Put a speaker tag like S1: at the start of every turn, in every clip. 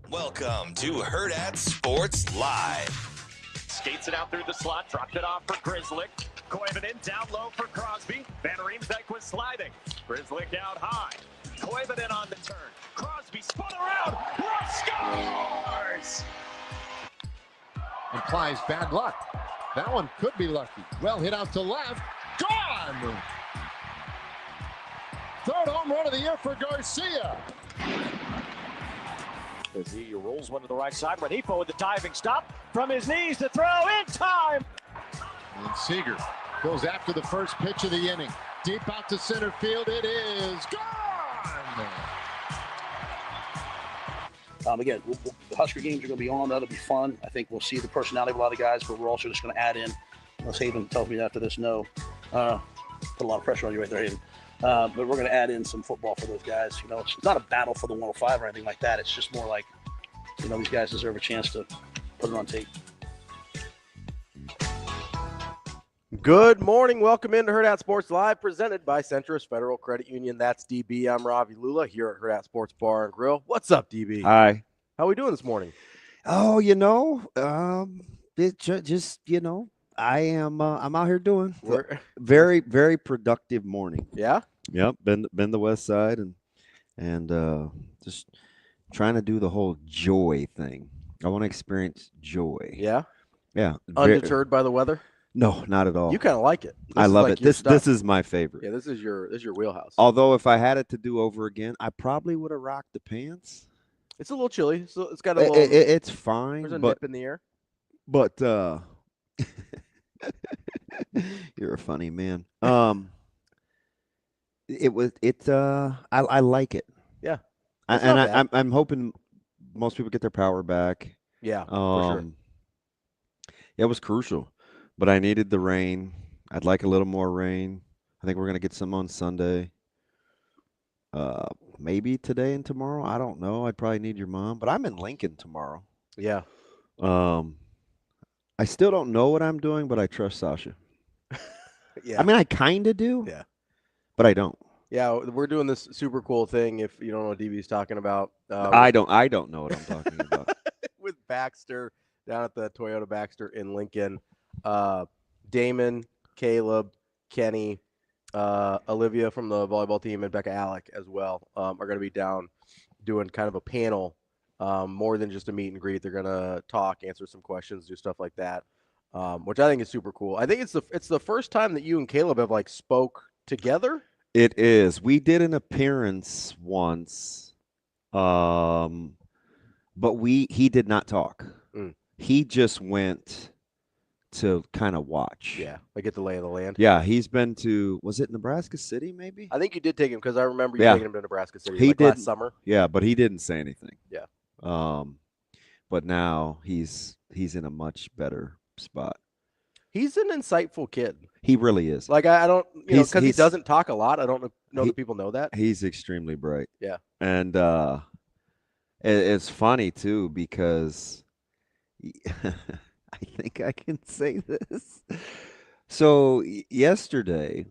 S1: Welcome to Hurrdat Sports Live.
S2: Skates it out through the slot, dropped it off for Grzelcyk. Koivunen in, down low for Crosby. Van Riemsdyk was sliding. Grzelcyk out high. Koivunen on the turn. Crosby spun around. Ruff scores!
S3: Implies bad luck. That one could be lucky. Well hit out to left. Gone! Third home run of the year for Garcia.
S2: As he rolls one to the right side. Renipo with the diving stop. From his knees to throw in time.
S3: And Seager goes after the first pitch of the inning. Deep out to center field. It is gone!
S4: Again, the Husker games are going to be on. That'll be fun. I think we'll see the personality of a lot of guys, but we're also just going to add in, unless Haven tells me after this, no. Put a lot of pressure on you right there, Haven. But we're going to add in some football for those guys. You know, it's not a battle for the 105 or anything like that. It's just more like, you know, these guys deserve a chance to put it on tape.
S5: Good morning. Welcome into Hurrdat Sports Live, presented by Centris Federal Credit Union. That's DB. I'm Ravi Lulla here at Hurrdat Sports Bar and Grill. What's up, DB?
S6: Hi.
S5: How are we doing this morning?
S6: Oh, it just I'm out here doing very, very productive morning.
S5: Yeah.
S6: Yep. Been the West Side and just trying to do the whole joy thing. I want to experience joy.
S5: Yeah.
S6: Yeah.
S5: Undeterred by the weather?
S6: No, not at all.
S5: You kind of like it.
S6: I love it. This is my favorite.
S5: Yeah, this is your wheelhouse.
S6: Although if I had it to do over again, I probably would have rocked the pants.
S5: It's a little chilly, so it's got a little.
S6: It's fine.
S5: There's a nip in the air.
S6: But you're a funny man. I like it.
S5: Yeah.
S6: I'm hoping most people get their power back.
S5: Yeah, for sure.
S6: Yeah, it was crucial, but I needed the rain. I'd like a little more rain. I think we're gonna get some on Sunday. Maybe today and tomorrow. I don't know. I'd probably need your mom, but I'm in Lincoln tomorrow.
S5: Yeah.
S6: I still don't know what I'm doing, but I trust Sasha.
S5: Yeah.
S6: I mean, I kind of do.
S5: Yeah.
S6: But I don't.
S5: Yeah, we're doing this super cool thing. If you don't know what DB's talking about,
S6: I don't know what I'm talking about.
S5: With Baxter down at the Toyota Baxter in Lincoln, Damon, Caleb, Kenny, Olivia from the volleyball team, and Becca Alec as well are going to be down doing kind of a panel, more than just a meet and greet. They're going to talk, answer some questions, do stuff like that, which I think is super cool. I think it's the first time that you and Caleb have like spoke together.
S6: It is. We did an appearance once, but he did not talk. He just went to kind of watch.
S5: Yeah, I get the lay of the land.
S6: Yeah, he's been to, was it Nebraska City maybe?
S5: I think you did take him because I remember you taking him to Nebraska City
S6: he did,
S5: last summer.
S6: Yeah, but he didn't say anything.
S5: Yeah.
S6: But now he's in a much better spot.
S5: He's an insightful kid.
S6: He really is.
S5: Like I don't, because he doesn't talk a lot. I don't know that people know that.
S6: He's extremely bright.
S5: Yeah.
S6: And it's funny too because I think I can say this. So yesterday,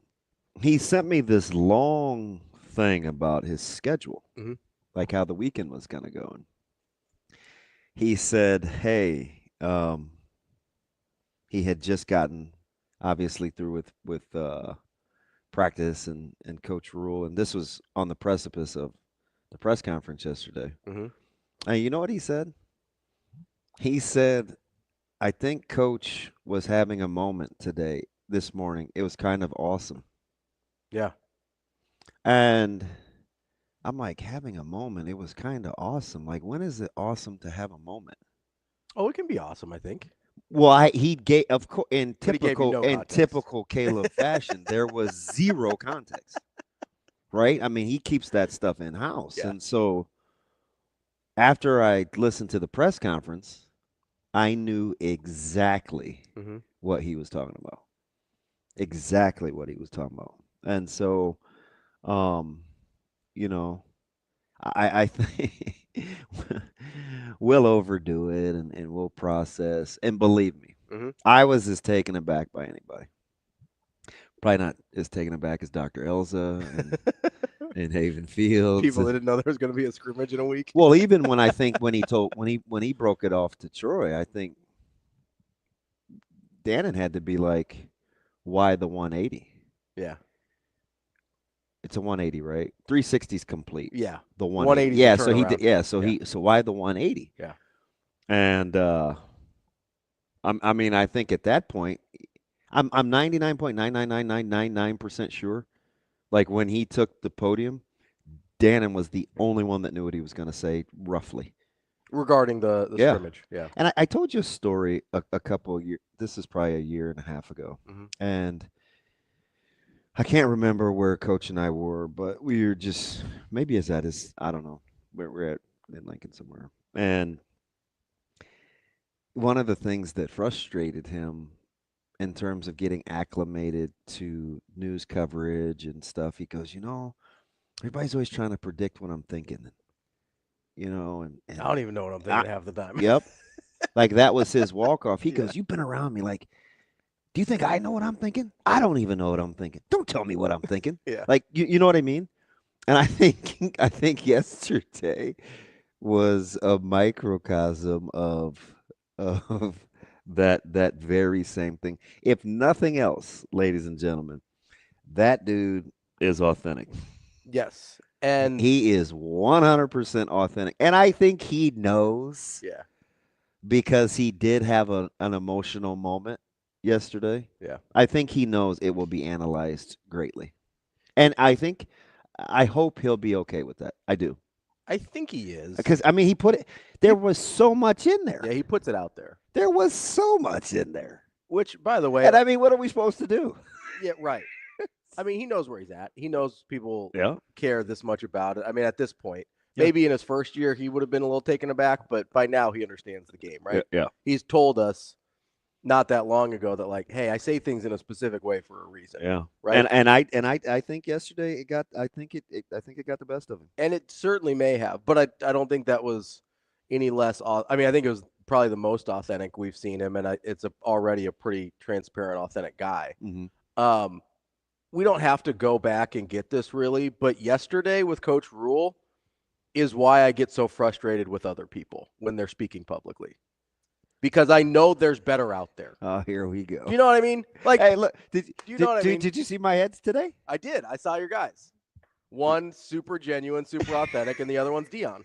S6: he sent me this long thing about his schedule, like how the weekend was going to go. And he said, hey, he had just gotten obviously through with practice and Coach Rhule, and this was on the precipice of the press conference yesterday. And you know what he said? He said, I think Coach was having a moment this morning. It was kind of awesome.
S5: Yeah.
S6: And I'm like, having a moment, it was kind of awesome. Like, when is it awesome to have a moment?
S5: Oh, it can be awesome, I think.
S6: Well, he gave, of course, in typical Caleb fashion, there was zero context, right? I mean, he keeps that stuff in house, and so after I listened to the press conference, I knew exactly what he was talking about, and so, I think we'll overdo it and we'll process. And believe me, I was as taken aback by anybody. Probably not as taken aback as Dr. Elza in Haven Fields.
S5: People didn't know there was going to be a scrimmage in a week.
S6: Well, even when he broke it off to Troy, I think Dannon had to be like, why the 180?
S5: Yeah.
S6: It's a 180, right? 360's complete.
S5: Yeah.
S6: The 180.
S5: 180
S6: Yeah,
S5: the
S6: so he
S5: turnaround.
S6: did. Yeah, so why the 180?
S5: Yeah.
S6: And I mean, I think at that point, I'm 99.99999% sure. Like when he took the podium, Dannon was the only one that knew what he was going to say, roughly.
S5: Regarding the scrimmage. Yeah.
S6: And I told you a story a couple of years. This is probably a year and a half ago.
S5: Mm-hmm.
S6: And I can't remember where Coach and I were, but we were just, maybe it's at his, I don't know, we're at in Lincoln somewhere. And one of the things that frustrated him in terms of getting acclimated to news coverage and stuff, he goes, everybody's always trying to predict what I'm thinking, and
S5: I don't even know what I'm thinking half the time.
S6: Yep. Like that was his walk-off. He goes, you've been around me. Like, do you think I know what I'm thinking? I don't even know what I'm thinking. Don't tell me what I'm thinking.
S5: Yeah.
S6: Like, you know what I mean? And I think yesterday was a microcosm of that very same thing. If nothing else, ladies and gentlemen, that dude is authentic.
S5: Yes. And
S6: he is 100% authentic. And I think he knows.
S5: Yeah.
S6: Because he did have an emotional moment yesterday.
S5: Yeah.
S6: I think he knows it will be analyzed greatly. And I hope he'll be okay with that. I do.
S5: I think he is.
S6: Because, I mean, there was so much in there.
S5: Yeah, he puts it out there.
S6: There was so much in there.
S5: Which, by the way.
S6: And, I mean, what are we supposed to do?
S5: Yeah, right. I mean, he knows where he's at. He knows people
S6: Yeah.
S5: care this much about it. I mean, at this point. Maybe in his first year, he would have been a little taken aback, but by now he understands the game, right?
S6: Yeah.
S5: He's told us not that long ago that, like, hey, I say things in a specific way for a reason.
S6: Yeah.
S5: Right.
S6: And I think yesterday I think it got the best of him.
S5: And it certainly may have, but I don't think that was any less. I mean, I think it was probably the most authentic we've seen him, and it's already a pretty transparent, authentic guy.
S6: Mm-hmm.
S5: We don't have to go back and get this really, but yesterday with Coach Rhule is why I get so frustrated with other people when they're speaking publicly, because I know there's better out there.
S6: Oh, here we go.
S5: You know what I mean? Like,
S6: hey, look, did you see my heads today?
S5: I did. I saw your guys. One super genuine, super authentic, and the other one's Deion.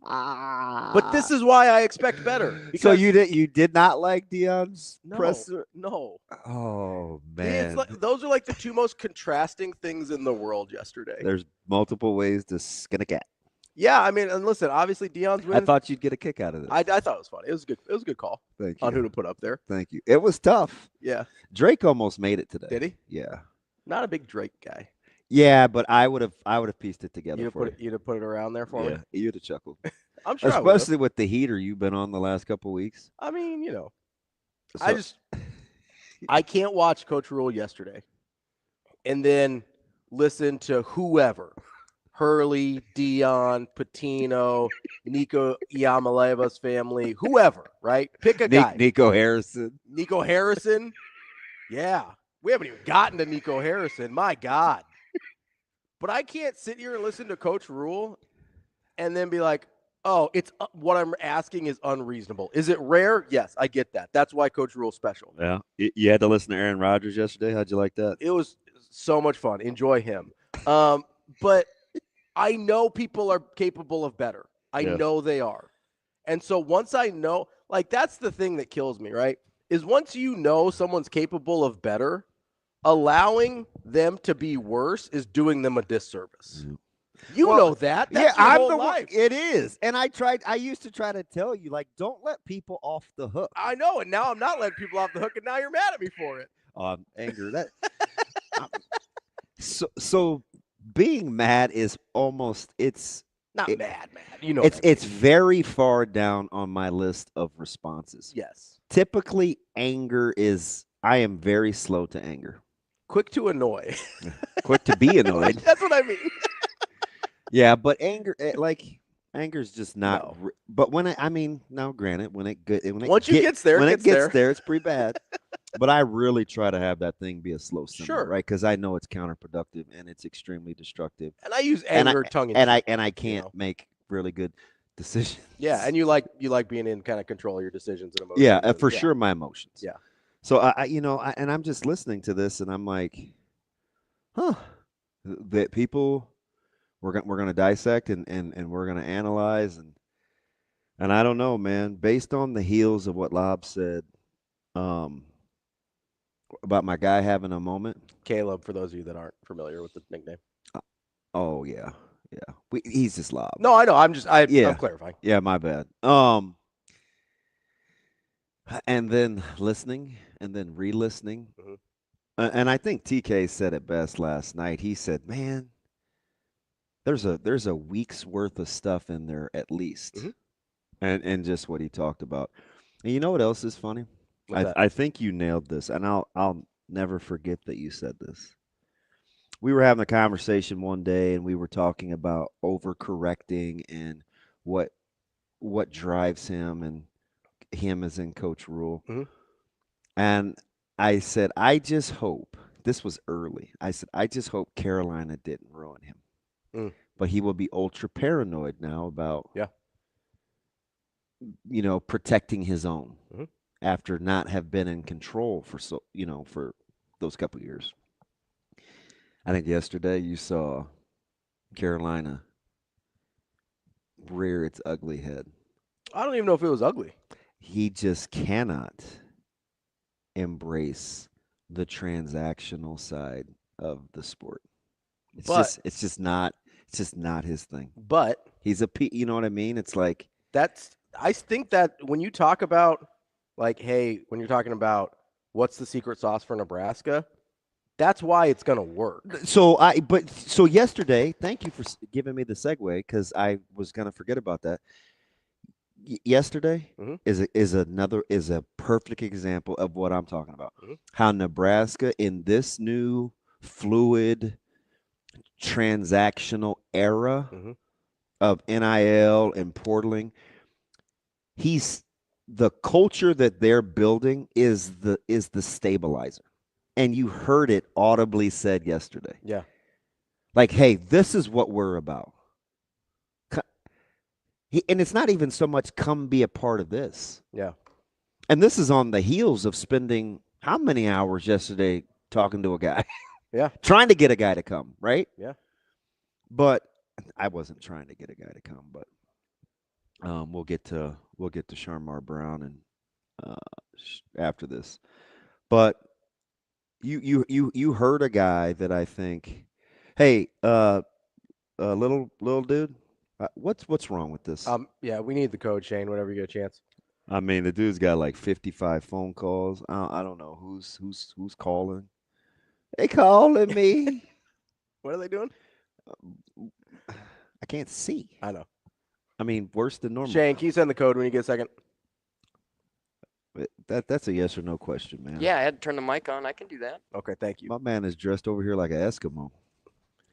S5: But this is why I expect better.
S6: So you did not like Deion's presser?
S5: No.
S6: Oh man,
S5: those are like the two most contrasting things in the world yesterday.
S6: There's multiple ways to skin a cat.
S5: Yeah, I mean, and listen, obviously Deion's win.
S6: I thought you'd get a kick out of this.
S5: I thought it was funny. It was good. It was a good call.
S6: Thank you.
S5: On who to put up there.
S6: Thank you. It was tough.
S5: Yeah.
S6: Drake almost made it today.
S5: Did he?
S6: Yeah.
S5: Not a big Drake guy.
S6: Yeah, but I would have pieced it together.
S5: You'd have put it around there for me.
S6: You'd have chuckled.
S5: I'm sure.
S6: Especially with the heater you've been on the last couple of weeks.
S5: I mean, I can't watch Coach Rhule yesterday and then listen to whoever, Hurley, Deion, Patino, Nico Iamaleva's family, whoever, right? Pick a guy.
S6: Nico Harrison.
S5: Nico Harrison. Yeah. We haven't even gotten to Nico Harrison. My God. But I can't sit here and listen to Coach Rhule and then be like, oh, it's what I'm asking is unreasonable. Is it rare? Yes, I get that. That's why Coach Rhule's special.
S6: Yeah. You had to listen to Aaron Rodgers yesterday. How'd you like that?
S5: It was so much fun. Enjoy him. But I know people are capable of better. I know they are. And so once I know, like, that's the thing that kills me, right? Is once you know someone's capable of better, allowing them to be worse is doing them a disservice. Mm-hmm. You know that. That's your whole life.
S6: It is. And I used to try to tell you, like, don't let people off the hook.
S5: I know. And now I'm not letting people off the hook, and now you're mad at me for it.
S6: Anger. That. So being mad is almost, it's
S5: not mad. You know,
S6: it's very far down on my list of responses.
S5: Yes.
S6: Typically, anger is, I am very slow to anger.
S5: Quick to annoy.
S6: Quick to be annoyed.
S5: That's what I mean.
S6: Yeah, but anger is just not. No. But now granted, when it
S5: gets there,
S6: it's pretty bad. But I really try to have that thing be a slow simmer,
S5: Sure.
S6: right? Because I know it's counterproductive and it's extremely destructive.
S5: And I use anger, tongue in cheek.
S6: And I can't make really good decisions.
S5: Yeah, and you like being in kind of control of your decisions and emotions.
S6: Yeah, for sure, my emotions.
S5: Yeah.
S6: So and I'm just listening to this, and I'm like, huh, that people we're gonna dissect and we're gonna analyze and I don't know, man. Based on the heels of what Lob said, about my guy having a moment.
S5: Caleb, for those of you that aren't familiar with the nickname.
S6: Oh yeah. He's just Lob.
S5: No, I know. I'm clarifying.
S6: Yeah, my bad. And then listening and then re-listening.
S5: Mm-hmm.
S6: And I think TK said it best last night. He said, "Man, there's a week's worth of stuff in there at least."
S5: Mm-hmm.
S6: And just what he talked about. And you know what else is funny?
S5: I
S6: think you nailed this, and I'll never forget that you said this. We were having a conversation one day, and we were talking about overcorrecting and what drives him, and him as in Coach Rhule.
S5: Mm-hmm.
S6: And I said, I just hope, this was early. I said, I just hope Carolina didn't ruin him. But he will be ultra paranoid now about, protecting his own after not have been in control for for those couple of years. I think yesterday you saw Carolina rear its ugly head.
S5: don't even know if it was ugly.
S6: He just cannot embrace the transactional side of the sport. It's just not his thing.
S5: But
S6: he's you know what I mean? It's like
S5: I think that when you talk about when you're talking about what's the secret sauce for Nebraska, that's why it's going to work.
S6: So yesterday, thank you for giving me the segue because I was going to forget about that. Yesterday is a perfect example of what I'm talking about. How Nebraska in this new fluid transactional era of NIL and portaling, the culture that they're building is the stabilizer. And you heard it audibly said yesterday.
S5: Yeah.
S6: Like, hey, this is what we're about. And it's not even so much come be a part of this.
S5: Yeah.
S6: And this is on the heels of spending how many hours yesterday talking to a guy?
S5: Yeah.
S6: Trying to get a guy to come, right?
S5: Yeah.
S6: But I wasn't trying to get a guy to come, but we'll get to Sharmar Brown and after this. But you heard a guy that I think, hey, little dude, what's wrong with this?
S5: Yeah, we need the code, Shane, whenever you get a chance.
S6: I mean, the dude's got like 55 phone calls. I don't know who's calling. They calling me.
S5: What are they doing?
S6: I can't see.
S5: I know.
S6: I mean, worse than normal.
S5: Shane, can you send the code when you get a second?
S6: That's a yes or no question, man.
S7: Yeah, I had to turn the mic on. I can do that.
S5: Okay, thank you.
S6: My man is dressed over here like an Eskimo.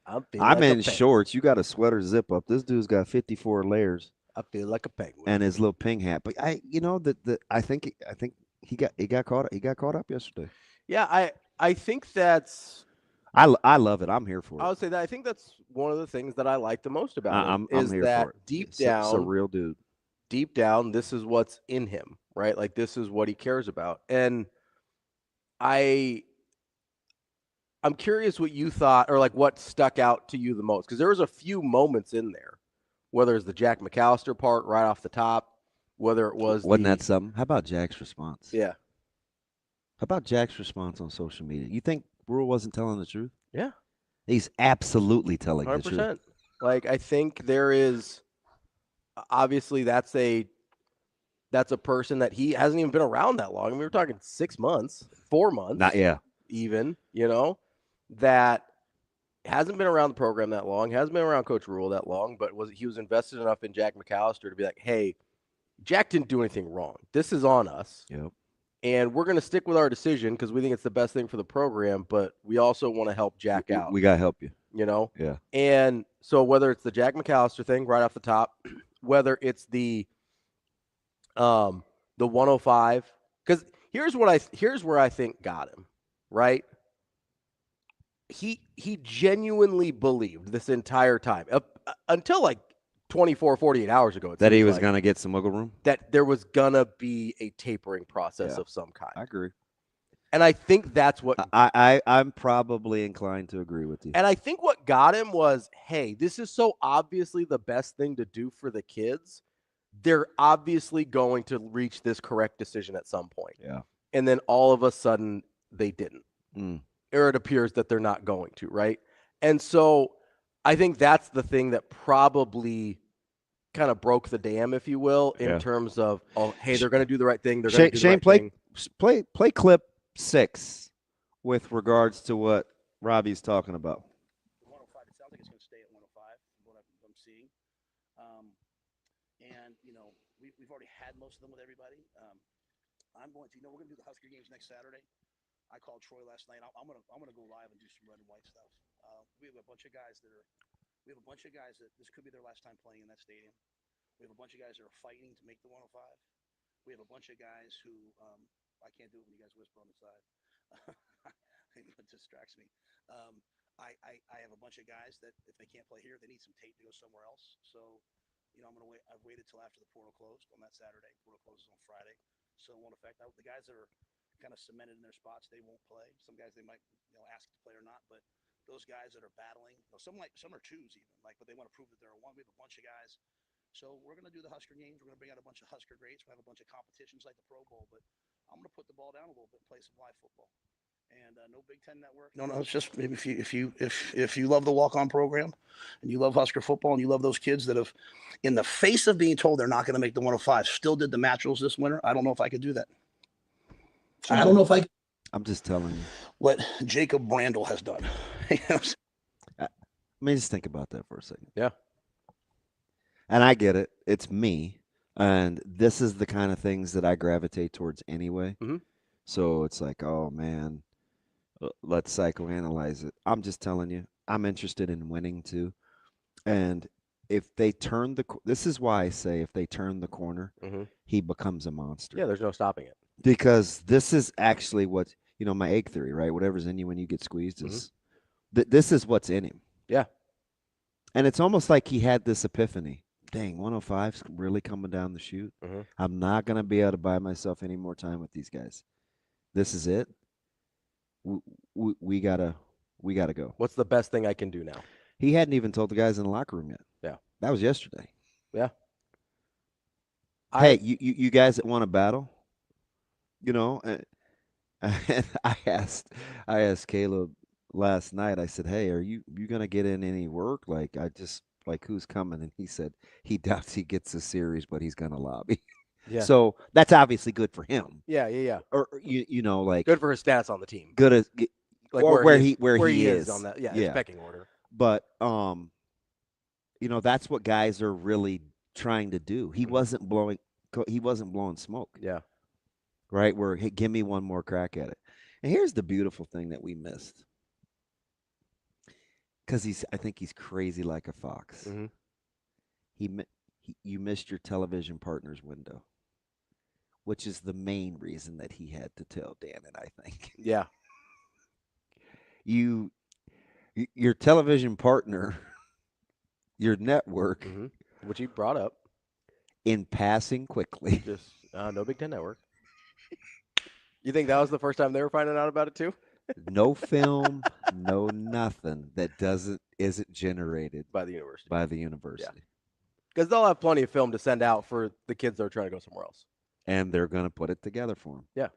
S5: I'm
S6: in shorts. You got a sweater zip up. This dude's got 54 layers.
S5: I feel like a penguin.
S6: And his little ping hat. But I think he got caught up yesterday.
S5: Yeah, I think that's.
S6: I love it. I'm here for it.
S5: I would say that I think that's one of the things that I like the most about him.
S6: I'm here
S5: that
S6: for it.
S5: Deep down,
S6: it's a real dude.
S5: Deep down, this is what's in him, right? Like this is what he cares about. And I'm curious what you thought, or like what stuck out to you the most, because there was a few moments in there, whether it's the Jack McAllister part right off the top, whether it wasn't
S6: that something? How about Jack's response?
S5: Yeah.
S6: How about Jack's response on social media? You think Rhule wasn't telling the truth?
S5: Yeah.
S6: He's absolutely telling
S5: 100%.
S6: the truth.
S5: Like I think there is obviously that's a person that he hasn't even been around that long. I mean, we were talking 6 months, 4 months.
S6: Not
S5: even, that hasn't been around the program that long, hasn't been around Coach Rhule that long, but he was invested enough in Jack McAllister to be like, hey, Jack didn't do anything wrong. This is on us.
S6: Yep.
S5: And we're going to stick with our decision because we think it's the best thing for the program, but we also want to help Jack out.
S6: We got to help you.
S5: Yeah. And so whether it's the Jack McAllister thing right off the top, whether it's the 105, because Here's where I think got him, right? He genuinely believed this entire time, until like 24, 48 hours ago,
S6: that he was going to get some wiggle room?
S5: That there was going to be a tapering process of some kind.
S6: I agree.
S5: And I think that's what
S6: I'm probably inclined to agree with you.
S5: And I think what got him was, hey, this is so obviously the best thing to do for the kids. They're obviously going to reach this correct decision at some point.
S6: Yeah.
S5: And then all of a sudden they didn't.
S6: Mm.
S5: Or it appears that they're not going to, right? And so I think that's the thing that probably kind of broke the dam, if you will, in terms of, oh, hey, they're going to do the right thing. They're going to do the right thing.
S6: Play clip 6 with regards to what Ravi's talking about.
S4: 105. It sounds like it's going to stay at 105, what I'm seeing. And, we've already had most of them with everybody. I'm going to, we're going to do the Husker games next Saturday. I called Troy last night. I'm gonna go live and do some red and white stuff. We have a bunch of guys that this could be their last time playing in that stadium. We have a bunch of guys that are fighting to make the 105. We have a bunch of guys who I can't do it when you guys whisper on the side. It distracts me. I have a bunch of guys that if they can't play here, they need some tape to go somewhere else. So, I'm gonna wait. I've waited till after the portal closed on that Saturday. Portal closes on Friday, so it won't affect the guys that are kind of cemented in their spots. They won't play. Some guys they might ask to play or not, but those guys that are battling, some are twos even, but they want to prove that they're a one. We have a bunch of guys, so we're gonna do the Husker games. We're gonna bring out a bunch of Husker greats. We'll have a bunch of competitions like the Pro Bowl, but I'm gonna put the ball down a little bit and play some live football. And no Big Ten Network. No, it's just maybe if you love the walk-on program and you love Husker football and you love those kids that have, in the face of being told they're not going to make the 105, still did the Matt Rhules this winter. I don't know if I could do that. I don't know if I.
S6: I'm just telling you
S4: what Jacob Brandel has done.
S6: Let me just think about that for a second.
S5: Yeah.
S6: And I get it. It's me, and this is the kind of things that I gravitate towards anyway.
S5: Mm-hmm.
S6: So it's like, oh man, let's psychoanalyze it. I'm just telling you, I'm interested in winning too. And if they turn this is why I say if they turn the corner, he becomes a monster.
S5: Yeah, there's no stopping it.
S6: Because this is actually what, my egg theory, right? Whatever's in you when you get squeezed is, this is what's in him.
S5: Yeah.
S6: And it's almost like he had this epiphany. Dang, 105's really coming down the chute. I'm not going to be able to buy myself any more time with these guys. This is it. We gotta go.
S5: What's the best thing I can do now?
S6: He hadn't even told the guys in the locker room yet.
S5: Yeah,
S6: that was yesterday.
S5: Yeah.
S6: Hey, you guys that want to battle, and I asked Caleb last night. I said, "Hey, are you gonna get in any work? Who's coming?" And he said he doubts he gets a series, but he's gonna lobby.
S5: Yeah.
S6: So that's obviously good for him.
S5: Yeah.
S6: Or
S5: good for his stats on the team.
S6: Good as where he
S5: is on that. Yeah, his pecking order.
S6: But that's what guys are really trying to do. He wasn't blowing smoke.
S5: Yeah.
S6: Right? Where hey, give me one more crack at it. And here's the beautiful thing that we missed. Because I think he's crazy like a fox. You missed your television partner's window, which is the main reason that he had to tell Damon, I think.
S5: Yeah.
S6: Your television partner, your network,
S5: which he brought up
S6: in passing quickly.
S5: Just no Big Ten Network. You think that was the first time they were finding out about it too?
S6: No film, no nothing that isn't generated
S5: by the university.
S6: Yeah.
S5: Because they'll have plenty of film to send out for the kids that are trying to go somewhere else.
S6: And they're going to put it together for them.
S5: Yeah.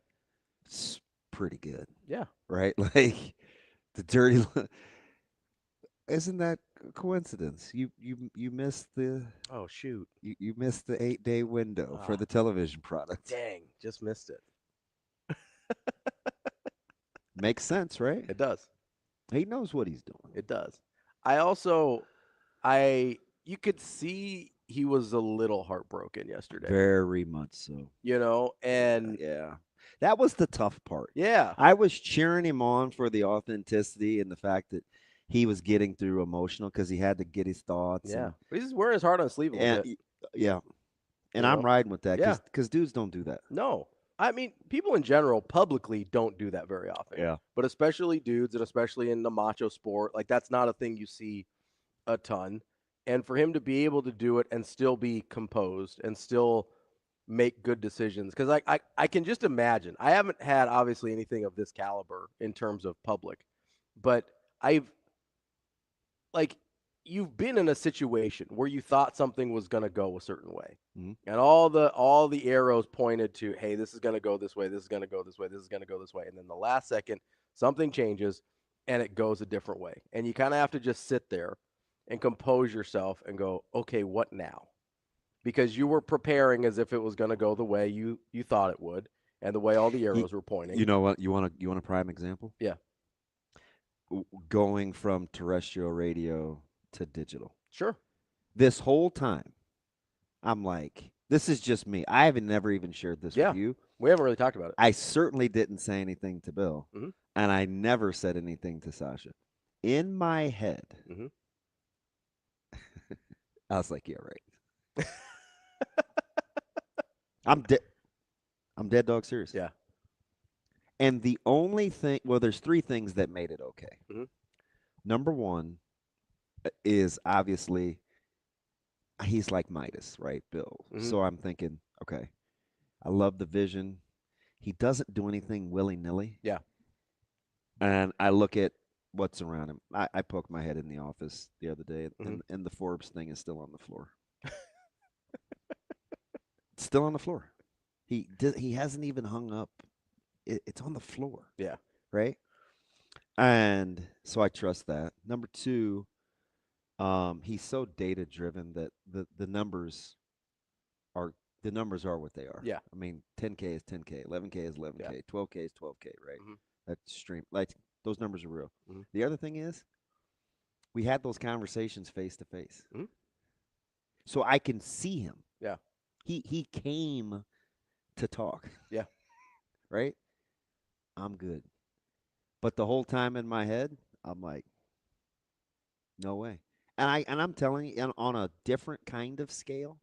S6: It's pretty good.
S5: Yeah.
S6: Right? Like the dirty isn't that a coincidence? You missed the
S5: oh shoot.
S6: You missed the 8-day window for the television product.
S5: Dang, just missed it.
S6: Makes sense, right?
S5: It does.
S6: He knows what he's doing.
S5: It does. You could see he was a little heartbroken yesterday.
S6: Very much so.
S5: And
S6: yeah. That was the tough part.
S5: Yeah.
S6: I was cheering him on for the authenticity and the fact that he was getting through emotional because he had to get his thoughts.
S5: Yeah. But he's wearing his heart on his sleeve a little bit.
S6: Yeah. And I'm riding with that because dudes don't do that.
S5: No. I mean, people in general publicly don't do that very often.
S6: Yeah.
S5: But especially dudes, and especially in the macho sport, like that's not a thing you see a ton. And for him to be able to do it and still be composed and still make good decisions, because I can just imagine. I haven't had obviously anything of this caliber in terms of public, but I've like you've been in a situation where you thought something was going to go a certain way.
S6: Mhm.
S5: And all the arrows pointed to, hey, this is going to go this way, this is going to go this way, this is going to go this way. And then the last second, something changes and it goes a different way. And you kind of have to just sit there and compose yourself and go, okay, what now? Because you were preparing as if it was going to go the way you thought it would and the way all the arrows were pointing.
S6: You know what? You want a prime example?
S5: Yeah.
S6: Going from terrestrial radio to digital.
S5: Sure.
S6: This whole time, I'm like, this is just me. I haven't never even shared this with you.
S5: We haven't really talked about it.
S6: I certainly didn't say anything to Bill,
S5: Mhm.
S6: and I never said anything to Sasha. In my head,
S5: Mhm.
S6: I was like, yeah, right. I'm dead dog serious.
S5: Yeah.
S6: And the only thing, well, there's three things that made it okay.
S5: Mhm.
S6: Number one is obviously he's like Midas, right, Bill?
S5: Mhm.
S6: So I'm thinking, okay, I love the vision. He doesn't do anything willy-nilly.
S5: Yeah.
S6: And I look at what's around him. I poked my head in the office the other day, and the Forbes thing is still on the floor. It's still on the floor. He hasn't even hung up. It's on the floor.
S5: Yeah.
S6: Right? And so I trust that. Number two, he's so data driven that the numbers are what they are.
S5: Yeah.
S6: I mean, 10K is 10K, 11K is 11K,
S5: Yeah.
S6: 12K is 12K, right?
S5: Mhm.
S6: That's stream. Like those numbers are real.
S5: Mhm.
S6: The other thing is, we had those conversations face to face,
S5: Mhm.
S6: so I can see him.
S5: Yeah.
S6: He came to talk.
S5: Yeah.
S6: Right. I'm good. But the whole time in my head, I'm like, no way. And I'm telling you, on a different kind of scale,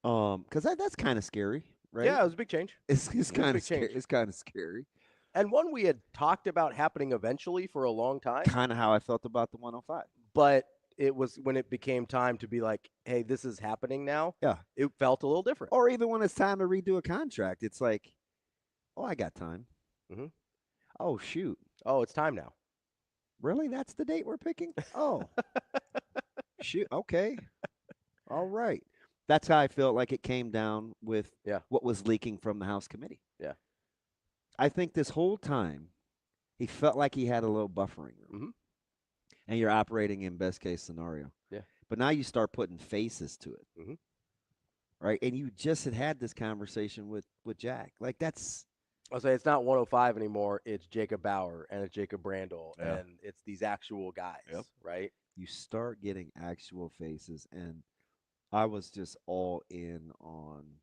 S6: because that's kind of scary, right?
S5: Yeah, it was a big change.
S6: It's
S5: was a
S6: kind
S5: big
S6: of scary.
S5: change.
S6: It's kind of scary.
S5: And one we had talked about happening eventually for a long time.
S6: Kind of how I felt about the 105.
S5: But it was when it became time to be like, hey, this is happening now.
S6: Yeah.
S5: It felt a little different.
S6: Or even when it's time to redo a contract, it's like, oh, I got time.
S5: Mhm.
S6: Oh, shoot.
S5: Oh, it's time now.
S6: Really? That's the date we're picking? Oh. Shoot. Okay. All right. That's how I felt like it came down with what was leaking from the House committee.
S5: Yeah.
S6: I think this whole time he felt like he had a little buffering room.
S5: Mhm.
S6: And you're operating in best case scenario.
S5: Yeah.
S6: But now you start putting faces to it.
S5: Mhm.
S6: Right? And you just had this conversation with Jack. Like that's
S5: I'll say it's not 105 anymore. It's Jacob Bauer and it's Jacob Brandel and it's these actual guys, right?
S6: You start getting actual faces, and I was just all in on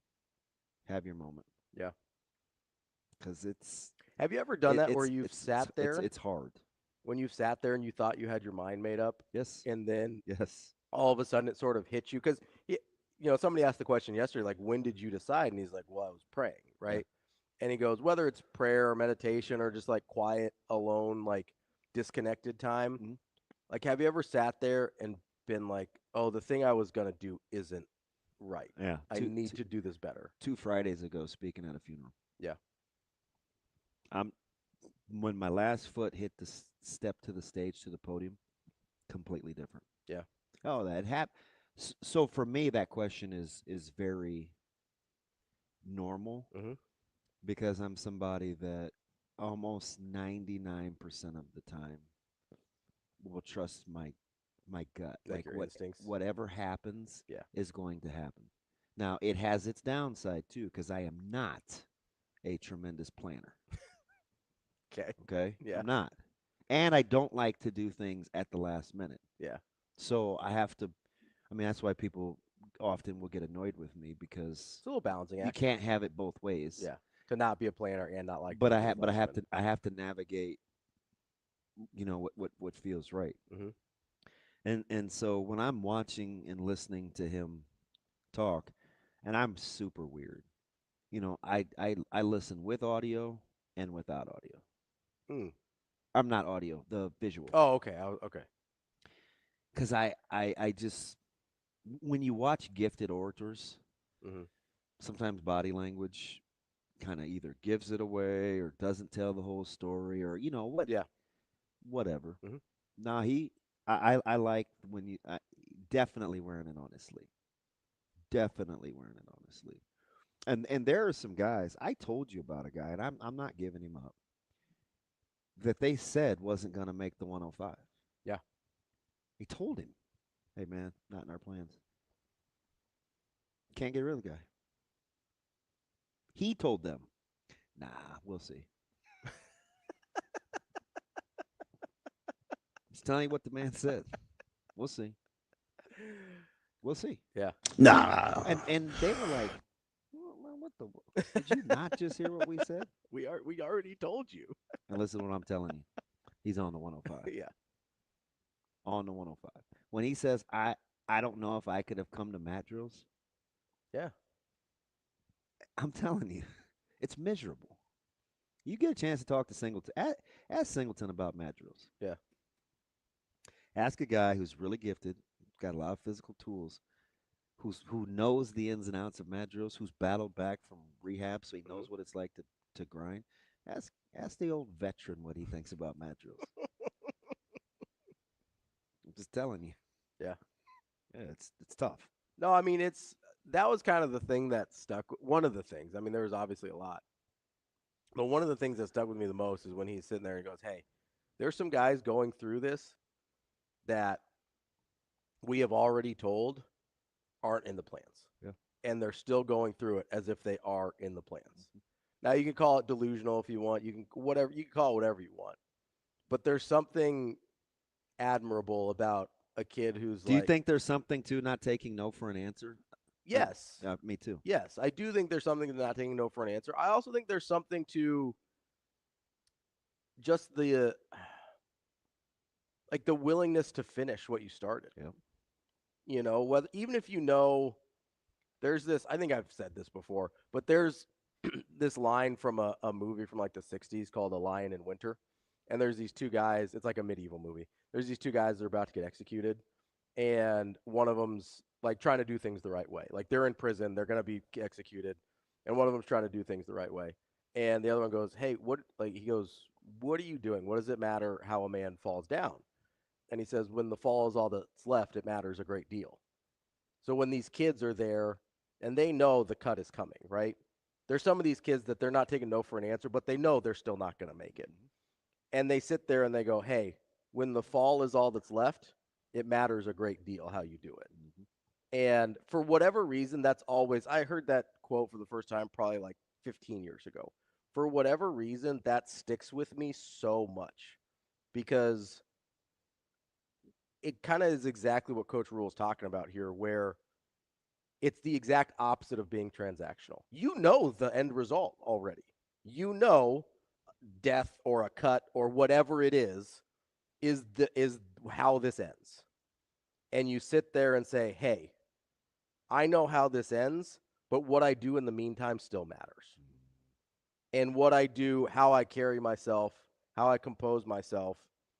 S6: have your moment.
S5: Yeah.
S6: Because it's.
S5: Have you ever done that where you've sat there?
S6: It's hard.
S5: When you've sat there and you thought you had your mind made up?
S6: Yes.
S5: And then
S6: yes,
S5: all of a sudden it sort of hits you. Because, somebody asked the question yesterday, like, when did you decide? And he's like, well, I was praying, right? Yeah. And he goes, whether it's prayer or meditation or just like quiet, alone, like disconnected time, like, have you ever sat there and been like, oh, the thing I was going to do isn't right.
S6: Yeah.
S5: I need to do this better.
S6: 2 Fridays ago, speaking at a funeral.
S5: Yeah.
S6: When my last foot hit the step to the stage, to the podium, completely different.
S5: Yeah.
S6: Oh, that happened. So for me, that question is very normal because I'm somebody that almost 99% of the time will trust my gut.
S5: Like your instincts.
S6: Whatever happens is going to happen. Now, it has its downside, too, because I am not a tremendous planner. Okay?
S5: Yeah.
S6: I'm not. And I don't like to do things at the last minute.
S5: Yeah.
S6: So I have to, that's why people often will get annoyed with me because
S5: it's a little balancing act.
S6: You can't have it both ways.
S5: Yeah. To not be a planner and not like.
S6: But I have to navigate, what feels right. And so when I'm watching and listening to him talk, and I'm super weird. I listen with audio and without audio.
S5: Hmm.
S6: I'm not audio, the visual.
S5: Oh, okay. Okay.
S6: Because I just, when you watch gifted orators,
S5: Hmm.
S6: sometimes body language kind of either gives it away or doesn't tell the whole story, or
S5: Yeah.
S6: whatever.
S5: Mhm.
S6: Nah, I like when you definitely wearing it on his sleeve. Definitely wearing it on his sleeve. And there are some guys, I told you about a guy, and I'm not giving him up, that they said wasn't going to make the 105.
S5: Yeah.
S6: He told him, "Hey man, not in our plans. Can't get rid of the guy." He told them, "Nah, we'll see." Just telling you what the man said. We'll see. We'll see.
S5: Yeah.
S4: Nah.
S6: And they were like, What the? Did you not just hear what we said?"
S5: We already told you.
S6: And listen to what I'm telling you. He's on the 105.
S5: Yeah.
S6: On the 105. When he says, I don't know if I could have come to Matt Drill's,
S5: Yeah.
S6: I'm telling you, it's miserable. You get a chance to talk to Singleton. Ask Singleton about Matt Drills.
S5: Yeah.
S6: Ask a guy who's really gifted, got a lot of physical tools, who knows the ins and outs of Matt Drills, who's battled back from rehab, so he knows what it's like to grind. Ask the old veteran what he thinks about Matt Drills. I'm just telling you.
S5: Yeah.
S6: Yeah, it's tough.
S5: No, I mean that was kind of the thing that stuck. One of the things. I mean, there was obviously a lot, but one of the things that stuck with me the most is when he's sitting there and goes, "Hey, there's some guys going through this that we have already told aren't in the plans,
S6: Yeah.
S5: and they're still going through it as if they are in the plans." Now you can call it delusional if you want. You can call it whatever you want, but there's something admirable about a kid who's
S6: Do you
S5: like,
S6: think there's something to not taking no for an answer?
S5: yes,
S6: Me too.
S5: yes, I do think there's something to not taking no for an answer. I also think there's something to just the like the willingness to finish what you started.
S6: Yep.
S5: Whether even if there's this, I think I've said this before, but there's this line from a movie from like the 60s called A Lion in Winter. And there's these two guys, it's like a medieval movie. There's these two guys that are about to get executed, and one of them's like trying to do things the right way. Like they're in prison, they're going to be executed, and one of them's trying to do things the right way. And the other one goes, "Hey, he goes, what are you doing? What does it matter how a man falls down?" And he says, "When the fall is all that's left, it matters a great deal." So when these kids are there and they know the cut is coming, right? There's some of these kids that they're not taking no for an answer, but they know they're still not going to make it. And they sit there and they go, "Hey, when the fall is all that's left, it matters a great deal how you do it." And for whatever reason, that's always, I heard that quote for the first time probably like 15 years ago. For whatever reason, that sticks with me so much because it kind of is exactly what Coach Rhule is talking about here, where it's the exact opposite of being transactional. You know the end result already. You know death or a cut or whatever it is how this ends. And you sit there and say, "Hey, I know how this ends, but what I do in the meantime still matters. And what I do, how I carry myself, how I compose myself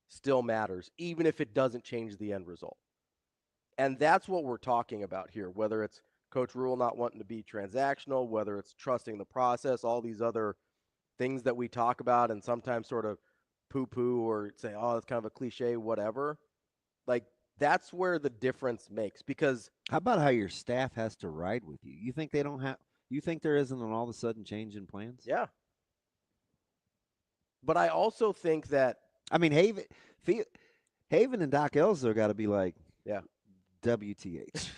S5: still matters, even if it doesn't change the end result." And that's what we're talking about here, whether it's Coach Rhule not wanting to be transactional, whether it's trusting the process, all these other things that we talk about and sometimes sort of poo-poo or say, "Oh, it's kind of a cliche," whatever. Like, that's where the difference makes, because
S6: How about how your staff has to ride with you? You think they don't have? You think there isn't an all of a sudden change in plans?
S5: yeah. But I also think that,
S6: I mean, Haven and Doc Elser got to be like,
S5: yeah,
S6: WTH.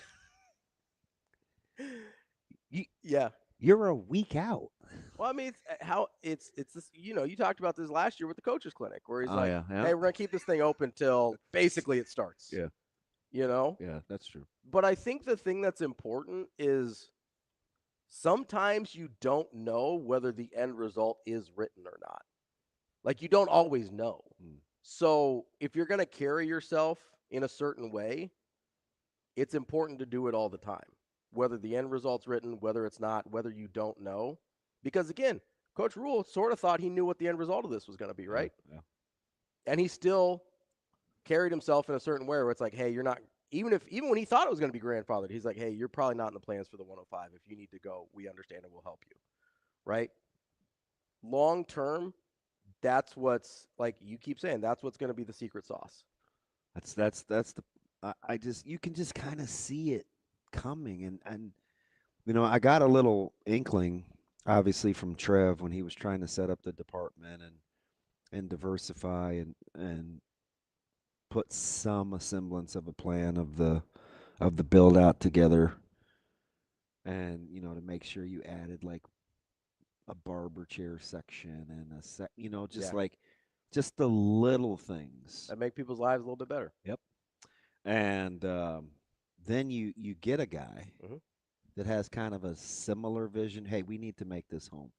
S5: yeah.
S6: You're a week out.
S5: Well, I mean, it's this. You talked about this last year with the coaches clinic, where he's like,
S6: yeah.
S5: "Hey, we're gonna keep this thing open till basically it starts."
S6: Yeah. Yeah, that's true.
S5: But I think the thing that's important is sometimes you don't know whether the end result is written or not. Like, you don't always know. So if you're gonna carry yourself in a certain way, it's important to do it all the time. whether the end result's written, whether it's not, whether you don't know. Because, again, Coach Rhule sort of thought he knew what the end result of this was going to be, right?
S6: Yeah.
S5: And he still carried himself in a certain way where it's like, hey, you're not – even when he thought it was going to be grandfathered, he's like, hey, you're probably not in the plans for the 105. If you need to go, we understand and we'll help you, right? Long term, that's what's – like you keep saying, that's what's going to be the secret sauce.
S6: That's the I just you can just kind of see it coming and I got a little inkling obviously from Trev when he was trying to set up the department and diversify and put some semblance of a plan of the build out together and to make sure you added like a barber chair section and just the little things
S5: that make people's lives a little bit better.
S6: Yep. And then you get a guy that has kind of a similar vision. Hey, we need to make this home.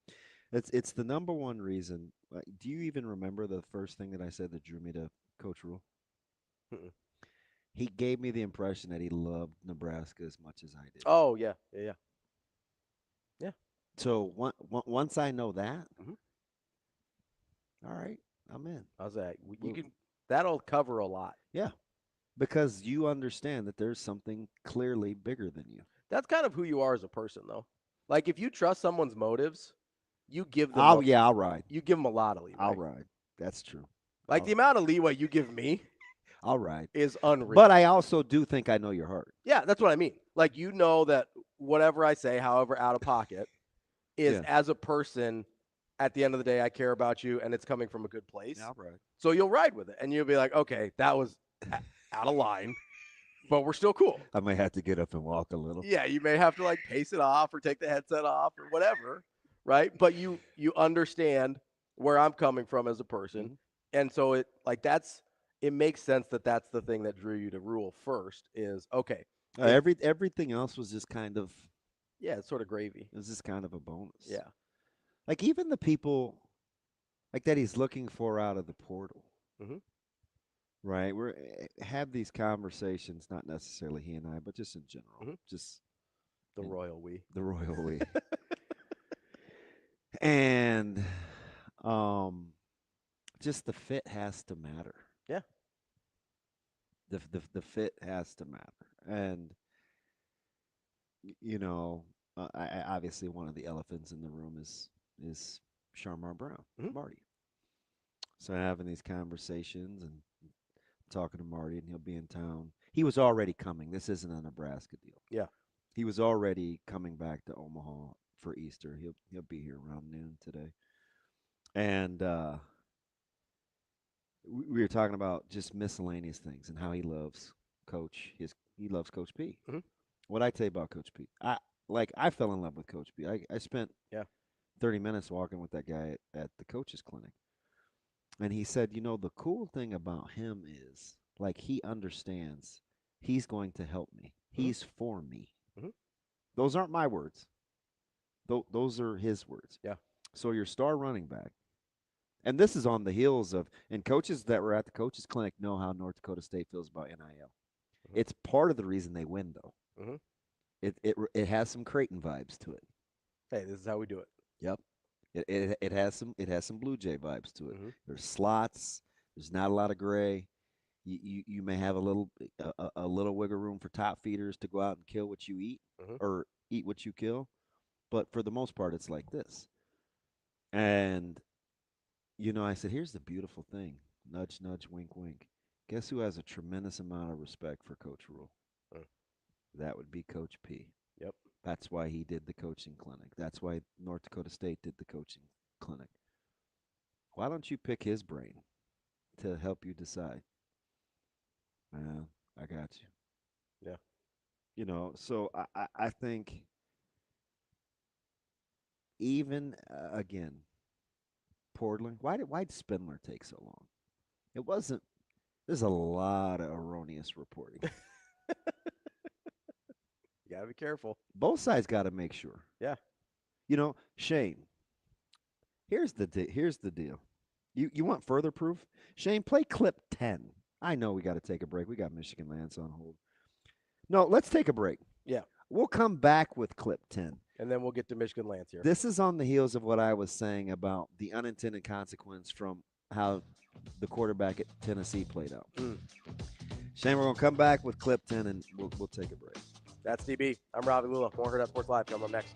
S6: It's the number one reason. Do you even remember the first thing that I said that drew me to Coach Rhule? He gave me the impression that he loved Nebraska as much as I did.
S5: Oh, yeah.
S6: So once I know that, all right, I'm in.
S5: How's that? That'll cover a lot.
S6: Yeah. Because you understand that there's something clearly bigger than you.
S5: That's kind of who you are as a person, though. Like, if you trust someone's motives, you give them
S6: I'll ride.
S5: You give them a lot of leeway.
S6: I'll ride. That's true.
S5: Like, the amount of leeway you give me
S6: I'll ride.
S5: is unreal.
S6: But I also do think I know your heart.
S5: Yeah, that's what I mean. Like, you know that whatever I say, however out of pocket, is as a person, at the end of the day, I care about you, and it's coming from a good place.
S6: Yeah, I'll ride.
S5: So you'll ride with it, and you'll be like, okay, that was out of line, but we're still cool.
S6: I may have to get up and walk a little.
S5: Yeah, you may have to like pace it off or take the headset off or whatever, right? But you understand where I'm coming from as a person, and so it makes sense that that's the thing that drew you to Rhule first. Is okay.
S6: Everything else was just kind of
S5: it's sort of gravy.
S6: It was just kind of a bonus.
S5: Yeah,
S6: like even the people like that he's looking for out of the portal. Right, we're have these conversations, not necessarily he and I, but just in general, just
S5: the royal we,
S6: and just the fit has to matter.
S5: Yeah,
S6: the fit has to matter, and I obviously one of the elephants in the room is Sharmar Brown, Marty. So having these conversations and talking to Marty, and he'll be in town. He was already coming. This isn't a Nebraska deal.
S5: Yeah.
S6: He was already coming back to Omaha for Easter. He'll be here around noon today. And we were talking about just miscellaneous things and how he loves Coach. He loves Coach P. What I tell you about Coach P. I fell in love with Coach P. I spent 30 minutes walking with that guy at the coach's clinic. And he said, the cool thing about him is, like, he understands he's going to help me. He's for me. Those aren't my words. Those are his words.
S5: Yeah.
S6: So your star running back, and this is on the heels of, and coaches that were at the coaches clinic know how North Dakota State feels about NIL. It's part of the reason they win, though. It has some Creighton vibes to it.
S5: Hey, this is how we do it.
S6: Yep. It has some Blue Jay vibes to it. There's slots. There's not a lot of gray. You may have a little wiggle room for top feeders to go out and kill what you eat or eat what you kill, but for the most part, it's like this. And I said, here's the beautiful thing: nudge, nudge, wink, wink. Guess who has a tremendous amount of respect for Coach Rhule? That would be Coach P.
S5: Yep.
S6: That's why he did the coaching clinic. That's why North Dakota State did the coaching clinic. Why don't you pick his brain to help you decide? I got you.
S5: Yeah.
S6: So I think even, again, Portland, why did Spindler take so long? It wasn't – there's a lot of erroneous reporting.
S5: You got to be careful.
S6: Both sides got to make sure.
S5: Yeah.
S6: Shane, here's the deal. You want further proof? Shane, play clip 10. I know we got to take a break. We got Michigan Lance on hold. No, let's take a break.
S5: Yeah.
S6: we'll come back with clip 10.
S5: And then we'll get to Michigan Lance here.
S6: This is on the heels of what I was saying about the unintended consequence from how the quarterback at Tennessee played out. Shane, we're going to come back with clip 10, and we'll take a break.
S5: That's DB. I'm Ravi, Lulla. More Hurrdat Sports Live coming up next.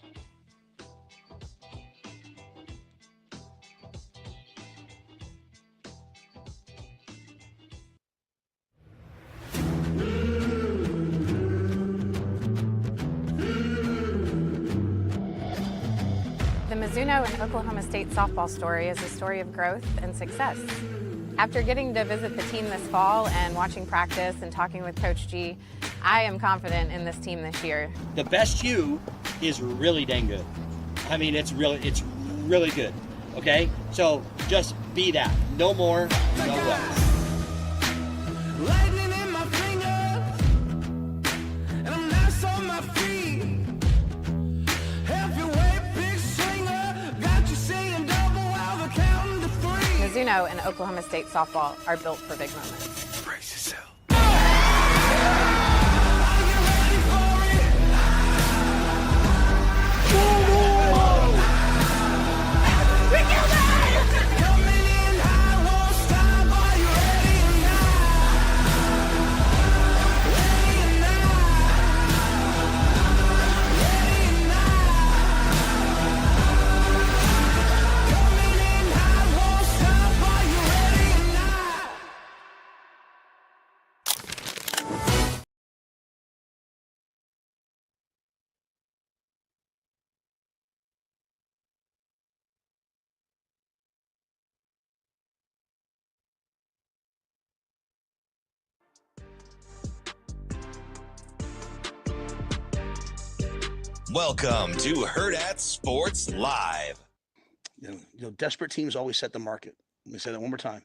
S8: The Mizuno and Oklahoma State softball story is a story of growth and success. After getting to visit the team this fall and watching practice and talking with Coach G, I am confident in this team this year.
S9: The best you is really dang good. I mean, it's really good, okay? So just be that. No more, no less.
S10: Lightning in my fingers, and I'm nice on my feet. Heavyweight big swinger, got you singing double while they're counting to 3.
S8: Mizuno and Oklahoma State softball are built for big moments.
S10: Brace yourself.
S1: Welcome to Hurrdat Sports Live.
S4: You know, desperate teams always set the market. Let me say that one more time.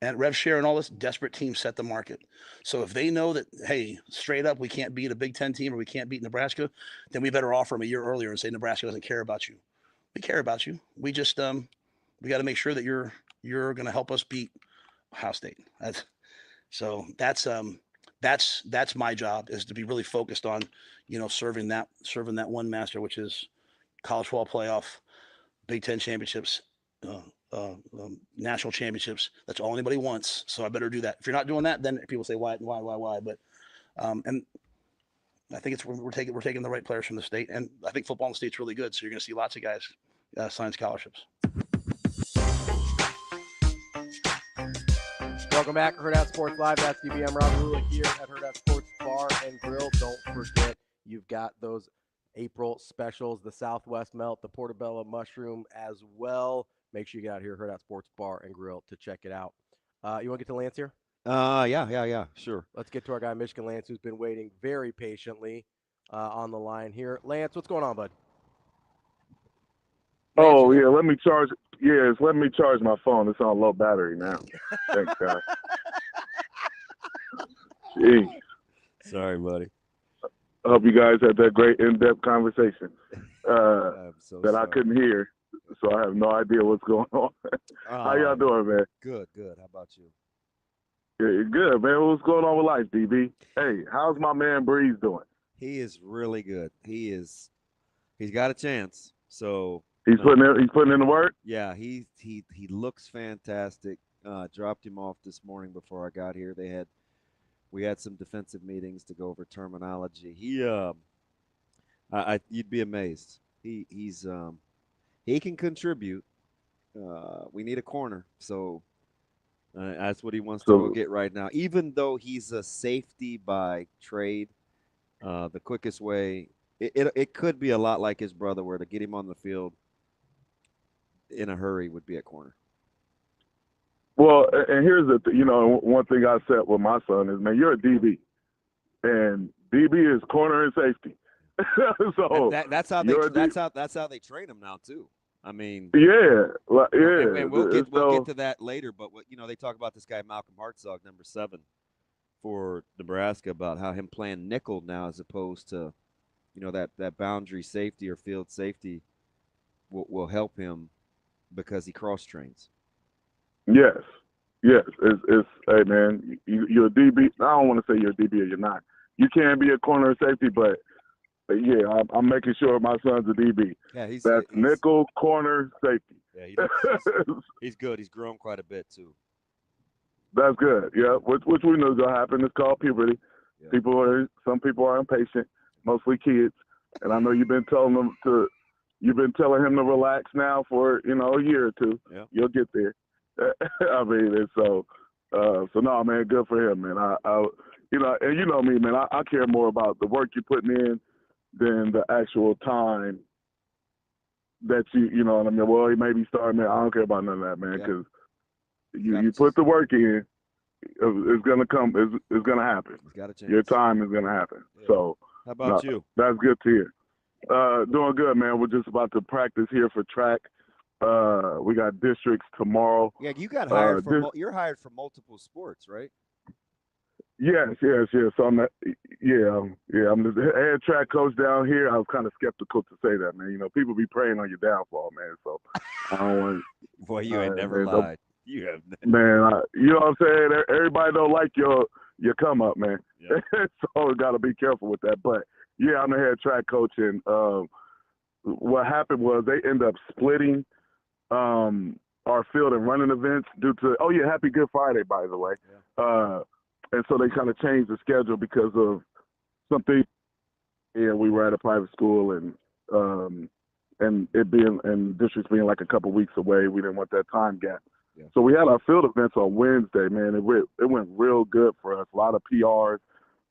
S4: And rev share and all this, desperate teams set the market. So if they know that, hey, straight up, we can't beat a Big Ten team or we can't beat Nebraska, then we better offer them a year earlier and say Nebraska doesn't care about you. We care about you. We just we got to make sure that you're going to help us beat Ohio State. That's my job, is to be really focused on, you know, serving that one master, which is college football playoff, Big Ten championships, national championships. That's all anybody wants. So I better do that. If you're not doing that, then people say why. But and I think we're taking the right players from the state, and I think football in the state's really good. So you're going to see lots of guys sign scholarships.
S5: Welcome back, Hurrdat Sports Live. That's DB. I'm Ravi Lulla here at Hurrdat Sports Bar and Grill. Don't forget, you've got those April specials, the Southwest Melt, the Portobello Mushroom as well. Make sure you get out here, Hurrdat Sports Bar and Grill, to check it out. You want to get to Lance here?
S6: Yeah, sure.
S5: Let's get to our guy, Michigan Lance, who's been waiting very patiently on the line here. Lance, what's going on, bud?
S11: Oh, yeah, let me charge my phone. It's on low battery now. Thanks, guys. Jeez.
S6: Sorry, buddy.
S11: I hope you guys had that great in-depth conversation
S6: sorry.
S11: I couldn't hear, so I have no idea what's going on. How y'all doing, man?
S6: Good. How about you?
S11: Yeah, good, man. What's going on with life, DB? Hey, how's my man Breeze doing?
S6: He is really good. He's got a chance. So
S11: he's putting in the work.
S6: Yeah, he looks fantastic. Dropped him off this morning before I got here. We had some defensive meetings to go over terminology. You'd be amazed. He can contribute. We need a corner, so that's what he wants to go get right now. Even though he's a safety by trade, the quickest way it could be a lot like his brother, where to get him on the field in a hurry would be at corner.
S11: Well, and here's one thing I said with my son is, man, you're a DB, and DB is corner and safety. So
S6: that's how they train him now too. I mean,
S11: yeah.
S6: And we'll get to that later. But they talk about this guy Malcolm Hartzog, number 7 for Nebraska, about how him playing nickel now as opposed to, that boundary safety or field safety will help him because he cross trains.
S11: Yes. It's hey man, you're a DB. I don't want to say you're a DB or you're not. You can be a corner safety, but Yeah, I'm making sure my son's a DB.
S6: Yeah,
S11: That's nickel, corner, safety.
S6: Yeah, he's good. He's grown quite a bit too.
S11: That's good. Yeah, which we know is gonna happen. It's called puberty.
S6: Yeah.
S11: Some people are impatient, mostly kids. And I know you've been telling him to relax now for a year or two.
S6: Yeah.
S11: You'll get there. I mean, and so no, man, good for him, man. And you know me, man. I care more about the work you're putting in than the actual time that you know what I mean. Well, he may be starting, man. I don't care about none of that, man, because you put the work in, it's gonna come. It's gonna happen.
S6: It's got to change.
S11: Your time is gonna happen.
S6: Yeah.
S11: So
S6: how about you?
S11: That's good to hear. Doing good, man. We're just about to practice here for track. We got districts tomorrow.
S6: Yeah, you got hired you're hired for multiple sports, right?
S11: Yes. So I'm the head track coach down here. I was kind of skeptical to say that, man. People be preying on your downfall, man. So I don't want.
S6: Boy, you ain't never lied. You have.
S11: Man, you know what I'm saying? Everybody don't like your come up, man.
S6: Yeah.
S11: So got to be careful with that. But yeah, I'm the head track coach, and what happened was they end up splitting our field and running events due to Happy Good Friday, by the way. Yeah. And so they kind of changed the schedule because of something. And we were at a private school, and it being and districts being like a couple weeks away, we didn't want that time gap. Yeah. So we had our field events on Wednesday, man. It went real good for us. A lot of PRs.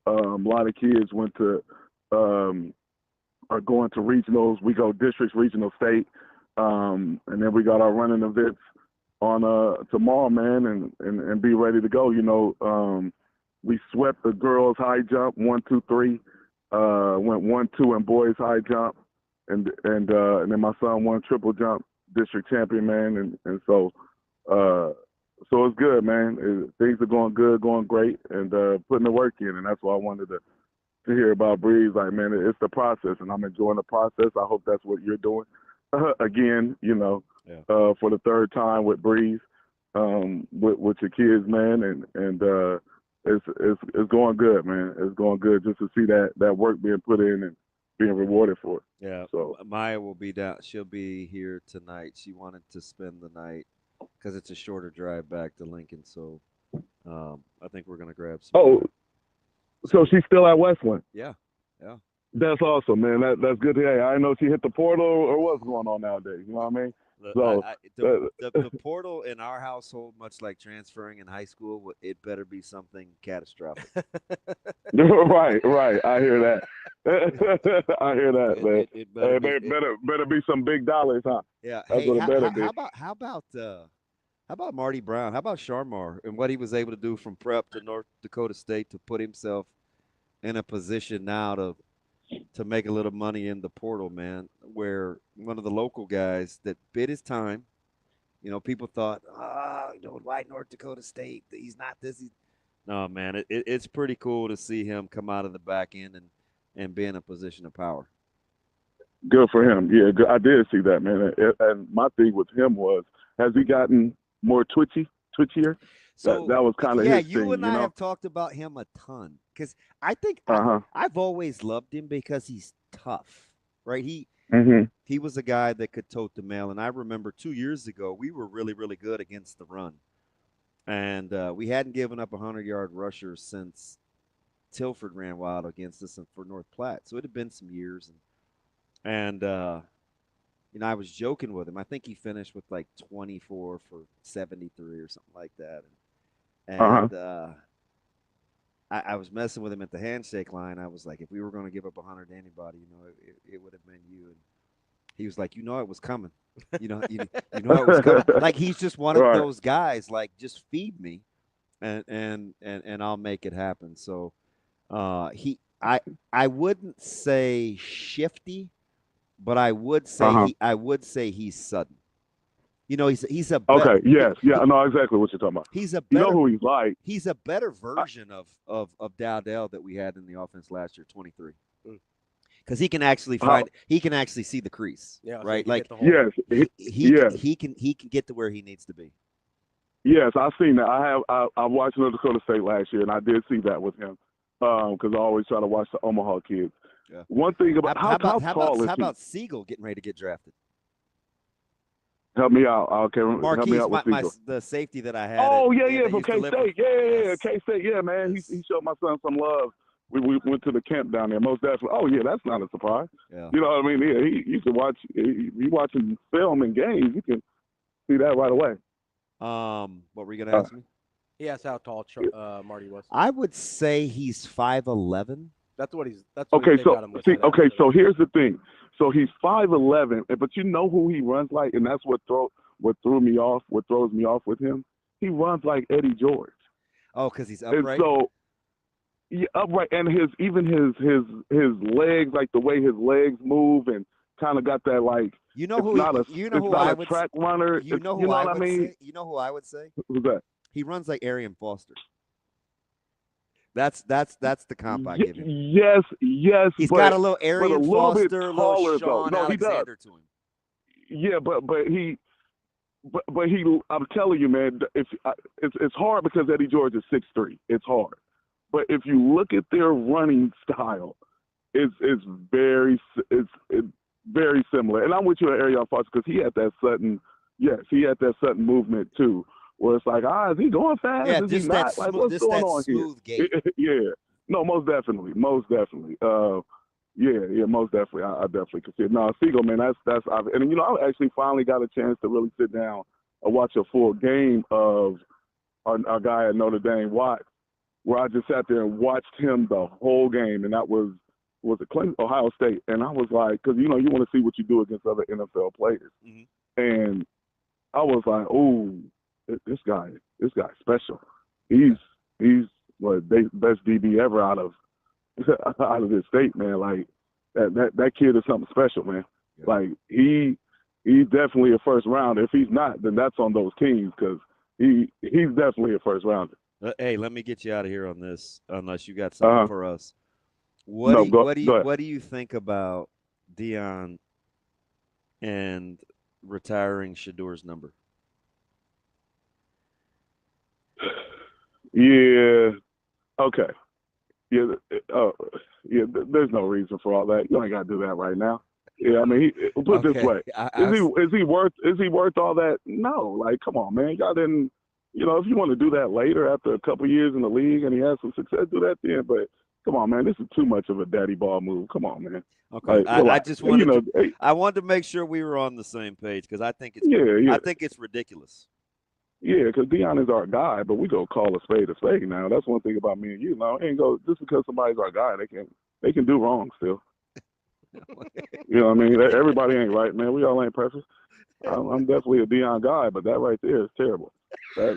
S11: A lot of kids went to are going to regionals. We go districts, regional, state, and then we got our running events on tomorrow, man, and be ready to go. We swept the girls high jump 1, 2, 3. Went 1, 2 in boys high jump, and then my son won triple jump district champion, man, and so it's good, man. Things are going good, going great, and putting the work in, and that's why I wanted to hear about Breeze. Like, man, it's the process, and I'm enjoying the process. I hope that's what you're doing. Again, for the third time with Breeze, with your kids, man, and it's going good, man. It's going good just to see that work being put in and being rewarded for it.
S6: Yeah. So Maya will be down. She'll be here tonight. She wanted to spend the night because it's a shorter drive back to Lincoln. So I think we're gonna grab some.
S11: Oh, so she's still at Westland?
S6: Yeah.
S11: That's awesome, man. That's good to hear. I know she hit the portal or what's going on nowadays. You know what I mean?
S6: The portal in our household, much like transferring in high school, it better be something catastrophic.
S11: Right. I hear that. I hear that, man. It better be some big dollars, huh?
S6: Yeah.
S11: That's what it better be.
S6: How about Marty Brown? How about Sharmar and what he was able to do from prep to North Dakota State to put himself in a position now to make a little money in the portal, man, where one of the local guys that bid his time, people thought, why North Dakota State? He's not this. No, man, it's pretty cool to see him come out of the back end and be in a position of power.
S11: Good for him. Yeah, I did see that, man. And my thing with him was, has he gotten more twitchier?
S6: So
S11: that was kind of his thing.
S6: Yeah, you and I have talked about him a ton because I think I've always loved him because he's tough, right? He was a guy that could tote the mail, and I remember 2 years ago we were really, really good against the run, and we hadn't given up 100-yard rushers since Tilford ran wild against us for North Platte, so it had been some years, and I was joking with him. I think he finished with like 24 for 73 or something like that. And I was messing with him at the handshake line. I was like, if we were going to give up 100 to anybody, it would have been you. And he was like, it was coming. You know it was coming. Like, he's just one of those guys, like, just feed me and I'll make it happen. So I wouldn't say shifty, but I would say he's sudden. He's a better,
S11: okay. Yes, yeah, I know exactly what you're talking about.
S6: He's a better,
S11: who he's like.
S6: He's a better version of Dowdell that we had in the offense last year, 23. Because he can actually he can actually see the crease, right? Like,
S11: yes,
S6: he can get to where he needs to be.
S11: Yes, I've seen that. I watched North Dakota State last year, and I did see that with him because I always try to watch the Omaha kids.
S6: Yeah.
S11: One thing about how tall is he?
S6: How about Siegel getting ready to get drafted?
S11: Help me out. Okay,
S6: Marquise,
S11: help me out with Siegel.
S6: the safety that I had.
S11: Oh,
S6: that
S11: from
S6: used to live
S11: K-State.
S6: with-
S11: Yeah, K-State. Yeah, man.
S6: Yes.
S11: He showed my son some love. We went to the camp down there. Most definitely. Oh, yeah, that's not a surprise.
S6: Yeah.
S11: You know what I mean? Yeah, you can watch. You watching film and games, you can see that right away.
S6: What were you gonna ask me?
S5: He asked how tall Marty was.
S6: I would say he's 5'11".
S5: That's what he's. That's what
S11: Okay,
S5: they
S11: so
S5: got him with
S11: see,
S5: right
S11: okay,
S5: after.
S11: so here's the thing. So he's 5'11", but you know who he runs like, and that's what threw me off. What throws me off with him? He runs like Eddie George.
S6: Oh, because he's
S11: And
S6: upright.
S11: so, yeah, upright, and his legs, like the way his legs move, and kind of got that like.
S6: You know
S11: it's
S6: who?
S11: not
S6: You
S11: a,
S6: know
S11: it's
S6: who
S11: not
S6: I
S11: a
S6: would.
S11: track runner.
S6: You know
S11: you
S6: who
S11: know
S6: I
S11: what I
S6: would
S11: mean?
S6: say. You know who I would say?
S11: Who's that?
S6: He runs like Arian Foster. That's the comp I give him.
S11: Yes.
S6: He's
S11: but,
S6: got a little
S11: but
S6: Arian
S11: a little
S6: Foster,
S11: bit taller,
S6: little Sean
S11: though. No, he does.
S6: Alexander to him.
S11: Yeah, but he. But he, I'm telling you, man, it's hard because Eddie George is 6'3". It's hard. But if you look at their running style, it's very similar. And I'm with you on Arian Foster because he had that sudden movement too, where it's like, is he going fast?
S6: Yeah,
S11: is he not? Like, what's going on
S6: smooth
S11: here?
S6: gait.
S11: Yeah. No, most definitely. Yeah, most definitely. I definitely consider. No, Siegel, man, that's and you know, I actually finally got a chance to really sit down and watch a full game of our guy at Notre Dame, Watts, where I just sat there and watched him the whole game, and that was it Clemson, Ohio State, and I was like, because you know you want to see what you do against other NFL players, and I was like, oh, this guy's special. He's the best DB ever out of this state, man. Like that kid is something special, man. Yeah. Like he's definitely a first rounder. If he's not, then that's on those teams because he's definitely a first rounder.
S6: Hey, let me get you out of here on this, unless you got something for us. What do you think about Deion and retiring Shedeur's number?
S11: Yeah. Okay. Yeah. Yeah. There's no reason for all that. You ain't got to do that right now. Yeah. I mean, put it this way: is he worth all that? No. Like, come on, man. Y'all didn't. You know, if you want to do that later after a couple years in the league and he has some success, do that then. But come on, man. This is too much of a daddy ball move. Come on, man.
S6: Okay.
S11: Like,
S6: I just wanted I wanted to make sure we were on the same page because I think it's I think it's ridiculous.
S11: Yeah, because Deion is our guy, but we go call a spade now. That's one thing about me and you. Now, ain't go just because somebody's our guy, they can do wrong still. You know what I mean? Everybody ain't right, man. We all ain't perfect. I'm definitely a Deion guy, but that right there is terrible. That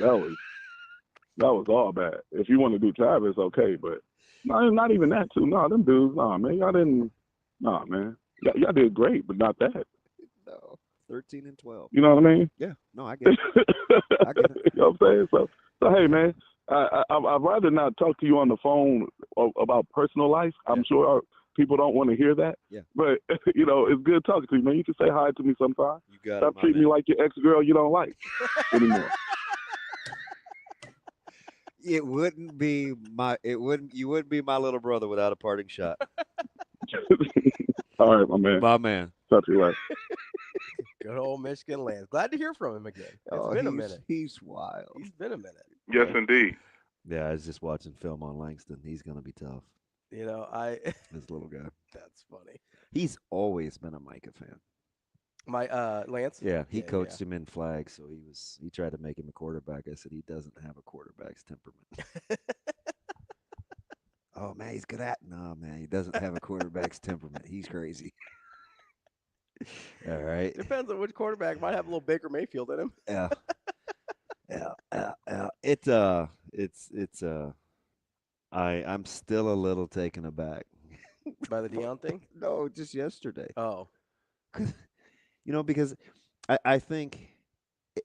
S11: was all bad. If you want to do Travis, okay, but not even that too. No, them dudes, man, y'all didn't. Nah, man, y'all did great, but not that.
S6: No, 13 and 12.
S11: You know what I mean?
S6: Yeah. No, I get it. I get it.
S11: You know what I'm saying? So hey, man, I'd rather not talk to you on the phone about personal life. I'm sure people don't want to hear that. Yeah. But you know, it's good talking to you, man. You can say hi to me sometime.
S6: You got
S11: Stop treating me like your ex-girl you don't like anymore.
S6: You wouldn't be my little brother without a parting shot.
S11: All right, my man.
S6: My man.
S11: Talk to you later.
S5: Good old Michigan Lance. Glad to hear from him again. It's been a minute.
S6: He's wild.
S5: He's been a minute.
S11: Yes, indeed.
S6: Yeah, I was just watching film on Langston. He's gonna be tough.
S5: You know,
S6: this little guy.
S5: That's funny.
S6: He's always been a Micah fan.
S5: My Lance?
S6: Yeah, he coached him in flag, so he tried to make him a quarterback. I said he doesn't have a quarterback's temperament. Oh man, he's good at no man, he doesn't have a quarterback's temperament. He's crazy. All right.
S5: Depends on which quarterback. Might have a little Baker Mayfield in him.
S6: Yeah. I'm still a little taken aback.
S5: By the Deion thing?
S6: No, just yesterday.
S5: Oh.
S6: You know, because I think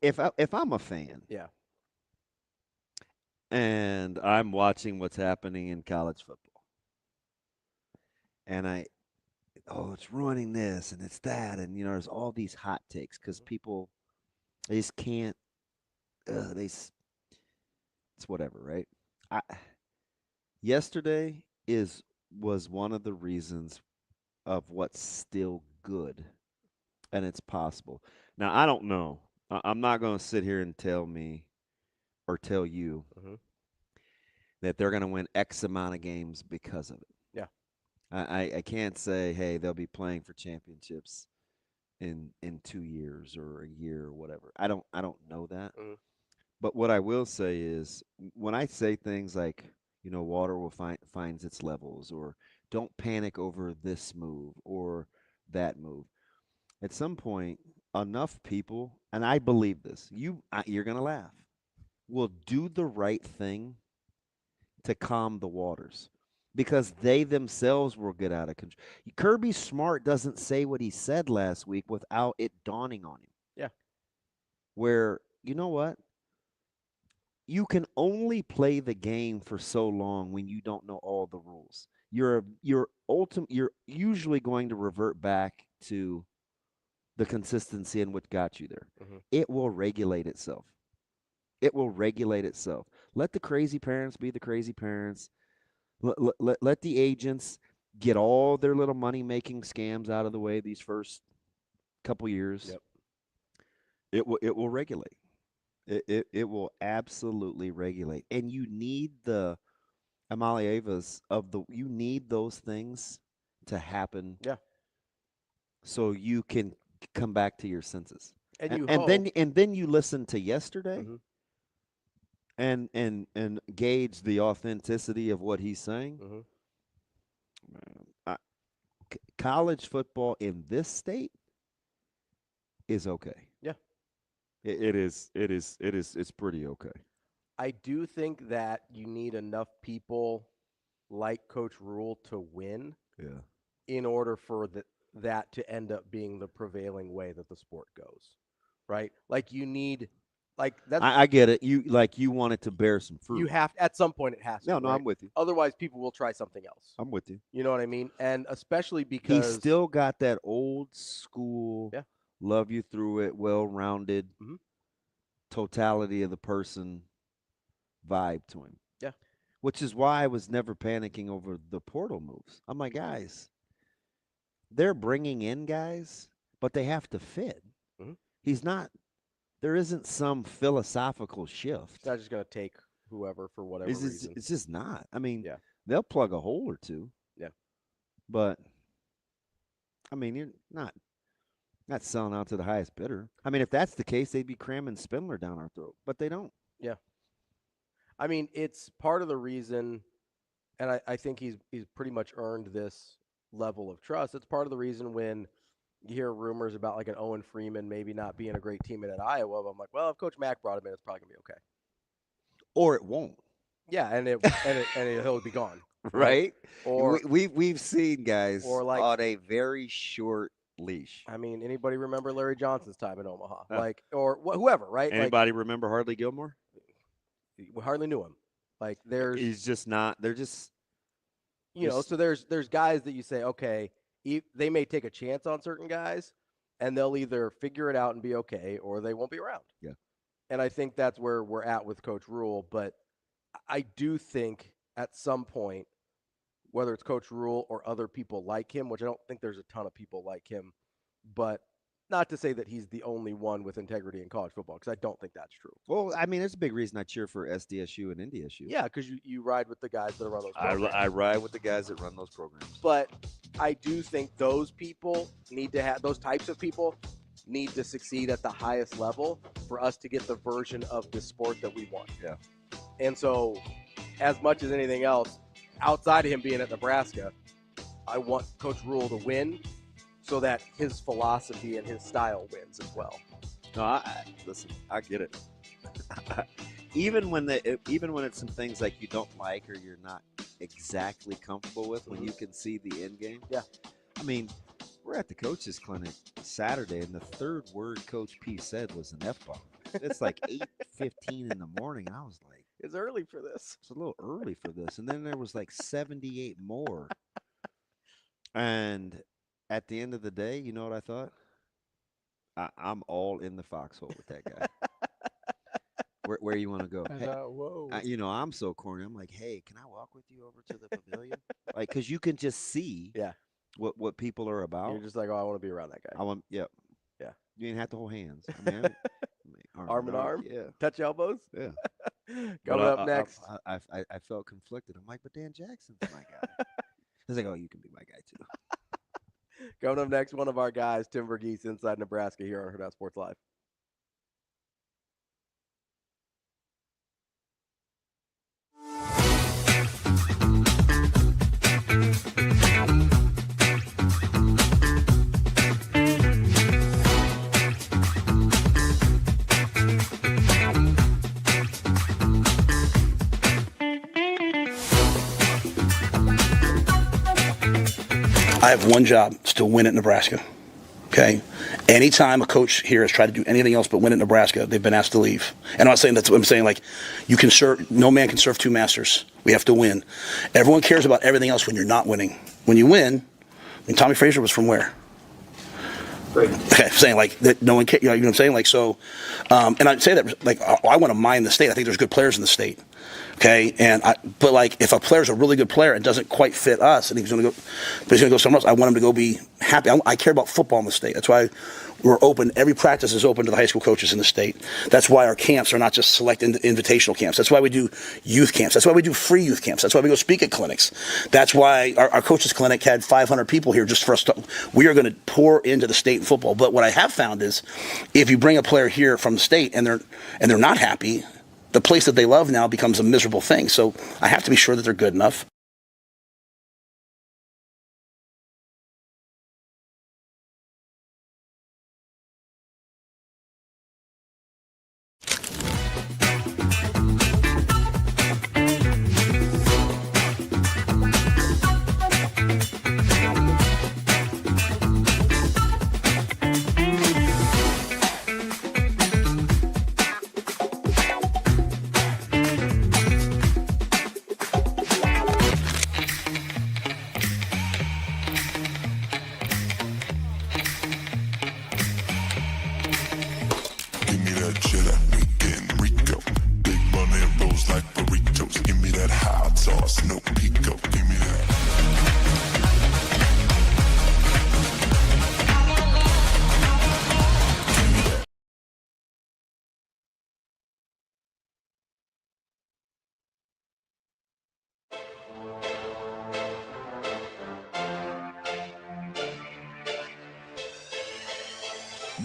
S6: if I'm a fan,
S5: yeah,
S6: and I'm watching what's happening in college football, and it's ruining this and it's that, and you know, there's all these hot takes because people they just can't. It's whatever, right? Yesterday was one of the reasons of what's still good, and it's possible. Now, I don't know. I'm not going to sit here and tell me or tell you
S5: Mhm.
S6: that they're going to win X amount of games because of it.
S5: Yeah.
S6: I can't say, hey, they'll be playing for championships in 2 years or a year or whatever. I don't know that.
S5: Mhm.
S6: But what I will say is when I say things like, water will finds its levels, or don't panic over this move or that move. At some point, enough people, and I believe this, you're going to laugh, will do the right thing to calm the waters because they themselves will get out of control. Kirby Smart doesn't say what he said last week without it dawning on him.
S5: Yeah.
S6: Where, you know what? You can only play the game for so long when you don't know all the rules. You're usually going to revert back to the consistency in what got you there.
S5: Mhm.
S6: It will regulate itself. It will regulate itself. Let the crazy parents be the crazy parents. Let the agents get all their little money making scams out of the way these first couple years.
S5: Yep.
S6: It will regulate. It will absolutely regulate. And you need the Amalievas you need those things to happen.
S5: Yeah.
S6: So you can come back to your senses.
S5: And you
S6: then you listen to yesterday
S5: Mhm.
S6: and gauge the authenticity of what he's saying.
S5: Mhm.
S6: Man, college football in this state is okay.
S5: Yeah.
S6: It is. It's pretty okay.
S5: I do think that you need enough people like Coach Rhule to win
S6: Yeah.
S5: in order for that to end up being the prevailing way that the sport goes, right? Like you need, like that's
S6: I get it. You want it to bear some fruit.
S5: you have at some point it has to.
S6: No,
S5: right?
S6: I'm with you.
S5: Otherwise, people will try something else.
S6: I'm with you.
S5: You know what I mean? And especially
S6: He's
S5: because
S6: still got that old school,
S5: Yeah.
S6: love you through it, well-rounded
S5: Mhm.
S6: totality of the person vibe to him.
S5: Yeah.
S6: Which is why I was never panicking over the portal moves. I'm like, guys, they're bringing in guys, but they have to fit.
S5: Mhm.
S6: He's not. There isn't some philosophical shift.
S5: It's not just going to take whoever for whatever reason.
S6: It's just not. I mean,
S5: Yeah.
S6: they'll plug a hole or two.
S5: Yeah.
S6: But I mean, you're not selling out to the highest bidder. I mean, if that's the case, they'd be cramming Spindler down our throat, but they don't.
S5: Yeah. I mean, it's part of the reason, and I think he's pretty much earned this level of trust. It's part of the reason when you hear rumors about like an Owen Freeman maybe not being a great teammate at Iowa. I'm like, well, if Coach Mack brought him in, it's probably gonna be okay.
S6: Or it won't.
S5: Yeah, and he'll be gone.
S6: Right?
S5: Or
S6: we've seen guys
S5: or like-
S6: on a very short leash.
S5: I mean, anybody remember Larry Johnson's time in Omaha? Like, or whoever, right?
S6: Anybody remember Hardly Gilmore?
S5: Like, we hardly knew him. Like, there's
S6: He's just not. They're just.
S5: so there's guys that you say, okay, they may take a chance on certain guys, and they'll either figure it out and be okay, or they won't be around.
S6: Yeah.
S5: And I think that's where we're at with Coach Rhule. But I do think at some point, whether it's Coach Rhule or other people like him, which I don't think there's a ton of people like him, but not to say that he's the only one with integrity in college football, because I don't think that's true.
S6: Well, I mean, there's a big reason I cheer for SDSU and NDSU.
S5: Yeah, because you ride with the guys that run those programs.
S6: I ride with the guys that run those programs.
S5: But I do think those people need to have, those types of people need to succeed at the highest level for us to get the version of the sport that we want.
S6: Yeah.
S5: And so, as much as anything else, outside of him being at Nebraska, I want Coach Rhule to win so that his philosophy and his style wins as well.
S6: No, listen, I get it. even when it's some things like you don't like or you're not exactly comfortable with, when you can see the end game.
S5: Yeah.
S6: I mean, we're at the coaches clinic Saturday, and the third word Coach P said was an F-bomb. It's like 8:15 in the morning. I was like,
S5: it's early for this.
S6: It's a little early for this. And then there was like 78 more. And at the end of the day, you know what I thought? I'm all in the foxhole with that guy. Where you want to go? Hey,
S5: Whoa.
S6: I'm so corny. I'm like, hey, can I walk with you over to the pavilion? Like, because you can just see
S5: Yeah.
S6: what people are about.
S5: You're just like, oh, I want to be around that guy.
S6: I want, yep.
S5: Yeah.
S6: You didn't have to hold hands. I mean,
S5: arm in arm.
S6: Yeah.
S5: Touch elbows.
S6: Yeah.
S5: Coming up next.
S6: I felt conflicted. I'm like, but Dan Jackson's my guy. I was like, oh, you can be my guy too.
S5: Coming up next, one of our guys, Tim Verghese, Inside Nebraska, here on Hurrdat Sports Live.
S4: I have one job, it's to win at Nebraska. Okay? Anytime a coach here has tried to do anything else but win at Nebraska, they've been asked to leave. And I'm not saying that's what I'm saying, like, no man can serve two masters. We have to win. Everyone cares about everything else when you're not winning. When you win, I mean, Tommy Frazier was from where? Okay, I'm saying like that no one cares, you know what I'm saying? Like, so, and I'd say that, like, I want to mine the state. I think there's good players in the state. Okay, but like, if a player's a really good player and doesn't quite fit us, and he's going to go somewhere else, I want him to go be happy. I care about football in the state. That's why we're open. Every practice is open to the high school coaches in the state. That's why our camps are not just select invitational camps. That's why we do youth camps. That's why we do free youth camps. That's why we go speak at clinics. That's why our coaches clinic had 500 people here just for us. We are going to pour into the state in football. But what I have found is, if you bring a player here from the state and they're not happy, the place that they love now becomes a miserable thing. So I have to be sure that they're good enough.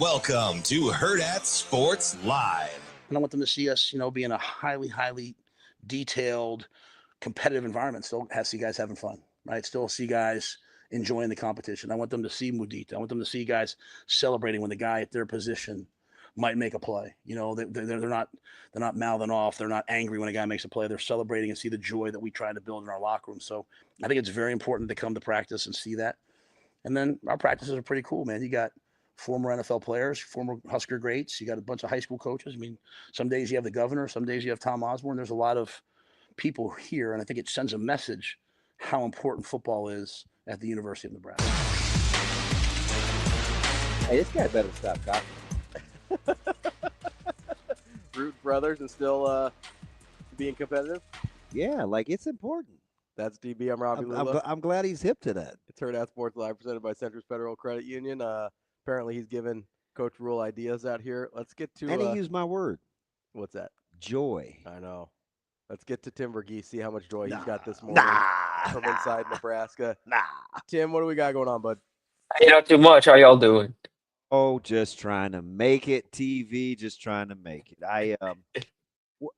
S1: Welcome to Hurrdat Sports Live.
S4: And I want them to see us, be in a highly, highly detailed, competitive environment. Still see guys having fun, right? Still see guys enjoying the competition. I want them to see Mudita. I want them to see guys celebrating when the guy at their position might make a play. They're not mouthing off. They're not angry when a guy makes a play. They're celebrating and see the joy that we try to build in our locker room. So I think it's very important to come to practice and see that. And then our practices are pretty cool, man. You got former NFL players, former Husker greats. You got a bunch of high school coaches. I mean, some days you have the governor, some days you have Tom Osborne. There's a lot of people here, and I think it sends a message how important football is at the University of Nebraska.
S5: Hey, this guy better stop talking. Root brothers and still being competitive.
S6: Yeah, like, it's important.
S5: That's DB. I'm Ravi. Lulla.
S6: I'm glad he's hip to that.
S5: It's Hurrdat Sports Live, presented by Centers Federal Credit Union. Apparently, he's given Coach Rhule ideas out here. Let's get to.
S6: And he used my word.
S5: What's that?
S6: Joy.
S5: I know. Let's get to Tim Verghese. See how much joy he's got this morning from inside Nebraska. Tim, what do we got going on, bud?
S7: Hey, not too much. How y'all doing?
S6: Oh, just trying to make it. TV, just trying to make it.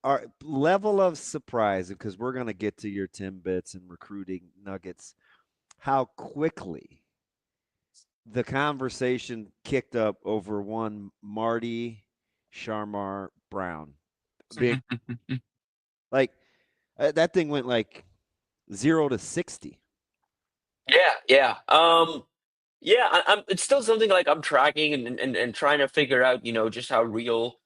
S6: Our level of surprise, because we're going to get to your Timbits and recruiting nuggets, how quickly the conversation kicked up over one Marty Sharmar Brown. Like, that thing went like 0 to 60.
S7: Yeah. It's still something like I'm tracking and trying to figure out, just how real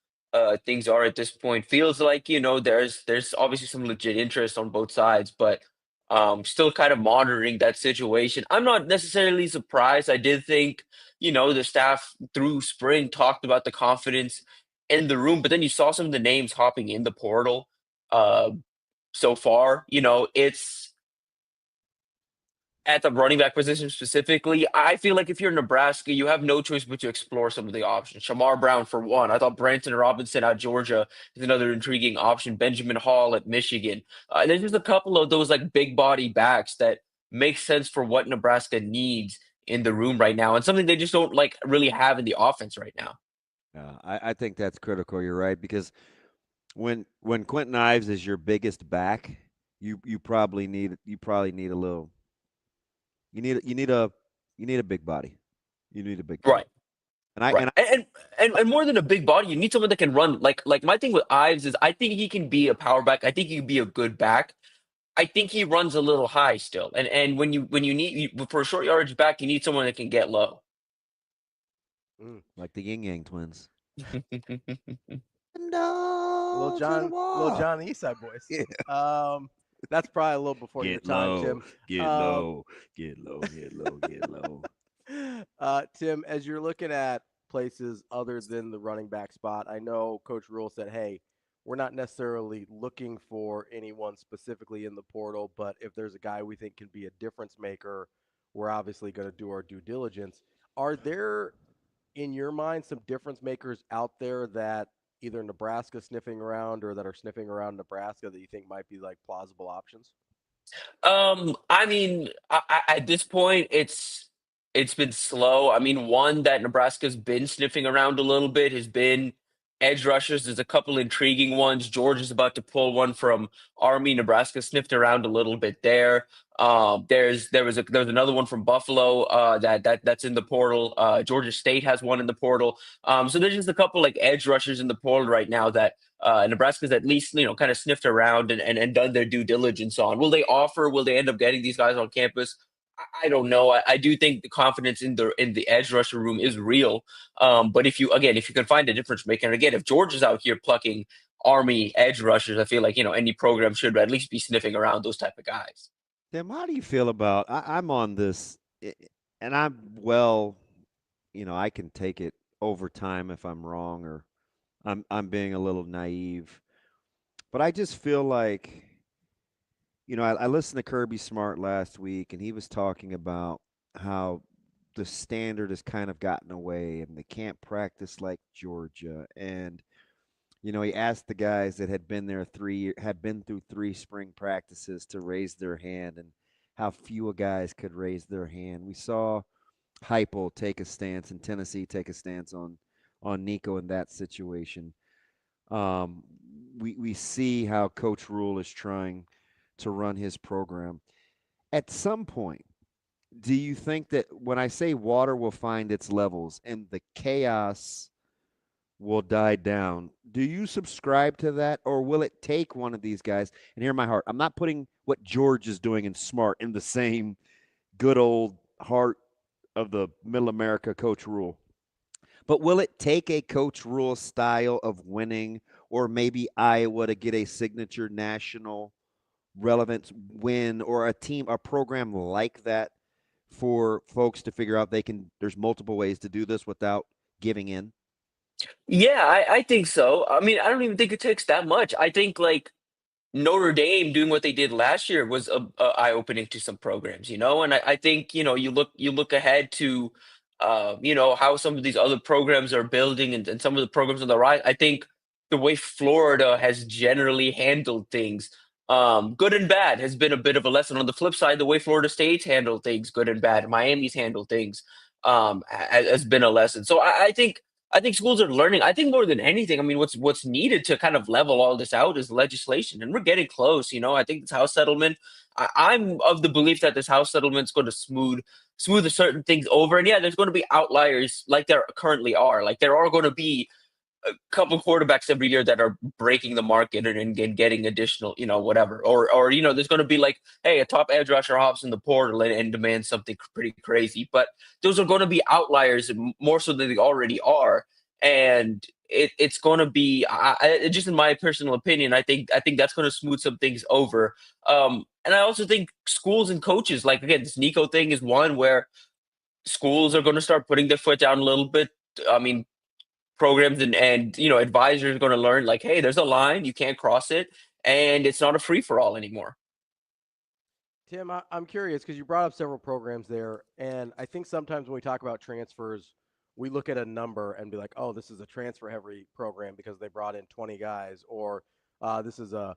S7: things are at this point. Feels like, there's obviously some legit interest on both sides, but still kind of monitoring that situation. I'm not necessarily surprised. I did think, the staff through spring talked about the confidence in the room, but then you saw some of the names hopping in the portal so far. It's at the running back position specifically, I feel like if you're Nebraska, you have no choice but to explore some of the options. Shamar Brown, for one. I thought Branson Robinson out of Georgia is another intriguing option. Benjamin Hall at Michigan. There's just a couple of those like big body backs that make sense for what Nebraska needs in the room right now, and something they just don't like really have in the offense right now.
S6: Yeah, I think that's critical. You're right, because when Quentin Ives is your biggest back, you probably need a little. You need a big body. You need a big body.
S7: Right. Right. And more than a big body, you need someone that can run. Like my thing with Ives is I think he can be a power back. I think he can be a good back. I think he runs a little high still. And when you for a short yardage back, you need someone that can get low.
S6: Like the Yin Yang Twins.
S5: Little John Eastside boys.
S6: Yeah.
S5: That's probably a little before your time, Tim.
S6: Get low, get low, get low, get low.
S5: Tim, as you're looking at places other than the running back spot, I know Coach Rhule said, hey, we're not necessarily looking for anyone specifically in the portal, but if there's a guy we think can be a difference maker, we're obviously going to do our due diligence. Are there, in your mind, some difference makers out there that either Nebraska sniffing around or that are sniffing around Nebraska that you think might be like plausible options?
S7: I mean, at this point, it's been slow. I mean, one that Nebraska's been sniffing around a little bit has been edge rushers. There's a couple intriguing ones. Georgia's about to pull one from Army. Nebraska sniffed around a little bit there. There was another one from Buffalo that's in the portal. Georgia State has one in the portal. So there's just a couple like edge rushers in the portal right now that Nebraska's at least kind of sniffed around and done their due diligence on. Will they offer? Will they end up getting these guys on campus? I don't know. I do think the confidence in the edge rusher room is real. But if you can find a difference maker, and again, if Georgia's out here plucking Army edge rushers, I feel like any program should at least be sniffing around those type of guys.
S6: Tim, how do you feel about? I'm on this, and I can take it over time if I'm wrong or I'm being a little naive, but I just feel like. I listened to Kirby Smart last week, and he was talking about how the standard has kind of gotten away, and they can't practice like Georgia. And he asked the guys that had been there had been through 3 spring practices to raise their hand, and how few guys could raise their hand. We saw Heupel take a stance, and Tennessee take a stance on Nico in that situation. We see how Coach Rhule is trying to run his program. At some point, do you think that when I say water will find its levels and the chaos will die down, do you subscribe to that, or will it take one of these guys? And hear my heart, I'm not putting what George is doing and Smart in the same good old heart of the Middle America Coach Rhule. But will it take a Coach Rhule style of winning, or maybe Iowa to get a signature national relevance win, or a program like that for folks to figure out there's multiple ways to do this without giving in?
S7: Yeah, I think so. I mean, I don't even think it takes that much. I think like Notre Dame doing what they did last year was eye-opening to some programs, and I think you look ahead to how some of these other programs are building and some of the programs on the rise. I think the way Florida has generally handled things, good and bad, has been a bit of a lesson. On the flip side, the way Florida State's handled things, good and bad, Miami's handled things, has been a lesson. So I think schools are learning. I think more than anything, I mean, what's needed to kind of level all this out is legislation, and we're getting close. I think this house settlement. I'm of the belief that this house settlement is going to smooth certain things over, and yeah, there's going to be outliers like there currently are. Like there are going to be a couple quarterbacks every year that are breaking the market and getting additional, whatever. Or there's going to be like, hey, a top edge rusher hops in the portal and demands something pretty crazy. But those are going to be outliers more so than they already are. And it's going to be, just in my personal opinion, I think that's going to smooth some things over. And I also think schools and coaches, like, again, this Nico thing is one where schools are going to start putting their foot down a little bit. I mean, programs and advisors are going to learn, like, hey, there's a line, you can't cross it, and it's not a free-for-all anymore.
S5: Tim, I'm curious because you brought up several programs there, and I think sometimes when we talk about transfers, we look at a number and be like, "Oh, this is a transfer-heavy program because they brought in 20 guys," or "This is a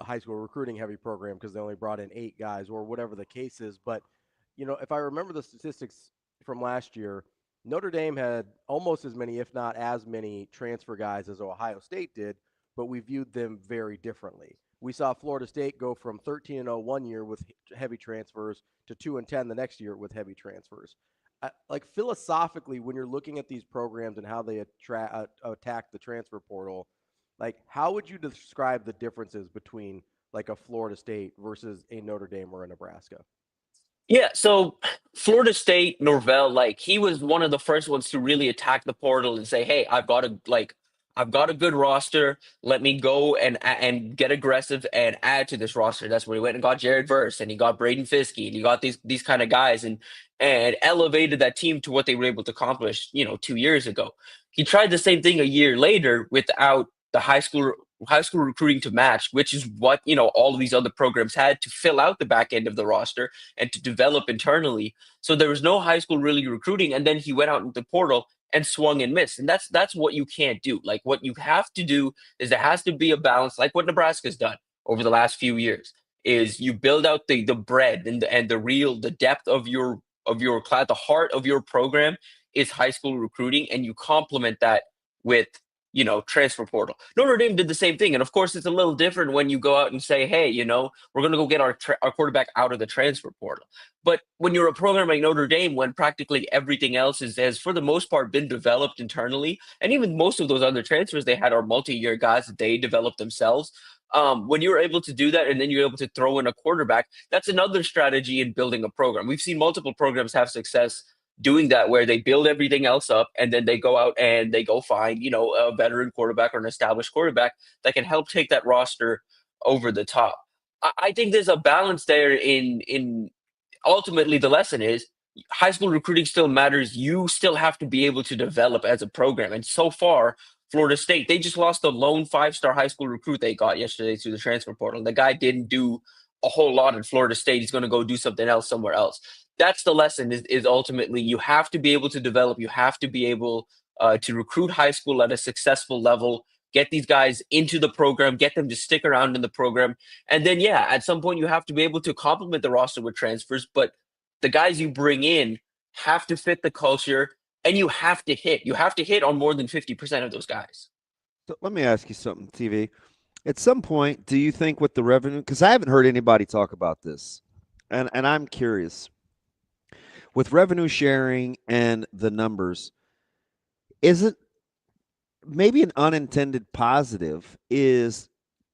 S5: high school recruiting-heavy program because they only brought in 8 guys," or whatever the case is. But if I remember the statistics from last year, Notre Dame had almost as many, if not as many, transfer guys as Ohio State did, but we viewed them very differently. We saw Florida State go from 13-0 one year with heavy transfers to 2-10 the next year with heavy transfers. Like philosophically, when you're looking at these programs and how they attack the transfer portal, like how would you describe the differences between like a Florida State versus a Notre Dame or a Nebraska?
S7: Yeah, so Florida State, Norvell, like he was one of the first ones to really attack the portal and say, "Hey, I've got a good roster. Let me go and get aggressive and add to this roster." That's where he went and got Jared Verse and he got Braden Fiskey and he got these kind of guys and elevated that team to what they were able to accomplish, 2 years ago. He tried the same thing a year later without the high school recruiting to match, which is what all of these other programs had to fill out the back end of the roster and to develop internally. So there was no high school really recruiting, and then he went out into the portal and swung and missed. And that's what you can't do. Like what you have to do is there has to be a balance, like what Nebraska's done over the last few years. Is you build out the bread and the depth of your class, the heart of your program is high school recruiting, and you complement that with transfer portal. Notre Dame did the same thing. And of course, it's a little different when you go out and say, "Hey, we're going to go get our quarterback out of the transfer portal." But when you're a program like Notre Dame, when practically everything else has for the most part been developed internally, and even most of those other transfers they had are multi-year guys that they developed themselves. When you're able to do that and then you're able to throw in a quarterback, that's another strategy in building a program. We've seen multiple programs have success doing that where they build everything else up and then they go out and they go find, a veteran quarterback or an established quarterback that can help take that roster over the top. I think there's a balance there in ultimately the lesson is high school recruiting still matters. You still have to be able to develop as a program. And so far, Florida State, they just lost the lone 5-star high school recruit they got yesterday through the transfer portal. The guy didn't do a whole lot in Florida State. He's going to go do something else somewhere else. That's the lesson is ultimately you have to be able to develop. You have to be able to recruit high school at a successful level, get these guys into the program, get them to stick around in the program. And then, yeah, at some point you have to be able to complement the roster with transfers. But the guys you bring in have to fit the culture and you have to hit. You have to hit on more than 50% of those guys.
S6: So let me ask you something, TV. At some point, do you think with the revenue, because I haven't heard anybody talk about this, and I'm curious, with revenue sharing and the numbers, isn't maybe an unintended positive is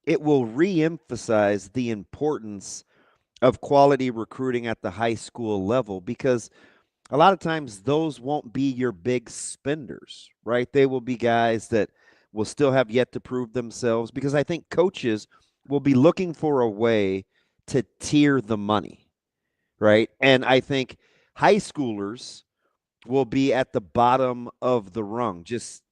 S6: it will reemphasize the importance of quality recruiting at the high school level, because a lot of times those won't be your big spenders, right? They will be guys that will still have yet to prove themselves, because I think coaches will be looking for a way to tier the money, right? And I think high schoolers will be at the bottom of the rung, just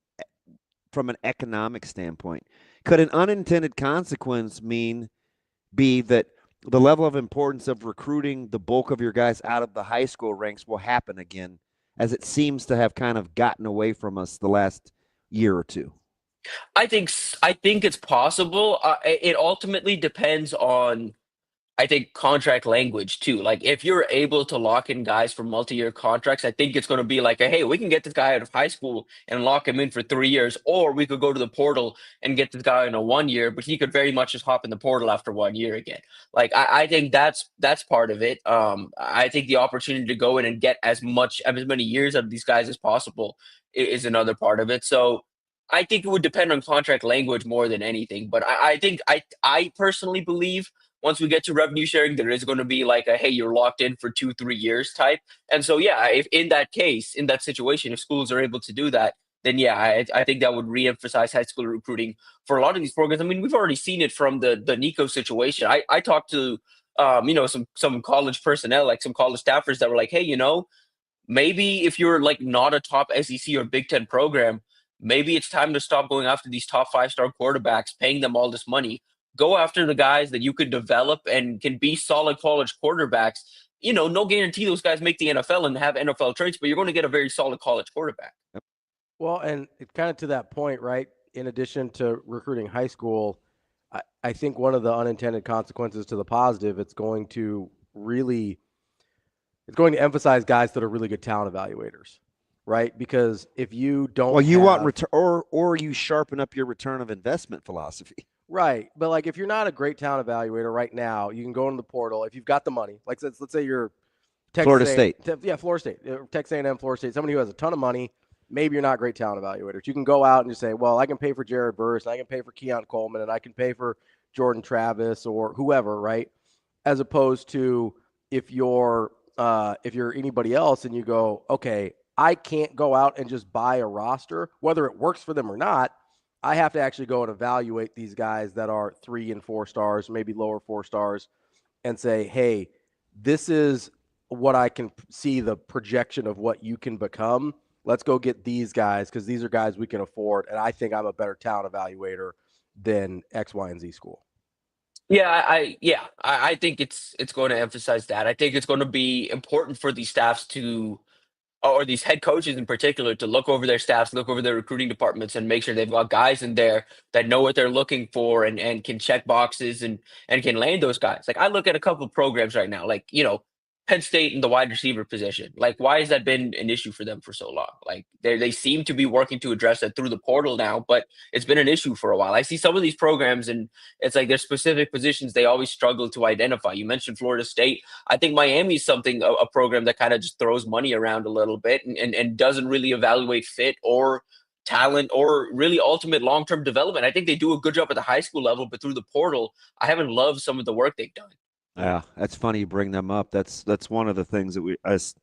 S6: from an economic standpoint. Could an unintended consequence be that the level of importance of recruiting the bulk of your guys out of the high school ranks will happen again, as it seems to have kind of gotten away from us the last year or two?
S7: I think it's possible. It ultimately depends on, I think, contract language too. Like if you're able to lock in guys for multi-year contracts, I think it's going to be like, hey, we can get this guy out of high school and lock him in for 3 years, or we could go to the portal and get this guy in a 1 year, but he could very much just hop in the portal after 1 year again. Like I think that's part of it. I think the opportunity to go in and get as many years out of these guys as possible is another part of it. So I think it would depend on contract language more than anything. But I think I personally believe once we get to revenue sharing, there is going to be like a, hey, you're locked in for 2-3 years type. And so, yeah, if in that case, in that situation, if schools are able to do that, then yeah, I think that would reemphasize high school recruiting for a lot of these programs. I mean, we've already seen it from the Nico situation. I talked to, some college personnel, like some college staffers that were like, hey, maybe if you're like not a top SEC or Big Ten program, maybe it's time to stop going after these top 5-star quarterbacks, paying them all this money, go after the guys that you could develop and can be solid college quarterbacks. No guarantee those guys make the NFL and have NFL traits, but you're going to get a very solid college quarterback.
S5: Well, and kind of to that point, right? In addition to recruiting high school, I think one of the unintended consequences to the positive, it's going to emphasize guys that are really good talent evaluators, right? Because if you don't,
S6: well, you want return, or you sharpen up your return of investment philosophy,
S5: right? But like, if you're not a great talent evaluator right now, you can go into the portal if you've got the money. Like, let's say you're
S6: Florida State,
S5: Florida State, Texas A&M, Florida State, somebody who has a ton of money. Maybe you're not great talent evaluators. You can go out and just say, well, I can pay for Jared Verse, and I can pay for Keon Coleman, and I can pay for Jordan Travis or whoever, right? As opposed to if you're anybody else and you go, okay, I can't go out and just buy a roster, whether it works for them or not. I have to actually go and evaluate these guys that are 3 and 4 stars, maybe lower 4 stars, and say, hey, this is what I can see the projection of what you can become. Let's go get these guys because these are guys we can afford, and I think I'm a better talent evaluator than X, Y, and Z school.
S7: Yeah, I think it's going to emphasize that. I think it's going to be important for these staffs or these head coaches in particular, to look over their staffs, look over their recruiting departments, and make sure they've got guys in there that know what they're looking for and can check boxes and can land those guys. Like, I look at a couple of programs right now, like, Penn State in the wide receiver position. Like, why has that been an issue for them for so long? Like, they seem to be working to address that through the portal now, but it's been an issue for a while. I see some of these programs, and it's like there's specific positions they always struggle to identify. You mentioned Florida State. I think Miami's a program that kind of just throws money around a little bit and doesn't really evaluate fit or talent or really ultimate long-term development. I think they do a good job at the high school level, but through the portal, I haven't loved some of the work they've done.
S6: Yeah, that's funny you bring them up. That's one of the things that I was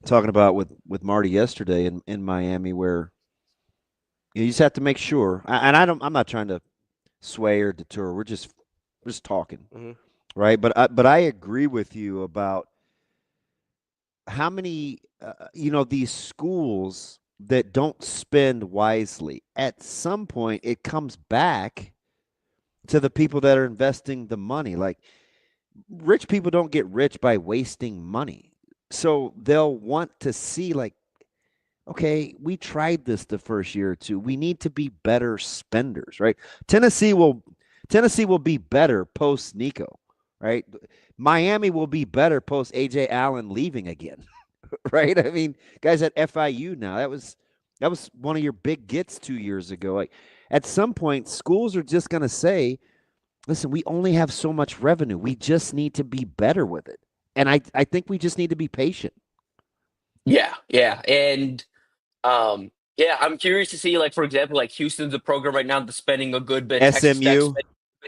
S6: talking about with Marty yesterday in Miami, where you just have to make sure. And I'm not trying to sway or deter. We're just talking, right? But I agree with you about how many these schools that don't spend wisely. At some point, it comes back to the people that are investing the money. Like, rich people don't get rich by wasting money. So they'll want to see, like, okay, we tried this the first year or two. We need to be better spenders, right? Tennessee will be better post Nico, right? Miami will be better post AJ Allen leaving again, right? I mean, guys at FIU now, that was one of your big gets 2 years ago. Like, at some point, schools are just going to say, listen, we only have so much revenue. We just need to be better with it. And I think we just need to be patient.
S7: Yeah. And I'm curious to see, like, for example, like Houston's a program right now that's spending a good bit.
S6: SMU.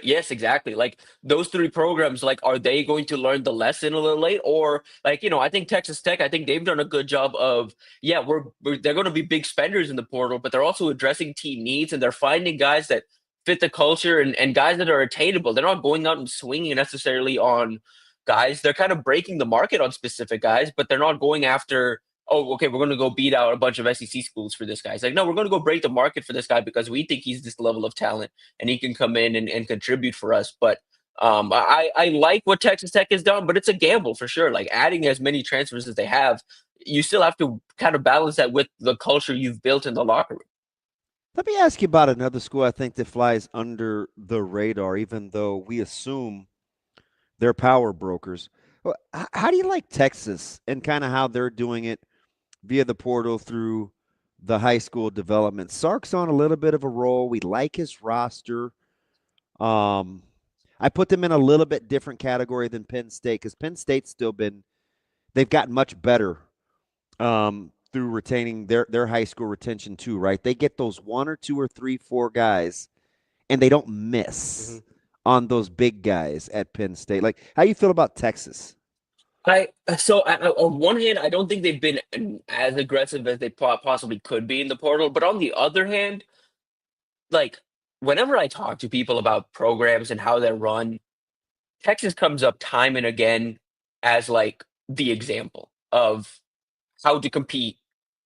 S7: Yes, exactly. Like, those 3 programs, like, are they going to learn the lesson a little late? Or, like, I think Texas Tech, I think they've done a good job of, they're going to be big spenders in the portal, but they're also addressing team needs, and they're finding guys that fit the culture and guys that are attainable. They're not going out and swinging necessarily on guys. They're kind of breaking the market on specific guys, but they're not going after, oh, okay, we're going to go beat out a bunch of SEC schools for this guy. It's like, no, we're going to go break the market for this guy because we think he's this level of talent and he can come in and contribute for us. But I like what Texas Tech has done, but it's a gamble for sure. Like, adding as many transfers as they have, you still have to kind of balance that with the culture you've built in the locker room.
S6: Let me ask you about another school I think that flies under the radar, even though we assume they're power brokers. How do you like Texas and kind of how they're doing it via the portal through the high school development? Sark's on a little bit of a roll. We like his roster. I put them in a little bit different category than Penn State, because Penn State's they've gotten much better through retaining their high school retention too, right? They get those 1 or 2 or 3, 4 guys, and they don't miss on those big guys at Penn State. Like, how you feel about Texas?
S7: On one hand, I don't think they've been as aggressive as they possibly could be in the portal. But on the other hand, like, whenever I talk to people about programs and how they're run, Texas comes up time and again as, like, the example of how to compete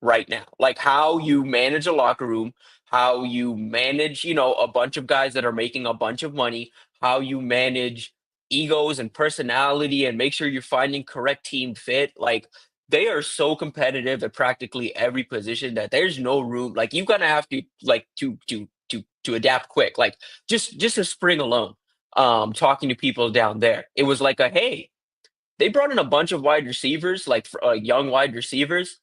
S7: right now. Like, how you manage a locker room, how you manage, a bunch of guys that are making a bunch of money, how you manage egos and personality and make sure you're finding correct team fit. Like, they are so competitive at practically every position that there's no room. Like, you're gonna have to like to adapt quick. Like, just a spring alone, talking to people down there, it was like a hey, they brought in a bunch of wide receivers, like young wide receivers.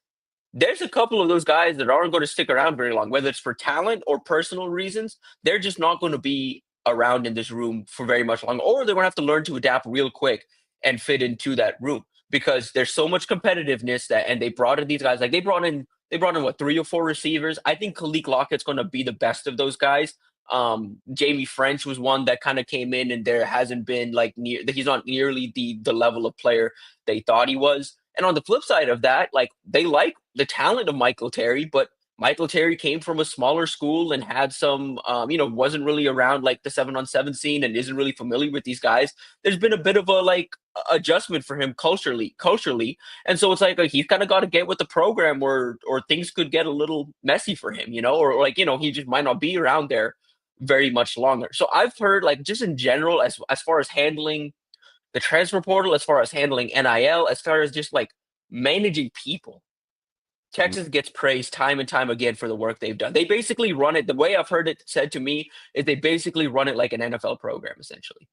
S7: There's a couple of those guys that aren't going to stick around very long, whether it's for talent or personal reasons. They're just not going to be around in this room for very much longer, or they're going to have to learn to adapt real quick and fit into that room because there's so much competitiveness that, and they brought in these guys, like they brought in what, 3 or 4 receivers. I think Khalil Lockett's going to be the best of those guys. Jamie French was one that kind of came in, and there hasn't been like he's not nearly the level of player they thought he was. And on the flip side of that, like, they like the talent of Michael Terry, but Michael Terry came from a smaller school and had some, wasn't really around like the 7-on-7 scene and isn't really familiar with these guys. There's been a bit of a like adjustment for him culturally. And so it's like he's kind of got to get with the program or things could get a little messy for him, or like, he just might not be around there very much longer. So I've heard, like, just in general, as far as handling the transfer portal, as far as handling NIL, as far as just like managing people, Texas gets praised time and time again for the work they've done. They basically run it, the way I've heard it said to me is they basically run it like an NFL program, essentially.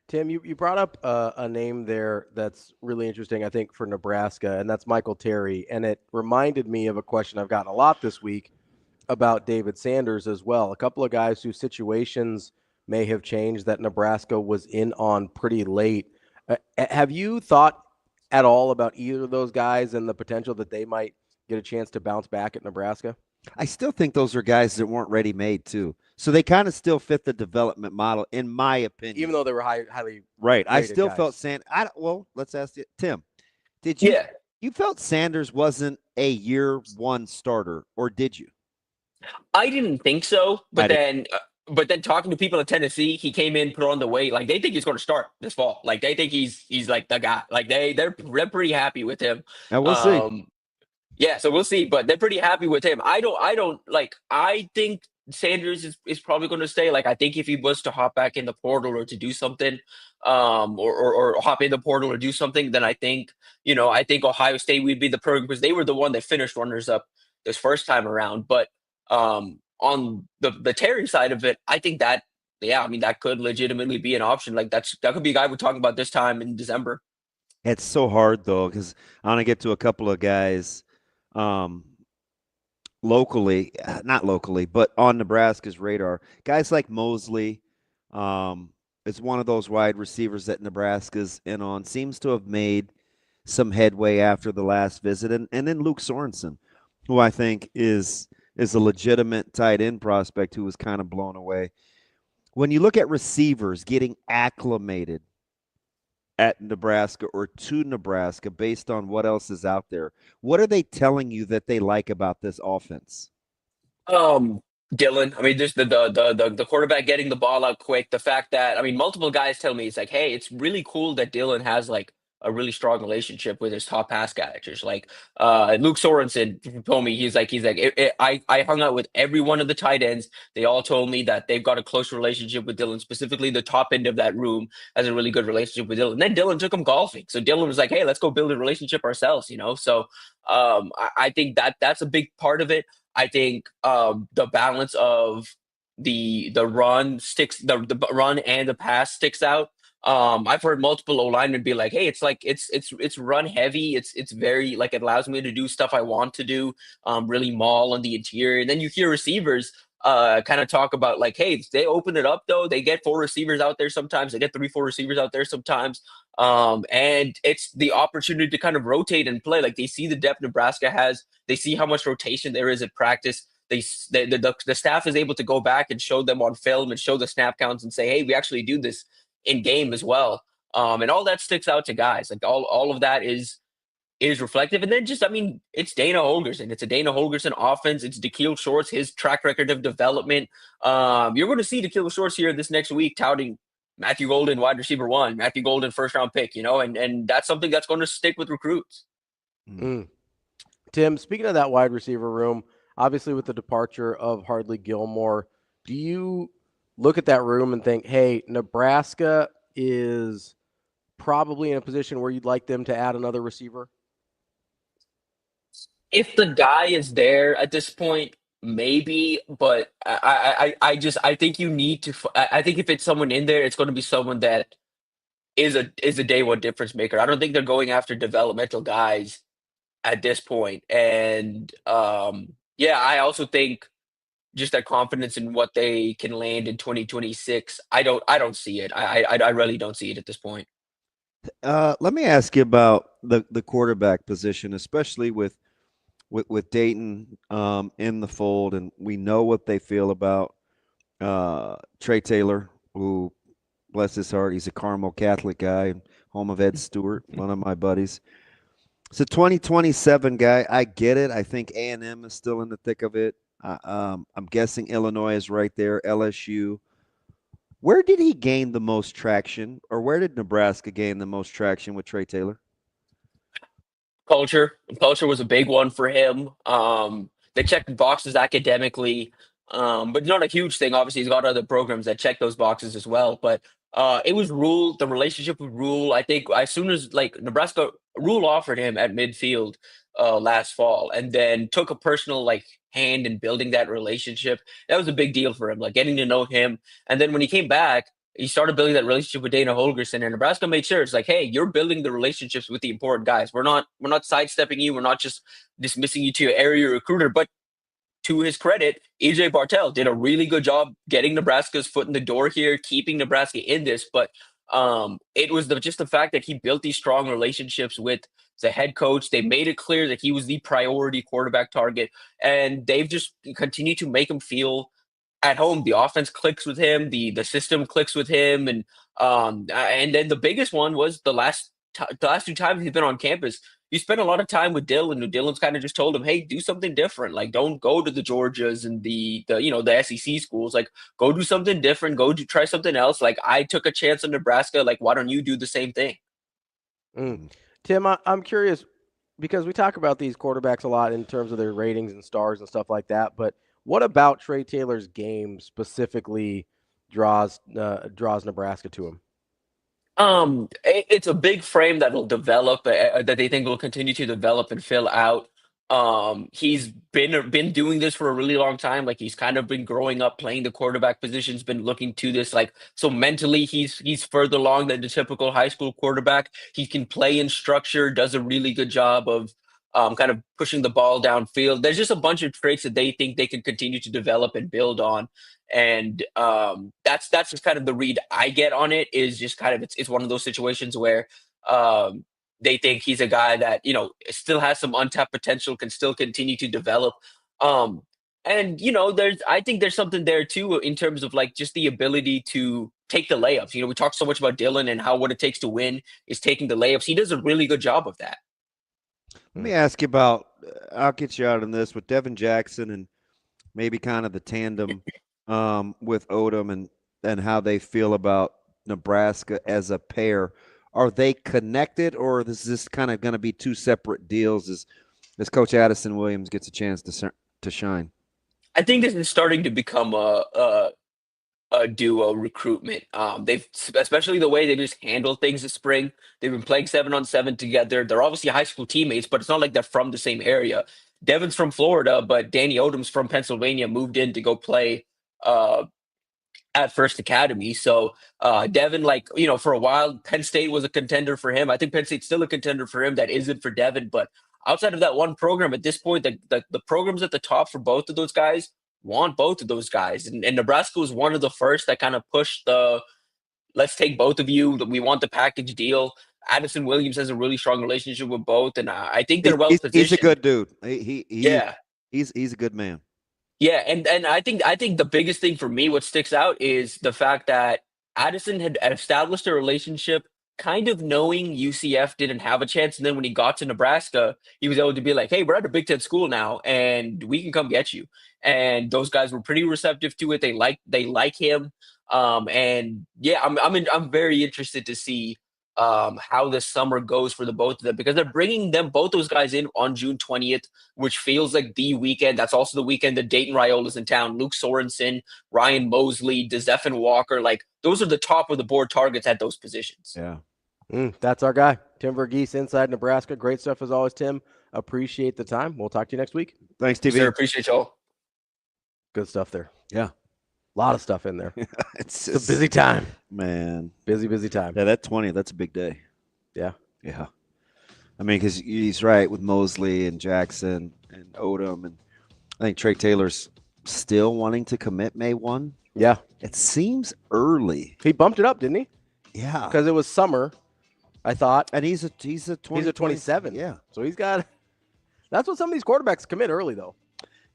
S5: Tim, you brought up a name there that's really interesting, I think, for Nebraska, and that's Michael Terry. And it reminded me of a question I've gotten a lot this week about David Sanders as well. A couple of guys whose situations may have changed that Nebraska was in on pretty late. Have you thought at all about either of those guys and the potential that they might get a chance to bounce back at Nebraska?
S6: I still think those are guys that weren't ready made too. So they kind of still fit the development model, in my opinion.
S5: Even though they were highly
S6: right. I still
S5: guys.
S6: felt well, let's ask you, Tim. Did you?
S7: Yeah.
S6: You felt Sanders wasn't a year one starter, or did you?
S7: I didn't think so, but then talking to people in Tennessee, he came in, put on the weight. Like, they think he's going to start this fall. Like, they think he's like the guy. Like, they're pretty happy with him.
S6: And we'll see.
S7: Yeah, so we'll see. But they're pretty happy with him. I think Sanders is probably going to stay. Like, I think if he was to hop back in the portal or to do something, or hop in the portal or do something, then I think Ohio State would be the program, because they were the one that finished runners up this first time around. But on the Terry side of it, I think that could legitimately be an option. Like, that could be a guy we're talking about this time in December.
S6: It's so hard though, because I want to get to a couple of guys locally, not locally, but on Nebraska's radar. Guys like Mosley is one of those wide receivers that Nebraska's in on. Seems to have made some headway after the last visit, and then Luke Sorensen, who I think is a legitimate tight end prospect who was kind of blown away. When you look at receivers getting acclimated at Nebraska or to Nebraska based on what else is out there, what are they telling you that they like about this offense?
S7: Dylan, I mean, just the quarterback getting the ball out quick. The fact that, I mean, multiple guys tell me, it's like, hey, it's really cool that Dylan has like a really strong relationship with his top pass catchers. Like, Luke Sorensen told me, he's like, I hung out with every one of the tight ends. They all told me that they've got a close relationship with Dylan. Specifically, the top end of that room has a really good relationship with Dylan. And then Dylan took him golfing. So Dylan was like, hey, let's go build a relationship ourselves, So I think that's a big part of it. I think the balance of the run sticks, the run and the pass sticks out. I've heard multiple O-linemen be like, hey, it's like it's run heavy. It's very, like, it allows me to do stuff I want to do, really maul on the interior. And then you hear receivers kind of talk about like, hey, they open it up though. They get 4 receivers out there sometimes. They get 3-4 receivers out there sometimes. And it's the opportunity to kind of rotate and play. Like, they see the depth Nebraska has. They see how much rotation there is at practice. The staff is able to go back and show them on film and show the snap counts and say, hey, we actually do this in game as well. And all that sticks out to guys. Like, all of that is reflective. And then just, I mean, it's Dana Holgorsen. It's a Dana Holgorsen offense. It's Deion Shorts, his track record of development. You're going to see Deion Shorts here this next week touting Matthew Golden, wide receiver 1, Matthew Golden, first round pick, and that's something that's going to stick with recruits.
S5: Tim, speaking of that wide receiver room, obviously with the departure of Hardly Gilmore, do you look at that room and think, hey, Nebraska is probably in a position where you'd like them to add another receiver?
S7: If the guy is there at this point, maybe, but I think you need to. I think if it's someone in there, it's going to be someone that is a day one difference maker. I don't think they're going after developmental guys at this point. And yeah, I also think just that confidence in what they can land in 2026. I don't see it. I really don't see it at this point.
S6: Let me ask you about the quarterback position, especially with Dayton in the fold, and we know what they feel about Trey Taylor, who, bless his heart, he's a Carmel Catholic guy, home of Ed Stewart, one of my buddies. It's a 2027 guy. I get it. I think A&M is still in the thick of it. I'm guessing Illinois is right there, LSU. Where did he gain the most traction, or where did Nebraska gain the most traction with Trey Taylor?
S7: Culture was a big one for him. They checked boxes academically, but not a huge thing. Obviously, he's got other programs that check those boxes as well. But it was Rhule, the relationship with Rhule. I think as soon as like Nebraska, Rhule offered him at midfield last fall, and then took a personal like hand in building that relationship. That was a big deal for him, like getting to know him. And then when he came back, he started building that relationship with Dana Holgerson, and Nebraska made sure it's like, hey, you're building the relationships with the important guys. We're not sidestepping you. We're not just dismissing you to your area recruiter. But to his credit, EJ Bartel did a really good job getting Nebraska's foot in the door here, keeping Nebraska in this. But it was just the fact that he built these strong relationships with the head coach. They made it clear that he was the priority quarterback target, and they've just continued to make him feel at home. The offense clicks with him, the system clicks with him, and then the biggest one was the last two times he's been on campus. You spent a lot of time with Dylan, and Dylan's kind of just told him, "Hey, do something different. Like, don't go to the Georgias and the SEC schools. Like, go do something different. Try something else. Like, I took a chance on Nebraska. Like, why don't you do the same thing?"
S5: Tim, I'm curious because we talk about these quarterbacks a lot in terms of their ratings and stars and stuff like that. But what about Trey Taylor's game specifically draws Nebraska to him?
S7: It's a big frame that'll develop, that they think will continue to develop and fill out. He's been doing this for a really long time. Like he's kind of been growing up playing the quarterback position's been looking to this. Like so mentally, he's further along than the typical high school quarterback. He can play in structure, does a really good job of kind of pushing the ball downfield. There's just a bunch of traits that they think they can continue to develop and build on. And that's just kind of the read I get on it, is just kind of it's one of those situations where they think he's a guy that still has some untapped potential, can still continue to develop. And I think there's something there too in terms of like just the ability to take the layups. We talk so much about Dylan and how what it takes to win is taking the layups. He does a really good job of that.
S6: Let me ask you about, I'll get you out on this, with Devin Jackson and maybe kind of the tandem with Odom and how they feel about Nebraska as a pair. Are they connected, or is this kind of going to be two separate deals as Coach Addison Williams gets a chance to shine?
S7: I think this is starting to become a duo recruitment. They've, especially the way they just handle things this spring. They've been playing 7-on-7 together. They're obviously high school teammates, but it's not like they're from the same area. Devin's from Florida, but Danny Odom's from Pennsylvania, moved in to go play at First Academy. So Devin, for a while, Penn State was a contender for him. I think Penn State's still a contender for him. That isn't for Devin. But outside of that one program, at this point, the programs at the top for both of those guys want both of those guys. And Nebraska was one of the first that kind of pushed let's take both of you. We want the package deal. Addison Williams has a really strong relationship with both. And I think they're well positioned.
S6: He's a good dude.
S7: Yeah.
S6: He's a good man.
S7: Yeah, and I think the biggest thing for me, what sticks out, is the fact that Addison had established a relationship kind of knowing UCF didn't have a chance. And then when he got to Nebraska, he was able to be like, hey, we're at a Big Ten school now, and we can come get you. And those guys were pretty receptive to it. They like him. And yeah, I'm very interested to see how the summer goes for the both of them, because they're bringing both those guys in on June 20th, which feels like the weekend. That's also the weekend that Dayton Raiola's in town. Luke Sorensen, Ryan Mosley, DeZephan Walker, like those are the top of the board targets at those positions.
S6: Yeah.
S5: That's our guy, Tim Verghese, Inside Nebraska. Great stuff as always, Tim. Appreciate the time. We'll talk to you next week.
S6: Thanks, TV.
S7: Sir, appreciate y'all.
S5: Good stuff there.
S6: Yeah.
S5: A lot of stuff in there.
S6: It's
S5: a busy time.
S6: Man.
S5: Busy time.
S6: Yeah, that 20th, that's a big day.
S5: Yeah.
S6: Yeah. I mean, because he's right with Mosley and Jackson and Odom. And I think Trey Taylor's still wanting to commit May 1.
S5: Yeah.
S6: It seems early.
S5: He bumped it up, didn't he?
S6: Yeah.
S5: Because it was summer, I thought.
S6: And he's a
S5: 27.
S6: Yeah.
S5: So he's got – that's what some of these quarterbacks commit early, though.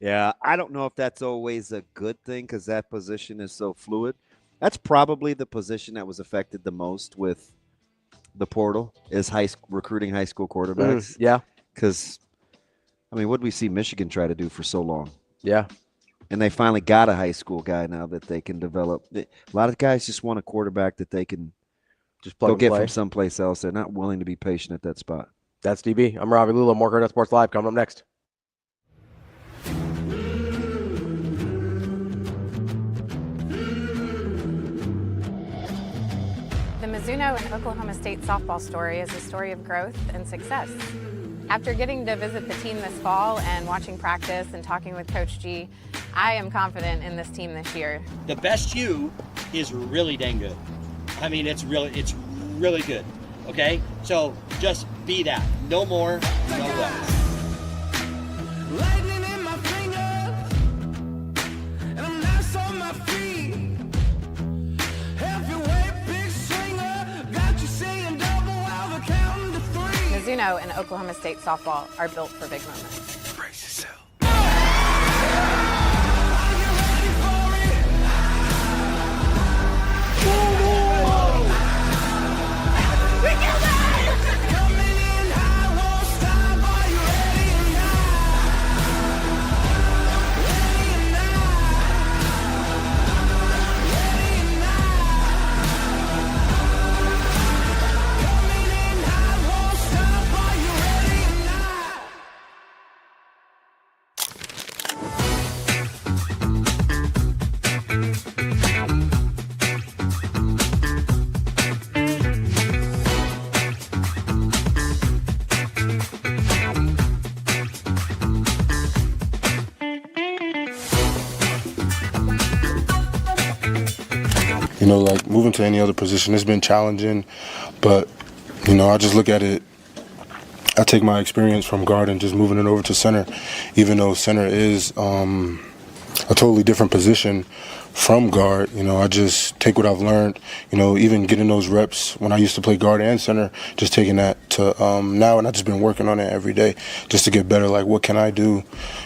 S6: Yeah, I don't know if that's always a good thing because that position is so fluid. That's probably the position that was affected the most with the portal is recruiting high school quarterbacks.
S5: Yeah.
S6: Because, I mean, what did we see Michigan try to do for so long?
S5: Yeah.
S6: And they finally got a high school guy now that they can develop. A lot of guys just want a quarterback that they can
S5: just
S6: go get from someplace else. They're not willing to be patient at that spot.
S5: That's DB. I'm Ravi Lulla. More Hurrdat Sports Live coming up next.
S8: The Mizuno and Oklahoma State softball story is a story of growth and success. After getting to visit the team this fall and watching practice and talking with Coach G, I am confident in this team this year.
S9: The best you is really dang good. I mean, it's really good. Okay? So just be that. No more, no less.
S10: Lightning in my fingers, and I'm nice on my feet. Heavyweight big swinger, got you saying double while the counting to 3.
S8: Mizuno and Oklahoma State softball are built for big moments.
S10: Brace yourself.
S12: You know, like moving to any other position, it's been challenging, but, you know, I just look at it, I take my experience from guard and just moving it over to center, even though center is a totally different position from guard. You know, I just take what I've learned, you know, even getting those reps when I used to play guard and center, just taking that to now, and I've just been working on it every day just to get better. Like, what can I do,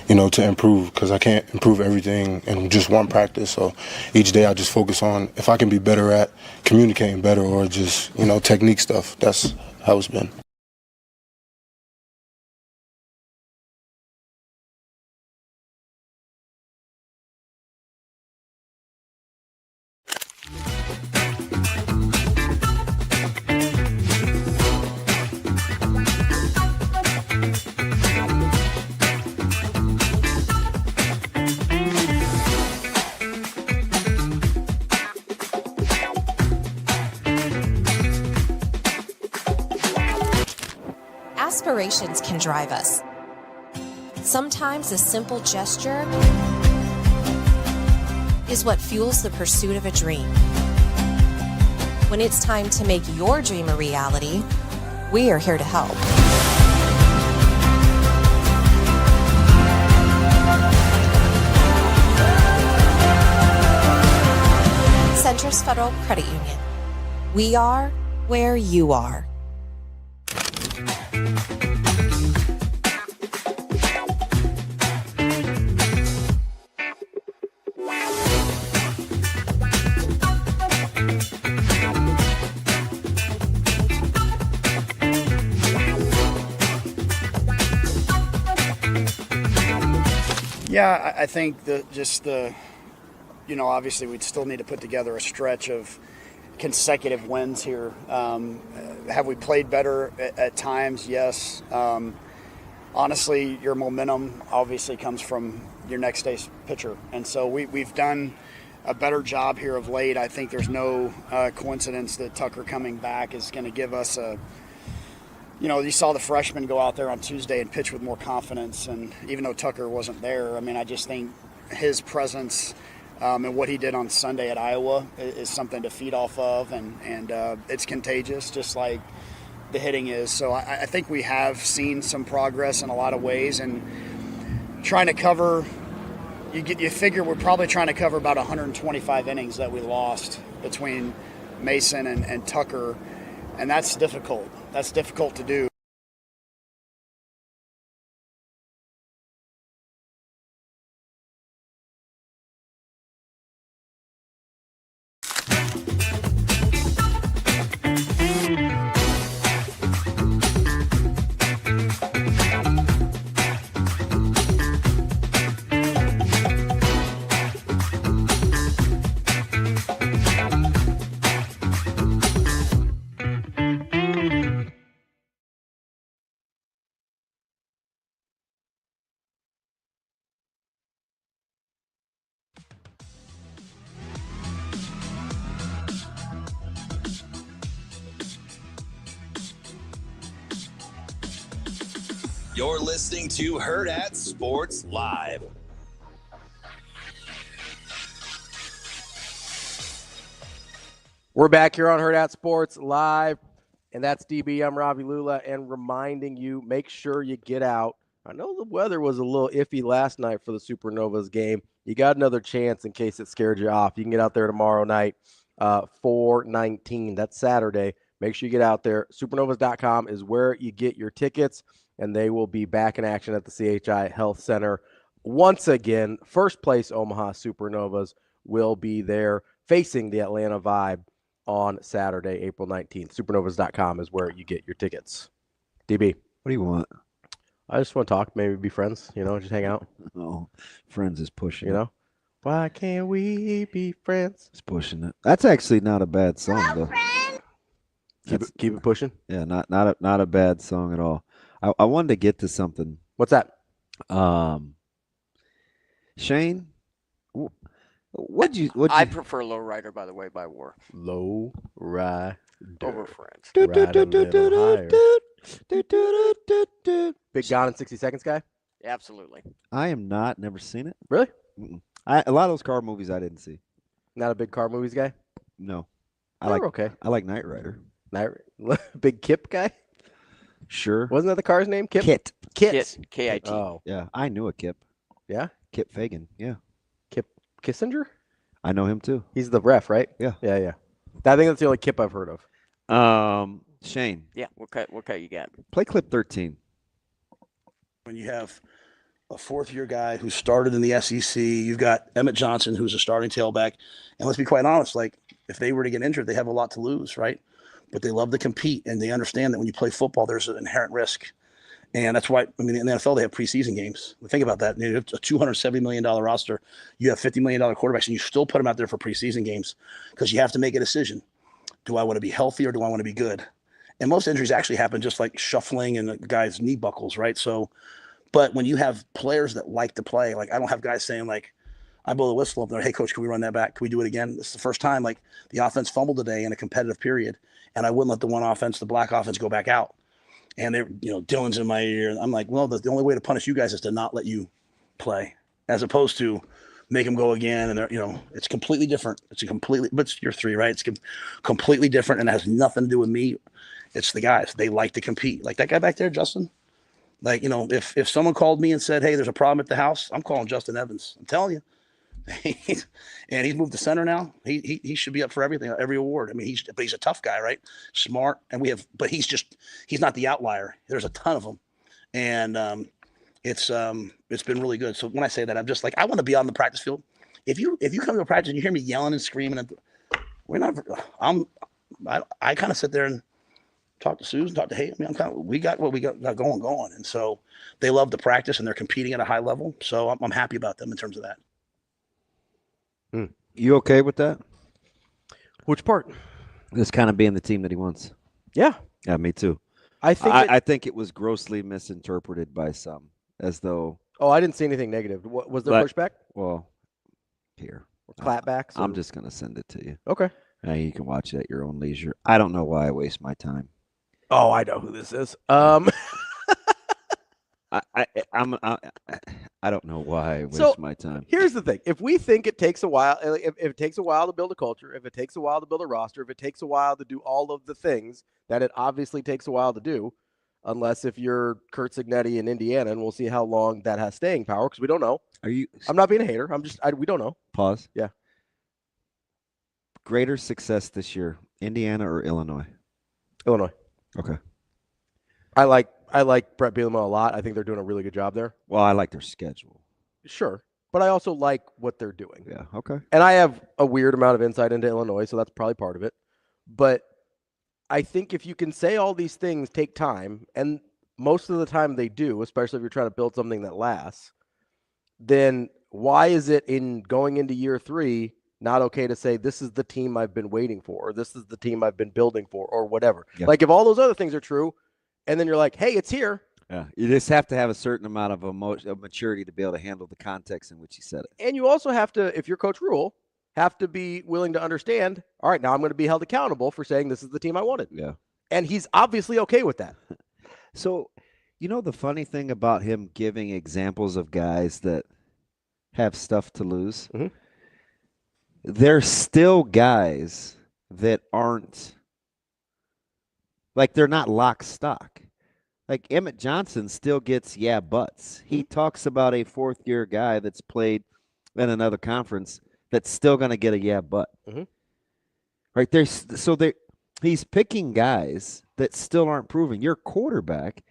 S12: you know, to improve? Because I can't improve everything in just one practice. So each day I just focus on if I can be better at communicating better or just, you know, technique stuff. That's how it's been.
S13: Aspirations can drive us. Sometimes a simple gesture is what fuels the pursuit of a dream. When it's time to make your dream a reality, we are here to help. Centris Federal Credit Union. We are where you are.
S14: Yeah, I think you know, obviously we'd still need to put together a stretch of consecutive wins here. Have we played better at times? Yes. Honestly, your momentum obviously comes from your next day's pitcher. And so we've done a better job here of late. I think there's no coincidence that Tucker coming back is going to give us you saw the freshman go out there on Tuesday and pitch with more confidence. And even though Tucker wasn't there, I mean, I just think his presence and what he did on Sunday at Iowa is something to feed off of. And it's contagious, just like the hitting is. So I think we have seen some progress in a lot of ways, and trying to cover, you figure we're probably trying to cover about 125 innings that we lost between Mason and Tucker, and that's difficult. That's difficult to do.
S1: You're listening to Hurrdat Sports Live.
S5: We're back here on Hurrdat Sports Live, and that's DB. I'm Ravi Lulla, and reminding you, make sure you get out. I know the weather was a little iffy last night for the Supernovas game. You got another chance in case it scared you off. You can get out there tomorrow night, 4/19. That's Saturday. Make sure you get out there. Supernovas.com is where you get your tickets, and they will be back in action at the CHI Health Center. Once again, first place Omaha Supernovas will be there facing the Atlanta Vibe on Saturday, April 19th. Supernovas.com is where you get your tickets. DB.
S6: What do you want?
S5: I just want to talk, maybe be friends, just hang out.
S6: Oh, friends is pushing
S5: it. Why can't we be friends?
S6: It's pushing it. That's actually not a bad song, though.
S5: Keep it pushing?
S6: Yeah, not a bad song at all. I wanted to get to something.
S5: What's that?
S6: Shane,
S15: I prefer Lowrider, by the way, by War.
S5: Low Rider.
S15: Over Friends.
S5: Big Gone in 60 Seconds guy?
S15: Absolutely.
S6: I am not. Never seen it.
S5: Really?
S6: Mm-mm. A lot of those car movies I didn't see.
S5: Not a big car movies guy?
S6: No.
S5: I
S6: like Knight Rider.
S5: Big Kip guy?
S6: Sure.
S5: Wasn't that the car's name? Kip?
S6: Kit.
S15: K-I-T.
S5: Oh.
S6: Yeah, I knew a Kip.
S5: Yeah?
S6: Kip Fagan. Yeah.
S5: Kip Kissinger?
S6: I know him too.
S5: He's the ref, right?
S6: Yeah.
S5: Yeah. I think that's the only Kip I've heard of.
S6: Shane.
S15: Yeah, what cut you got?
S6: Play clip 13.
S4: When you have a fourth-year guy who started in the SEC, you've got Emmett Johnson, who's a starting tailback. And let's be quite honest, like, if they were to get injured, they have a lot to lose, right? But they love to compete, and they understand that when you play football, there's an inherent risk. And that's why, in the NFL, they have preseason games. Think about that. You have a $270 million roster. You have $50 million quarterbacks, and you still put them out there for preseason games because you have to make a decision. Do I want to be healthy or do I want to be good? And most injuries actually happen just like shuffling and the guy's knee buckles, right? So, but when you have players that like to play, like I don't have guys saying like, I blow the whistle up there, hey, coach, can we run that back? Can we do it again? This is the first time like the offense fumbled today in a competitive period, and I wouldn't let the black offense go back out. And they're, Dylan's in my ear. And I'm like, well, the only way to punish you guys is to not let you play, as opposed to make them go again. And they're, it's completely different. But it's your three, right? It's completely different, and it has nothing to do with me. It's the guys. They like to compete. Like that guy back there, Justin. Like, if someone called me and said, hey, there's a problem at the house, I'm calling Justin Evans. I'm telling you. And he's moved to center now. He should be up for everything, every award. I mean, but he's a tough guy, right? Smart. And but he's not the outlier. There's a ton of them. And it's been really good. So when I say that, I'm just like, I want to be on the practice field. If you come to a practice and you hear me yelling and screaming, I kind of sit there and talk to Susan, talk to Hay. I mean, we got what we got going. And so they love to practice, and they're competing at a high level. So I'm happy about them in terms of that.
S6: You okay with that?
S5: Which part?
S6: This kind of being the team that he wants.
S5: Yeah.
S6: Yeah, me too.
S5: I
S6: think it was grossly misinterpreted by some, as though.
S5: Oh, I didn't see anything negative. Was there pushback?
S6: Well, here.
S5: Or clapbacks?
S6: I'm just going to send it to you.
S5: Okay.
S6: You can watch it at your own leisure. I don't know why I waste my time.
S5: Oh, I know who this is.
S6: I don't know why I waste my time.
S5: Here's the thing. If we think it takes a while, if it takes a while to build a culture, if it takes a while to build a roster, if it takes a while to do all of the things that it obviously takes a while to do, unless if you're Kurt Signetti in Indiana, and we'll see how long that has staying power because we don't know. I'm not being a hater. We don't know.
S6: Pause.
S5: Yeah.
S6: Greater success this year, Indiana or Illinois?
S5: Illinois.
S6: Okay.
S5: I like Brett Bielema a lot. I think they're doing a really good job there.
S6: Well, I like their schedule.
S5: Sure. But I also like what they're doing.
S6: Yeah, okay.
S5: And I have a weird amount of insight into Illinois, so that's probably part of it. But I think if you can say all these things take time, and most of the time they do, especially if you're trying to build something that lasts, then why is it in going into year 3 not okay to say this is the team I've been waiting for, or this is the team I've been building for, or whatever?
S6: Yeah.
S5: Like if all those other things are true, and then you're like, hey, it's here.
S6: Yeah, you just have to have a certain amount of maturity to be able to handle the context in which you said it.
S5: And you also have to, if you're Coach Rhule, have to be willing to understand, all right, now I'm going to be held accountable for saying this is the team I wanted.
S6: Yeah.
S5: And he's obviously okay with that.
S6: So, the funny thing about him giving examples of guys that have stuff to lose, there's still guys that aren't, like they're not lock stock. Like Emmett Johnson still gets buts. He talks about a 4th-year guy that's played in another conference that's still going to get a but. Right there. He's picking guys that still aren't proving. Your quarterback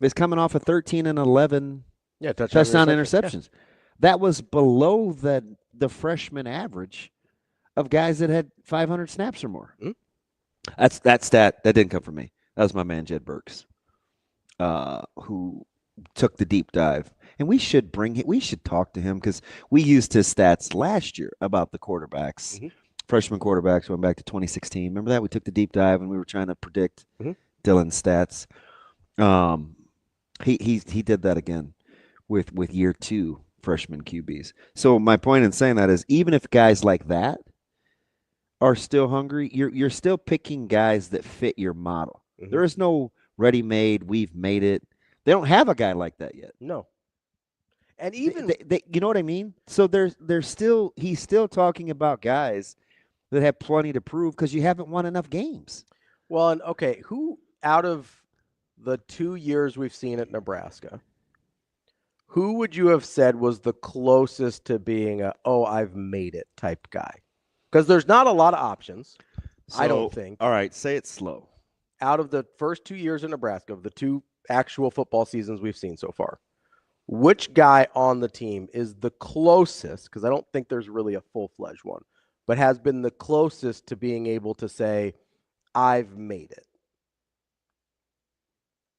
S6: is coming off of 13 and 11 touchdown interceptions. Yeah. That was below the freshman average of guys that had 500 snaps or more. That stat that didn't come from me. That was my man Jed Burks, who took the deep dive. And we should talk to him because we used his stats last year about the quarterbacks, freshman quarterbacks going back to 2016. Remember that? We took the deep dive and we were trying to predict Dylan's stats. He did that again with year 2 freshman QBs. So my point in saying that is even if guys like that are still hungry, you're still picking guys that fit your model. There is no ready-made, we've made it. They don't have a guy like that yet.
S5: No. And even
S6: they you know what I mean? So he's still talking about guys that have plenty to prove because you haven't won enough games.
S5: Well, and okay, who out of the 2 years we've seen at Nebraska, who would you have said was the closest to being I've made it type guy? Because there's not a lot of options, I don't think.
S6: All right, say it slow.
S5: Out of the first 2 years in Nebraska, of the 2 actual football seasons we've seen so far, which guy on the team is the closest, because I don't think there's really a full-fledged one, but has been the closest to being able to say, I've made it?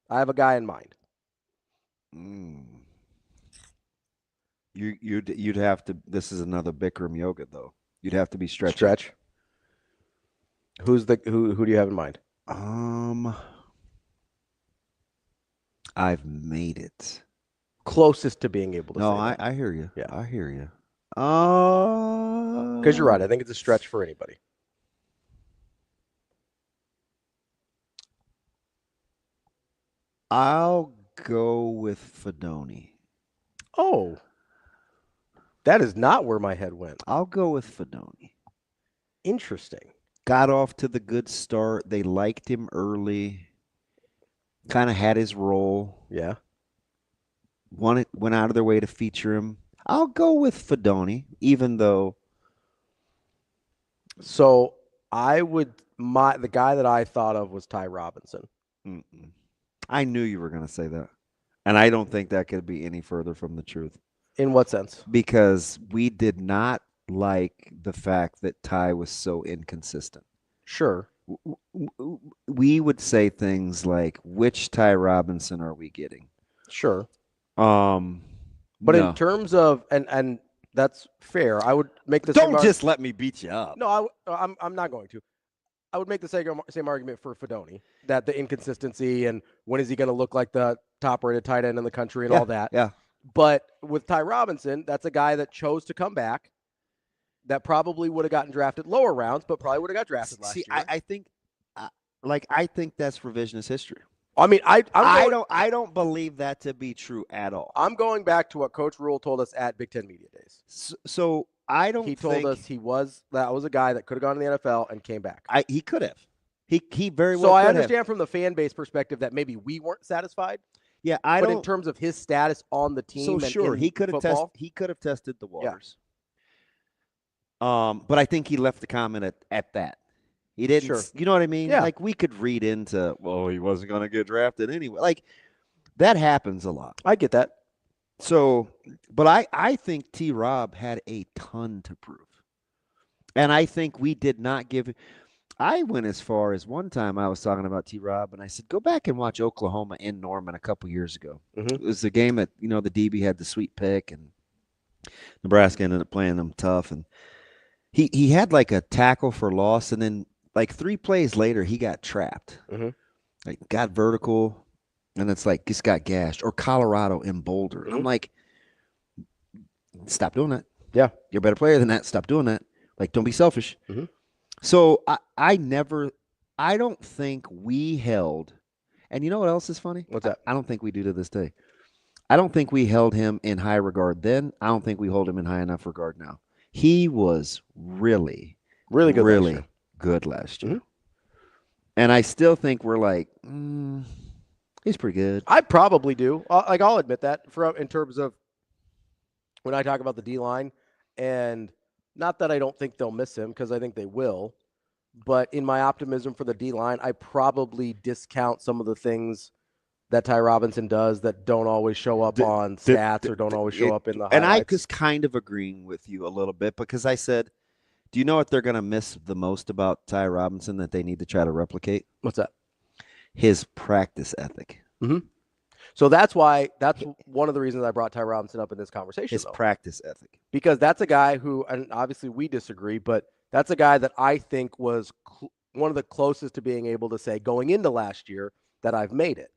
S5: I have a guy in mind.
S6: You'd have to. This is another Bikram yoga, though. You'd have to be stretching.
S5: Stretch. Who do you have in mind?
S6: I've made it.
S5: Closest to being able to say
S6: No,
S5: that.
S6: I hear you.
S5: Yeah.
S6: I hear you.
S5: Because you're right. I think it's a stretch for anybody.
S6: I'll go with Fedoni.
S5: Oh. That is not where my head went.
S6: I'll go with Fedoni.
S5: Interesting.
S6: Got off to the good start. They liked him early. Kind of had his role.
S5: Yeah.
S6: Went out of their way to feature him. I'll go with Fedoni, even though.
S5: So the guy that I thought of was Ty Robinson.
S6: I knew you were going to say that. And I don't think that could be any further from the truth.
S5: In what sense?
S6: Because we did not like the fact that Ty was so inconsistent.
S5: Sure.
S6: We would say things like, which Ty Robinson are we getting?
S5: Sure.
S6: But
S5: in terms of, and that's fair, I would make this.
S6: Don't just let me beat you up.
S5: No, I'm not going to. I would make the same argument for Fedoni, that the inconsistency and when is he going to look like the top-rated tight end in the country and all that.
S6: Yeah.
S5: But with Ty Robinson, that's a guy that chose to come back that probably would have gotten drafted lower rounds, but probably would have got drafted last year.
S6: I think, I think that's revisionist history.
S5: I mean, I
S6: don't believe that to be true at all.
S5: I'm going back to what Coach Rhule told us at Big Ten Media Days.
S6: So I don't.
S5: He told us that was a guy that could have gone to the NFL and came back.
S6: He could have. He very well.
S5: So I
S6: could
S5: understand
S6: have.
S5: from the fan base perspective that maybe we weren't satisfied.
S6: Yeah,
S5: but in terms of his status on the team,
S6: so
S5: and
S6: sure,
S5: in
S6: he could have tested. He could have tested the waters. Yeah. But I think he left the comment at that. He didn't.
S5: Sure.
S6: You know what I mean?
S5: Yeah.
S6: Like we could read into, well, he wasn't going to get drafted anyway. Like that happens a lot.
S5: I get that.
S6: So, but I think T-Rob had a ton to prove. And I think we did not give – I went as far as one time I was talking about T-Rob, and I said, go back and watch Oklahoma in Norman a couple years ago.
S5: Mm-hmm.
S6: It was the game that, the DB had the sweet pick, and Nebraska ended up playing them tough. And he had like a tackle for loss, and then like 3 plays later, he got trapped.
S5: Mm-hmm.
S6: Like got vertical, and it's like just got gashed. Or Colorado in Boulder.
S5: Mm-hmm.
S6: And I'm like, stop doing that.
S5: Yeah.
S6: You're a better player than that. Stop doing that. Like, don't be selfish.
S5: Mm-hmm.
S6: So I don't think we held, and you know what else is funny?
S5: What's that?
S6: I don't think we do to this day. I don't think we held him in high regard then. I don't think we hold him in high enough regard now. He was really good last year.
S5: Mm-hmm.
S6: And I still think we're like, he's pretty good.
S5: I probably do. I'll admit that in terms of when I talk about the D-line, and not that I don't think they'll miss him, because I think they will, but in my optimism for the D-line, I probably discount some of the things that Ty Robinson does that don't always show up on stats or don't always show up in the highlights.
S6: And I was kind of agreeing with you a little bit, because I said, do you know what they're going to miss the most about Ty Robinson that they need to try to replicate?
S5: What's that?
S6: His practice ethic.
S5: Mm-hmm. So that's one of the reasons I brought Ty Robinson up in this conversation.
S6: His practice ethic.
S5: Because that's a guy who, and obviously we disagree, but that's a guy that I think was one of the closest to being able to say going into last year that I've made it.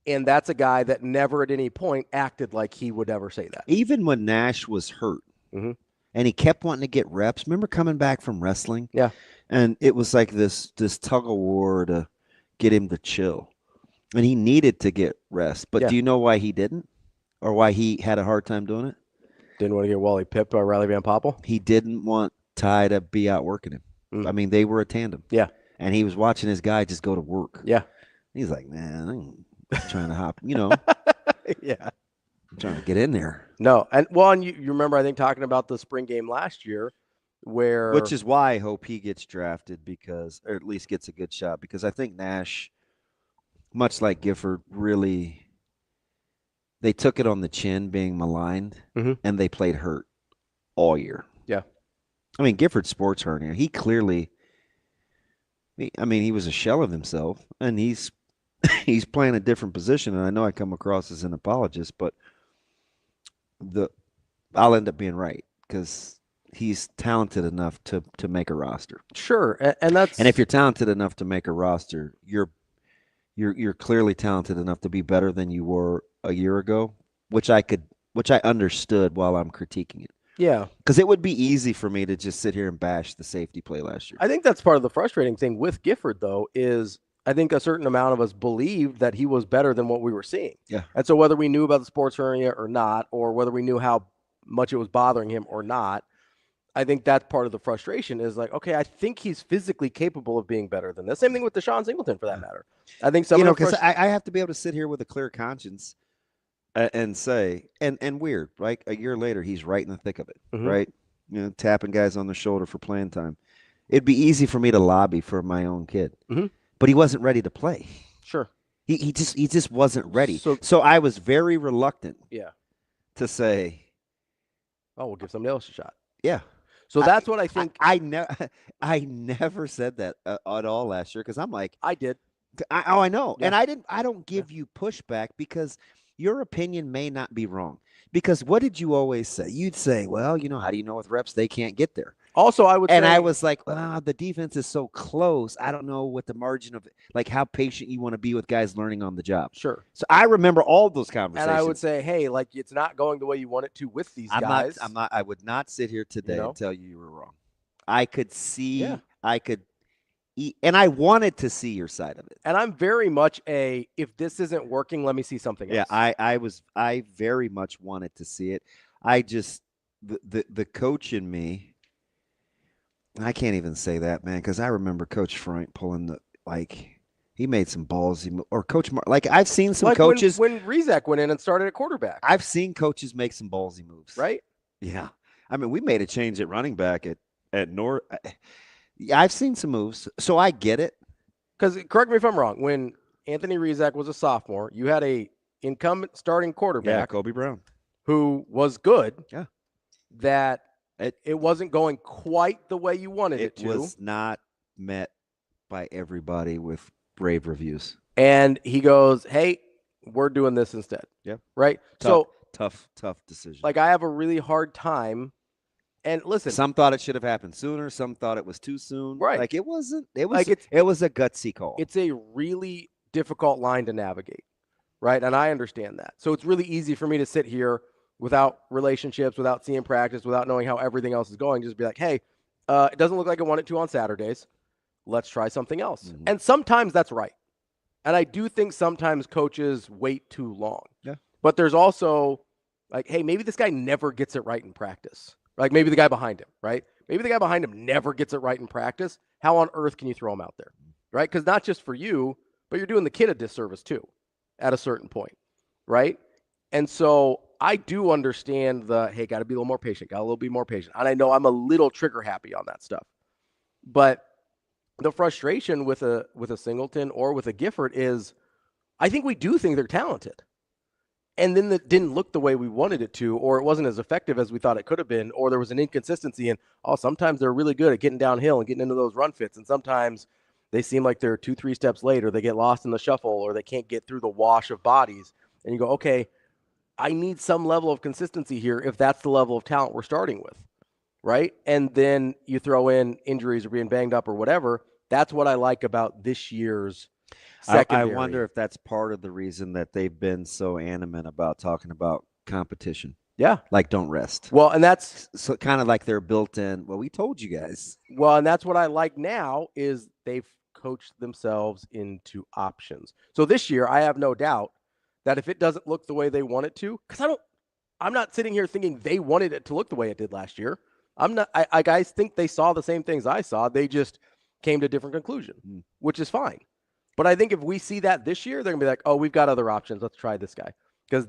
S5: And that's a guy that never at any point acted like he would ever say that.
S6: Even when Nash was hurt,
S5: mm-hmm.
S6: and he kept wanting to get reps. Remember coming back from wrestling?
S5: Yeah.
S6: And it was like this tug of war to get him to chill. And he needed to get rest. But do you know why he didn't? Or why he had a hard time doing it?
S5: Didn't want to get Wally pipped by Riley Van Poppel?
S6: He didn't want Ty to be out working him.
S5: Mm.
S6: I mean, they were a tandem.
S5: Yeah.
S6: And he was watching his guy just go to work.
S5: Yeah.
S6: He's like, man, I'm trying to hop,
S5: Yeah.
S6: I'm trying to get in there.
S5: No. And you remember, I think, talking about the spring game last year
S6: which is why I hope he gets drafted, or at least gets a good shot, because I think Nash, much like Gifford, really, they took it on the chin being maligned,
S5: mm-hmm.
S6: and they played hurt all year.
S5: Yeah.
S6: I mean, Gifford's sports hernia. He clearly, he was a shell of himself, and he's playing a different position, and I know I come across as an apologist, but I'll end up being right, because he's talented enough to make a roster.
S5: Sure, and
S6: if you're talented enough to make a roster, you're clearly talented enough to be better than you were a year ago, which I understood while I'm critiquing it.
S5: Yeah,
S6: because it would be easy for me to just sit here and bash the safety play last year.
S5: I think that's part of the frustrating thing with Gifford, though, is I think a certain amount of us believed that he was better than what we were seeing.
S6: Yeah,
S5: and so whether we knew about the sports hernia or not, or whether we knew how much it was bothering him or not, I think that's part of the frustration is like, okay, I think he's physically capable of being better than this. Same thing with Deshaun Singleton, for that matter. I think
S6: because I have to be able to sit here with a clear conscience and say, and weird, right? A year later, he's right in the thick of it,
S5: mm-hmm.
S6: right? Tapping guys on the shoulder for playing time. It'd be easy for me to lobby for my own kid,
S5: mm-hmm.
S6: but he wasn't ready to play.
S5: Sure,
S6: he just wasn't ready. So I was very reluctant, to say,
S5: oh, we'll give somebody else a shot.
S6: Yeah.
S5: So that's what I think.
S6: I never said that at all last year, because I'm like,
S5: I did.
S6: I know, and I don't give you pushback, because your opinion may not be wrong. Because what did you always say? You'd say, well, how do you know with reps they can't get there?
S5: Also, I would
S6: and
S5: say,
S6: I was like, the defense is so close. I don't know what the margin of like how patient you want to be with guys learning on the job.
S5: Sure.
S6: So I remember all those conversations.
S5: And I would say, hey, like it's not going the way you want it to with these guys.
S6: I would not sit here today and tell you were wrong. I could see, and I wanted to see your side of it.
S5: And I'm very much if this isn't working, let me see something else.
S6: Yeah, I very much wanted to see it. I just the coach in me. I can't even say that, man, because I remember Coach Frank pulling he made some ballsy or Coach I've seen some coaches
S5: when Vrzal went in and started at quarterback.
S6: I've seen coaches make some ballsy moves,
S5: right?
S6: Yeah, I mean, we made a change at running back at North. I've seen some moves, so I get it.
S5: Because correct me if I'm wrong, when Anthony Vrzal was a sophomore, you had a incumbent starting quarterback,
S6: Kobe Brown,
S5: who was good.
S6: Yeah,
S5: that. It wasn't going quite the way you wanted it to.
S6: It was not met by everybody with rave reviews.
S5: And he goes, hey, we're doing this instead.
S6: Yeah.
S5: Right? So
S6: tough decision.
S5: Like, I have a really hard time. And listen.
S6: Some thought it should have happened sooner. Some thought it was too soon.
S5: Right.
S6: Like, it wasn't. It was a gutsy call.
S5: It's a really difficult line to navigate. Right? And I understand that. So it's really easy for me to sit here without relationships, without seeing practice, without knowing how everything else is going, just be like, hey, it doesn't look like I want it to on Saturdays. Let's try something else. Mm-hmm. And sometimes that's right. And I do think sometimes coaches wait too long.
S6: Yeah.
S5: But there's also like, hey, maybe this guy never gets it right in practice. Like maybe the guy behind him, right? Maybe the guy behind him never gets it right in practice. How on earth can you throw him out there? Right? Because not just for you, but you're doing the kid a disservice too at a certain point. Right? And so I do understand hey, got to be a little more patient, got a little bit more patient. And I know I'm a little trigger happy on that stuff. But the frustration with a Singleton or with a Gifford is I think we do think they're talented. And then it didn't look the way we wanted it to, or it wasn't as effective as we thought it could have been, or there was an inconsistency in, sometimes they're really good at getting downhill and getting into those run fits. And sometimes they seem like they're 2-3 steps late, or they get lost in the shuffle, or they can't get through the wash of bodies. And you go, okay, I need some level of consistency here if that's the level of talent we're starting with, right? And then you throw in injuries or being banged up or whatever. That's what I like about this year's secondary.
S6: I wonder if that's part of the reason that they've been so animate about talking about competition.
S5: Yeah.
S6: Like, don't rest.
S5: Well, and that's
S6: so kind of like they're built in. Well, we told you guys.
S5: Well, and that's what I like now is they've coached themselves into options. So this year, I have no doubt that if it doesn't look the way they want it to, because I'm not sitting here thinking they wanted it to look the way it did last year. I guys think they saw the same things I saw. They just came to a different conclusion, which is fine. But I think if we see that this year, they're gonna be like, oh, we've got other options. Let's try this guy. Because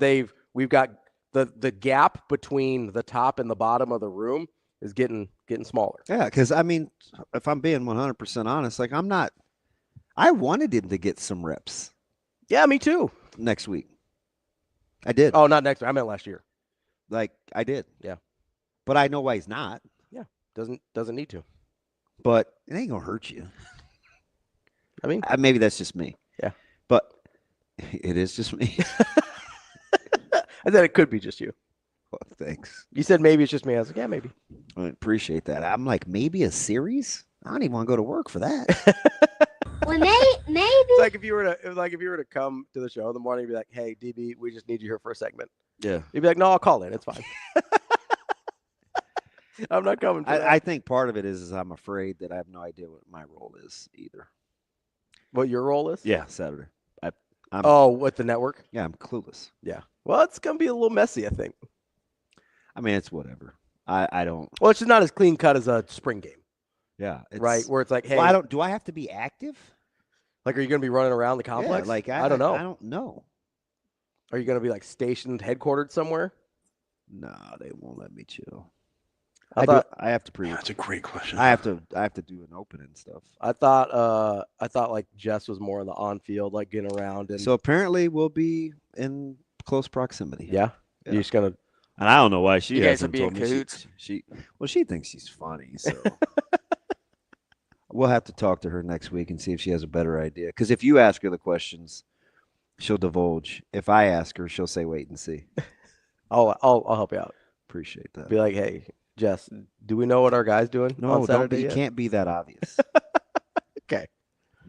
S5: we've got the gap between the top and the bottom of the room is getting smaller.
S6: Yeah, because I mean, if I'm being 100% honest, like I wanted him to get some reps.
S5: Yeah, me too.
S6: Next week. I did.
S5: Oh, not next week. I meant last year.
S6: Like, I did.
S5: Yeah.
S6: But I know why he's not.
S5: Yeah. Doesn't need to.
S6: But it ain't going to hurt you.
S5: I mean,
S6: maybe that's just me.
S5: Yeah.
S6: But it is just me.
S5: I said it could be just you.
S6: Well, thanks.
S5: You said maybe it's just me. I was like, yeah, maybe.
S6: I appreciate that. I'm like, maybe a series? I don't even want to go to work for that.
S16: Well, maybe.
S5: It's like if you were to come to the show in the morning and be like, hey, DB, we just need you here for a segment.
S6: Yeah.
S5: You'd be like, no, I'll call in. It's fine. I'm not coming.
S6: I think part of it is I'm afraid that I have no idea what my role is either.
S5: What your role is?
S6: Yeah, Saturday.
S5: With the network?
S6: Yeah, I'm clueless.
S5: Yeah. Well, it's going to be a little messy, I think.
S6: I mean, it's whatever. I don't.
S5: Well, it's just not as clean cut as a spring game.
S6: Yeah.
S5: Right? Where it's like, hey.
S6: Well, do I have to be active?
S5: Like, are you going to be running around the complex?
S6: Yeah, like,
S5: I don't know.
S6: I don't know.
S5: Are you going to be like stationed, headquartered somewhere?
S6: No, they won't let me chill.
S5: I
S6: have to
S4: That's a great question.
S6: I have to do an open and stuff.
S5: I thought like Jess was more in the on field, like getting around. And
S6: so apparently we'll be in close proximity.
S5: Yeah. You're just gonna.
S6: And I don't know why she
S15: You guys
S6: hasn't
S15: will be
S6: told
S15: in
S6: me.
S15: cahoots?
S6: She thinks she's funny. So we'll have to talk to her next week and see if she has a better idea. Because if you ask her the questions, she'll divulge. If I ask her, she'll say, "Wait and see."
S5: I'll help you out.
S6: Appreciate that.
S5: Be like, hey, Jess, do we know what our guy's doing
S6: No,
S5: on Saturday
S6: you
S5: yet?
S6: can't be that obvious.
S5: Okay.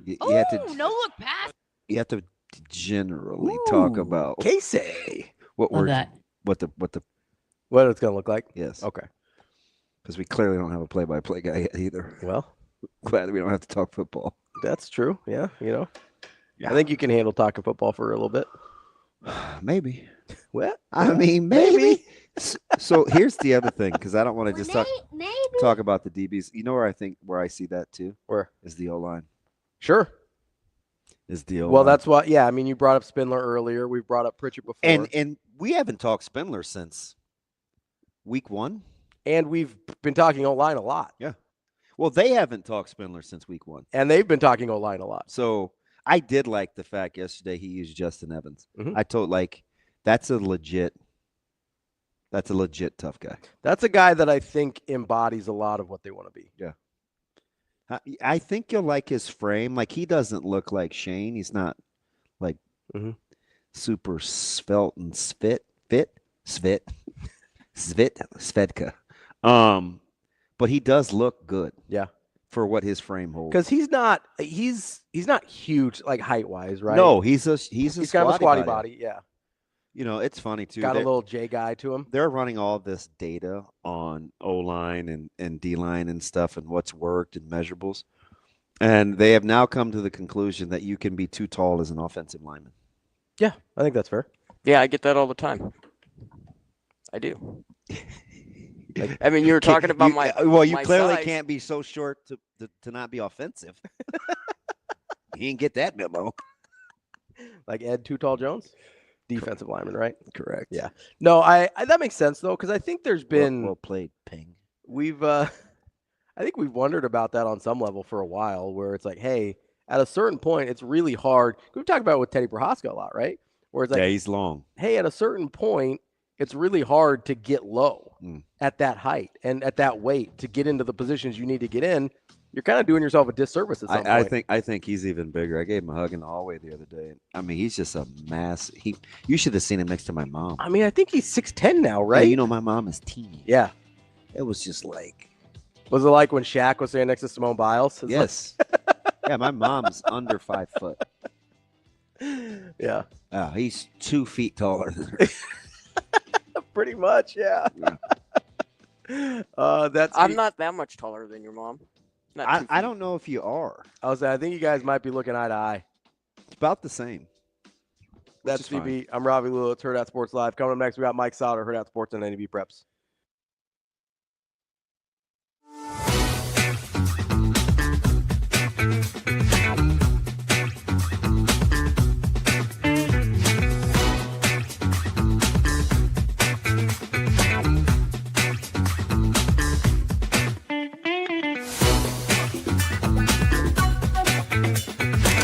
S6: You
S16: Oh,
S6: have to,
S16: no look pass.
S6: you have to generally talk about
S5: Casey.
S6: what
S16: Love
S6: we're
S16: that.
S6: what the
S5: What it's gonna look like?
S6: yes.
S5: Okay.
S6: Because we clearly don't have a play-by-play guy yet either.
S5: Well,
S6: Glad we don't have to talk football.
S5: that's true. Yeah, I think you can handle talking football for a little bit.
S6: Maybe.
S5: What?
S6: I mean, maybe. So here's the other thing, because I don't want to just talk about the DBs. You know where I see that too?
S5: Where?
S6: Is the O-line.
S5: Sure.
S6: Is the O-line.
S5: Well, that's why. Yeah, I mean, you brought up Spindler earlier. We've brought up Pritchard before,
S6: and we haven't talked Spindler since week 1.
S5: and we've been talking O-line a lot.
S6: Yeah. Well, they haven't talked Spindler since week 1.
S5: And they've been talking O-line a lot.
S6: So I did like the fact yesterday he used Justin Evans.
S5: Mhm.
S6: I told that's a legit tough guy.
S5: That's a guy that I think embodies a lot of what they want to be.
S6: Yeah. I think you'll like his frame. Like, he doesn't look like Shane. He's not like super svelte and Svedka. But he does look good.
S5: Yeah.
S6: For what his frame holds.
S5: Because he's not huge, like, height-wise, right?
S6: No, he's kind
S5: of a squatty body. Yeah.
S6: You know, it's funny too.
S5: Got a little J guy to him.
S6: They're running all this data on O-line and D-line and stuff and what's worked and measurables. And they have now come to the conclusion that you can be too tall as an offensive lineman.
S5: Yeah, I think that's fair.
S15: Yeah, I get that all the time. I do. I mean, you were talking about my.
S6: Well, you
S15: my
S6: clearly
S15: size.
S6: can't be so short to not be offensive. You didn't get that memo.
S5: Like Ed Too Tall Jones? Defensive lineman, right?
S6: Correct.
S5: Yeah. No, I that makes sense though, because I think there's been
S6: well played, Ping.
S5: I think we've wondered about that on some level for a while, where it's like, hey, at a certain point, it's really hard. We've talked about it with Teddy Prohaska a lot, right? Where it's like,
S6: yeah, he's long.
S5: Hey, at a certain point, it's really hard to get low at that height and at that weight to get into the positions you need to get in. You're kind of doing yourself a disservice at some point.
S6: I think he's even bigger. I gave him a hug in the hallway the other day. I mean, he's just a mass. You should have seen him next to my mom.
S5: I mean, I think he's 6'10" now, right?
S6: Yeah, you know, my mom is teeny.
S5: Yeah.
S6: It was just like.
S5: Was it like when Shaq was there next to Simone Biles? It's
S6: yes. Yeah, my mom's under 5 foot.
S5: Yeah.
S6: Oh, he's 2 feet taller than her.
S5: Pretty much, yeah.
S15: I'm not that much taller than your mom.
S6: I don't know if you are.
S5: I think you guys might be looking eye to eye.
S6: It's about the same.
S5: That's CB. I'm Ravi Lulla. It's Hurrdat Sports Live. Coming up next, we got Mike Sautter, Hurrdat Sports and NEBPreps.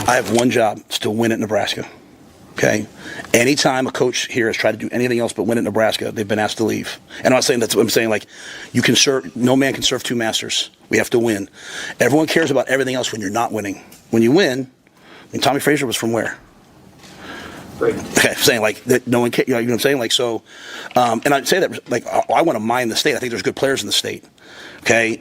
S4: I have one job. It's to win at Nebraska. Okay? Anytime a coach here has tried to do anything else but win at Nebraska, they've been asked to leave. And I'm not saying that's what I'm saying. Like, no man can serve 2 masters. We have to win. Everyone cares about everything else when you're not winning. When you win, I mean, Tommy Frazier was from where? Right. Okay, I'm saying like that. No one cares. You know what I'm saying? Like, so, and I'd say that like I want to mine the state. I think there's good players in the state. Okay,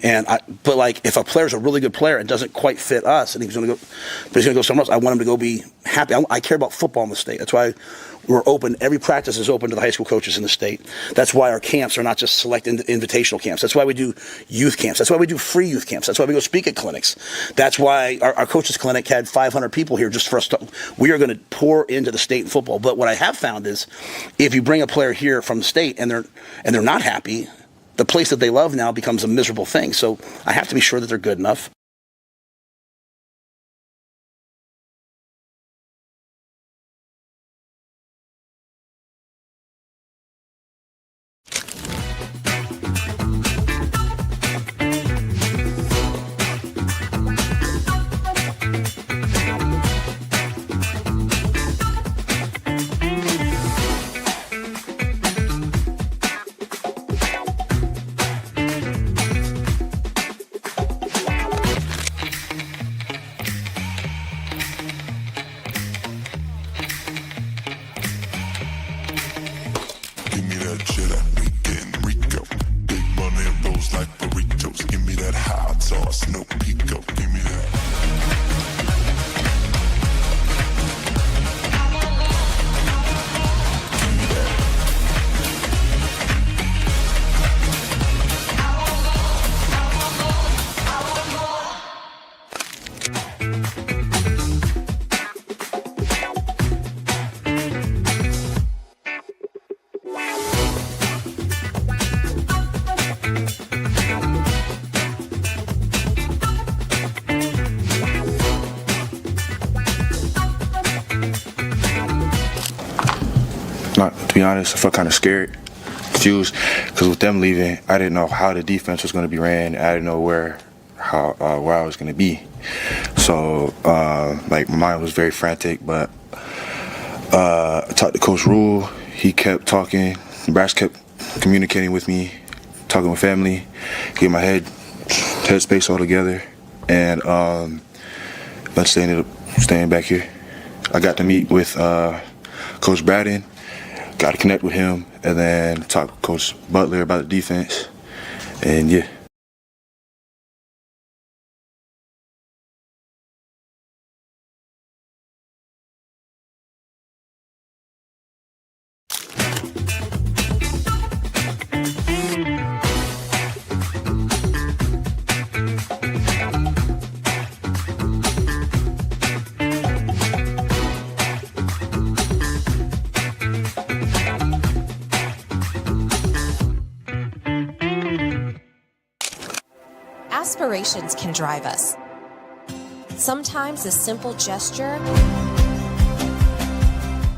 S4: but like if a player's a really good player and doesn't quite fit us, and he's going to go, but he's going to go somewhere else. I want him to go be happy. I care about football in the state. That's why we're open. Every practice is open to the high school coaches in the state. That's why our camps are not just select invitational camps. That's why we do youth camps. That's why we do free youth camps. That's why we go speak at clinics. That's why our coaches clinic had 500 people here just for us. We are going to pour into the state in football. But what I have found is, if you bring a player here from the state and they're not happy, the place that they love now becomes a miserable thing. So I have to be sure that they're good enough.
S12: To be honest, I felt kind of scared, confused, because with them leaving, I didn't know how the defense was going to be ran. I didn't know where I was going to be. So, my mind was very frantic. But I talked to Coach Rhule. He kept talking. Nebraska kept communicating with me, talking with family, get my headspace all together, and eventually ended up staying back here. I got to meet with Coach Braden. Got to connect with him, and then talk to Coach Butler about the defense, and yeah.
S13: Aspirations can drive us. Sometimes a simple gesture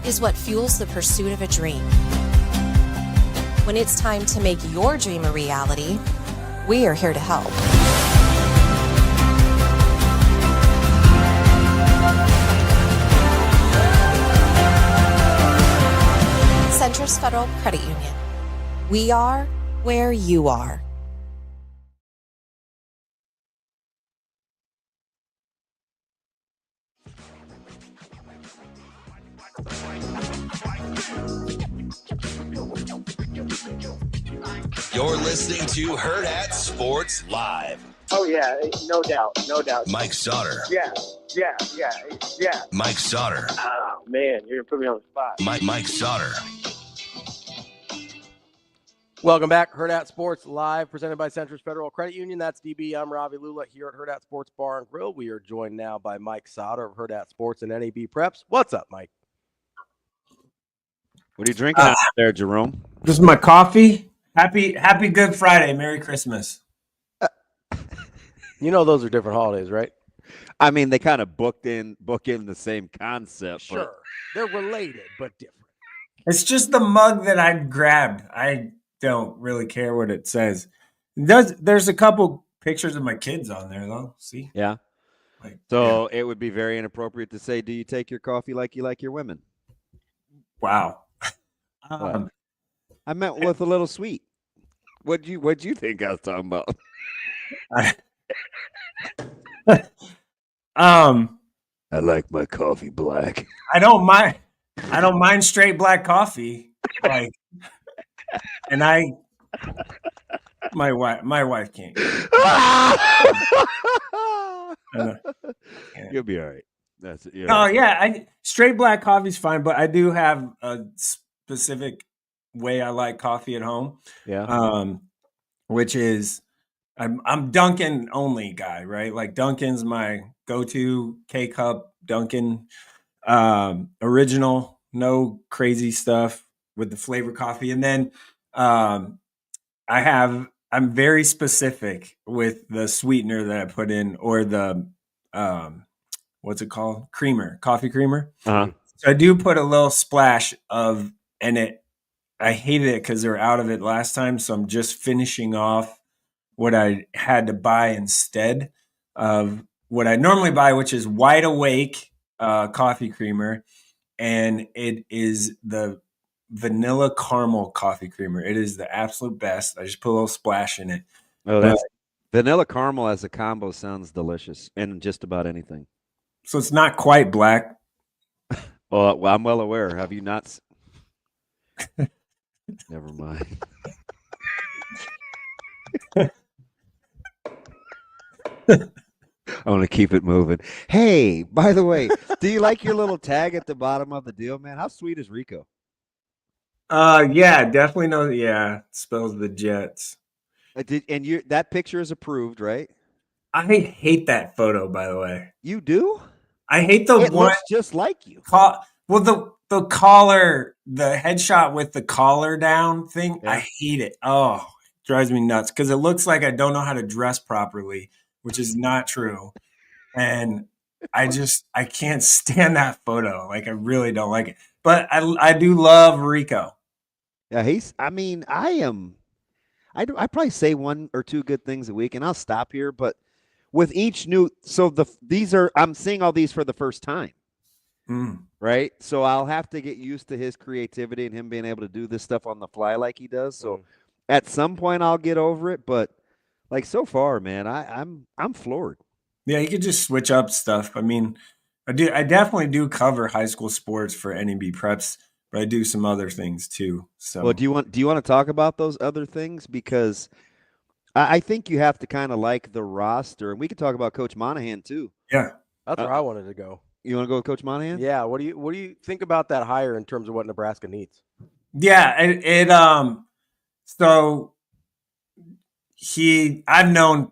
S13: is what fuels the pursuit of a dream. When it's time to make your dream a reality, we are here to help. Centris Federal Credit Union. We are where you are.
S1: You're listening to Hurrdat Sports Live.
S16: Oh, yeah, no doubt, no doubt.
S1: Mike Sautter.
S16: Yeah.
S1: Mike Sautter.
S16: Oh, man, you're going to put me on the spot.
S1: Mike Sautter.
S5: Welcome back. Hurrdat Sports Live, presented by Centris Federal Credit Union. That's DB. I'm Ravi Lulla here at Hurrdat Sports Bar and Grill. We are joined now by Mike Sautter of Hurrdat Sports and NEBPreps. What's up, Mike?
S6: What are you drinking out there, Jerome?
S17: This is my coffee. Happy Good Friday. Merry Christmas.
S5: You know those are different holidays, right?
S6: I mean, they kind of book in the same concept.
S5: Sure. They're related, but different.
S17: It's just the mug that I grabbed. I don't really care what it says. There's a couple pictures of my kids on there, though. See?
S6: Yeah. It would be very inappropriate to say, do you take your coffee like you like your women?
S17: Wow.
S6: I meant with a little sweet. What'd you think I was talking about?
S17: I
S6: like my coffee black.
S17: I don't mind straight black coffee. My wife can't.
S6: You'll be all right. That's it.
S17: Oh yeah, straight black coffee's fine, but I do have a specific way I like coffee at home.
S6: Yeah.
S17: Which is I'm Dunkin' only guy, right? Like Dunkin's my go-to K-cup, Dunkin' original, no crazy stuff with the flavor coffee. And then I'm very specific with the sweetener that I put in, or the what's it called? Coffee creamer.
S6: Uh-huh.
S17: So I do put a little splash of, and I hated it because they were out of it last time. So I'm just finishing off what I had to buy instead of what I normally buy, which is Wide Awake coffee creamer. And it is the vanilla caramel coffee creamer. It is the absolute best. I just put a little splash in it.
S6: Oh, that's vanilla caramel as a combo sounds delicious in just about anything.
S17: So it's not quite black.
S6: Well, I'm well aware. Have you not? Never mind. I want to keep it moving. Hey, by the way, do you like your little tag at the bottom of the deal, man? How sweet is Rico?
S17: Yeah, definitely know. Yeah, spells the Jets.
S6: That picture is approved, right?
S17: I hate that photo, by the way.
S6: You do?
S17: I hate the
S6: It
S17: one.
S6: looks just like you.
S17: Well, the collar, the headshot with the collar down thing,
S6: Yeah.
S17: I hate it. Oh, it drives me nuts because it looks like I don't know how to dress properly, which is not true. And I can't stand that photo. Like, I really don't like it. But I do love Rico.
S6: Yeah, I probably say one or two good things a week, and I'll stop here. But with each I'm seeing all these for the first time. Right? So I'll have to get used to his creativity and him being able to do this stuff on the fly like he does. So at some point I'll get over it, but like so far, man, I'm floored.
S17: Yeah, you could just switch up stuff. I mean, I definitely do cover high school sports for NEBPreps, but I do some other things too. So
S6: Well, do you want to talk about those other things? Because I think you have to kind of like the roster, and we could talk about Coach Monaghan too.
S17: Yeah.
S5: That's where I wanted to go.
S6: You want to go with Coach Monaghan?
S5: Yeah. What do you think about that hire in terms of what Nebraska needs?
S17: Yeah, so I've known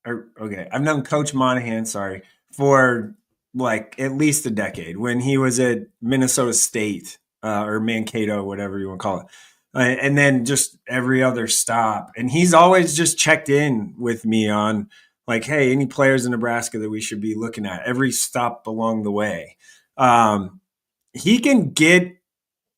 S17: I've known Coach Monaghan, for like at least a decade when he was at Minnesota State or Mankato, whatever you want to call it. And then just every other stop. And he's always just checked in with me on like, hey, any players in Nebraska that we should be looking at every stop along the way. He can get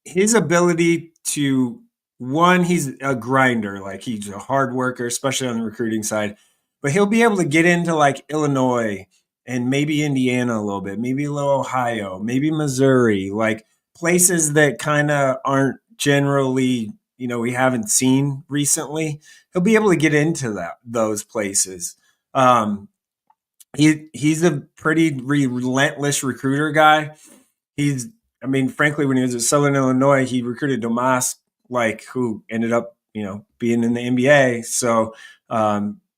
S17: his ability to he's a grinder, like he's a hard worker, especially on the recruiting side, but he'll be able to get into like Illinois and maybe Indiana a little bit, maybe a little Ohio, maybe Missouri, like places that kind of aren't generally, we haven't seen recently. He'll be able to get into those places. He's a pretty relentless recruiter guy. Frankly, when he was at Southern Illinois, he recruited Domas, who ended up, being in the NBA. So,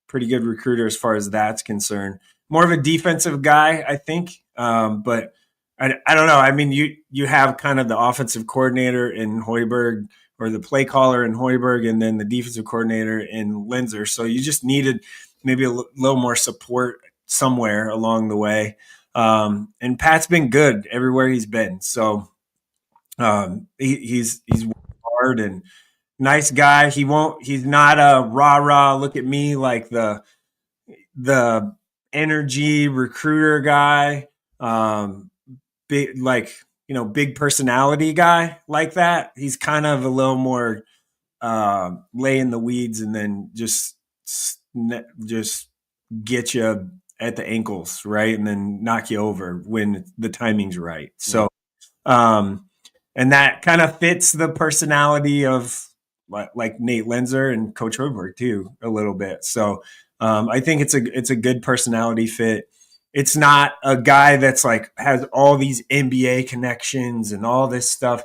S17: pretty good recruiter as far as that's concerned. More of a defensive guy, I think. But I don't know. I mean, you have kind of the offensive coordinator in Hoiberg, or the play caller in Hoiberg, and then the defensive coordinator in Linzer. So you just needed maybe a little more support somewhere along the way. And Pat's been good everywhere he's been. So he's hard and nice guy. He's not a rah-rah, look at me, like the energy recruiter guy. Big personality guy like that. He's kind of a little more lay in the weeds and then just get you at the ankles, right? And then knock you over when the timing's right. So, and that kind of fits the personality of like Nate Lenzer and Coach Hoiberg too, a little bit. So, I think it's a good personality fit. It's not a guy that's like has all these NBA connections and all this stuff.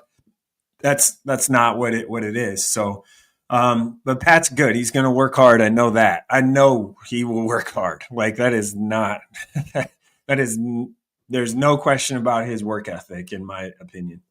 S17: That's not what it is. So, but Pat's good. He's going to work hard. I know that. I know he will work hard. Like that is not, there's no question about his work ethic, in my opinion.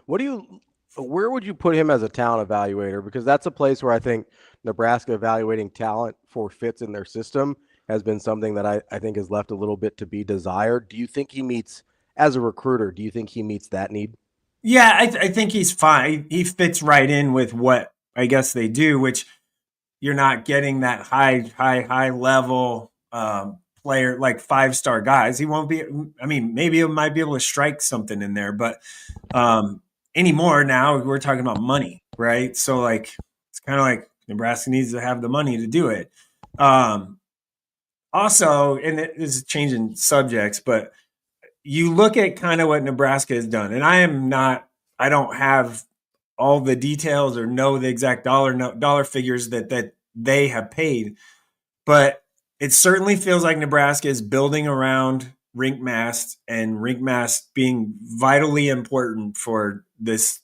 S5: Where would you put him as a talent evaluator? Because that's a place where I think Nebraska evaluating talent for fits in their system has been something that I think has left a little bit to be desired. Do you think he meets, as a recruiter, do you think he meets that need?
S17: Yeah, I think he's fine. He fits right in with what I guess they do, which you're not getting that high level player, like 5-star guys. He won't be, maybe it might be able to strike something in there, but anymore now we're talking about money, right? So like, it's kind of like Nebraska needs to have the money to do it. Also, and this is changing subjects, but you look at kind of what Nebraska has done, and I don't have all the details or know the exact dollar figures that they have paid, but it certainly feels like Nebraska is building around rink mast, and rink mast being vitally important for this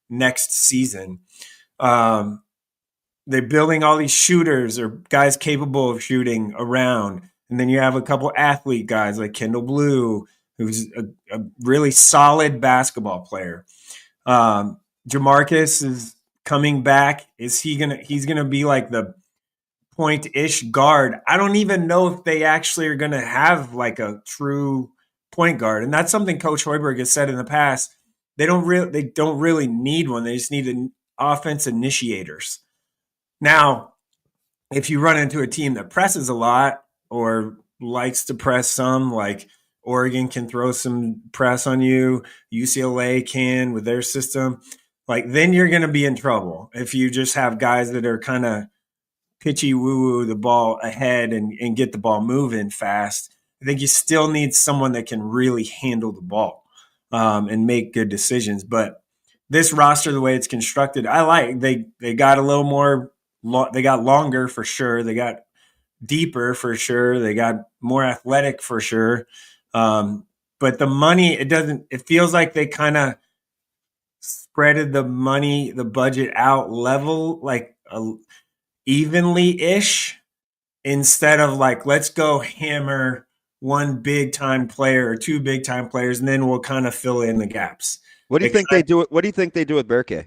S17: next season. they're building all these shooters or guys capable of shooting around. And then you have a couple athlete guys like Kendall Blue, who's a really solid basketball player. Jamarcus is coming back. He's gonna be like the point-ish guard. I don't even know if they actually are gonna have like a true point guard. And that's something Coach Hoiberg has said in the past. They don't really need one. They just need offense initiators. Now, if you run into a team that presses a lot or likes to press some, like Oregon can throw some press on you, UCLA can with their system, like then you're going to be in trouble if you just have guys that are kind of pitchy woo-woo the ball ahead and get the ball moving fast. I think you still need someone that can really handle the ball and make good decisions. But this roster, the way it's constructed, I like. They got a little more. They got longer for sure. They got deeper for sure. They got more athletic for sure. But the money, it feels like they kind of spreaded the budget out level, like evenly-ish, instead of like, let's go hammer one big-time player or two big-time players, and then we'll kind of fill in the gaps.
S6: What do you think they do? What do you think they do with Verghese?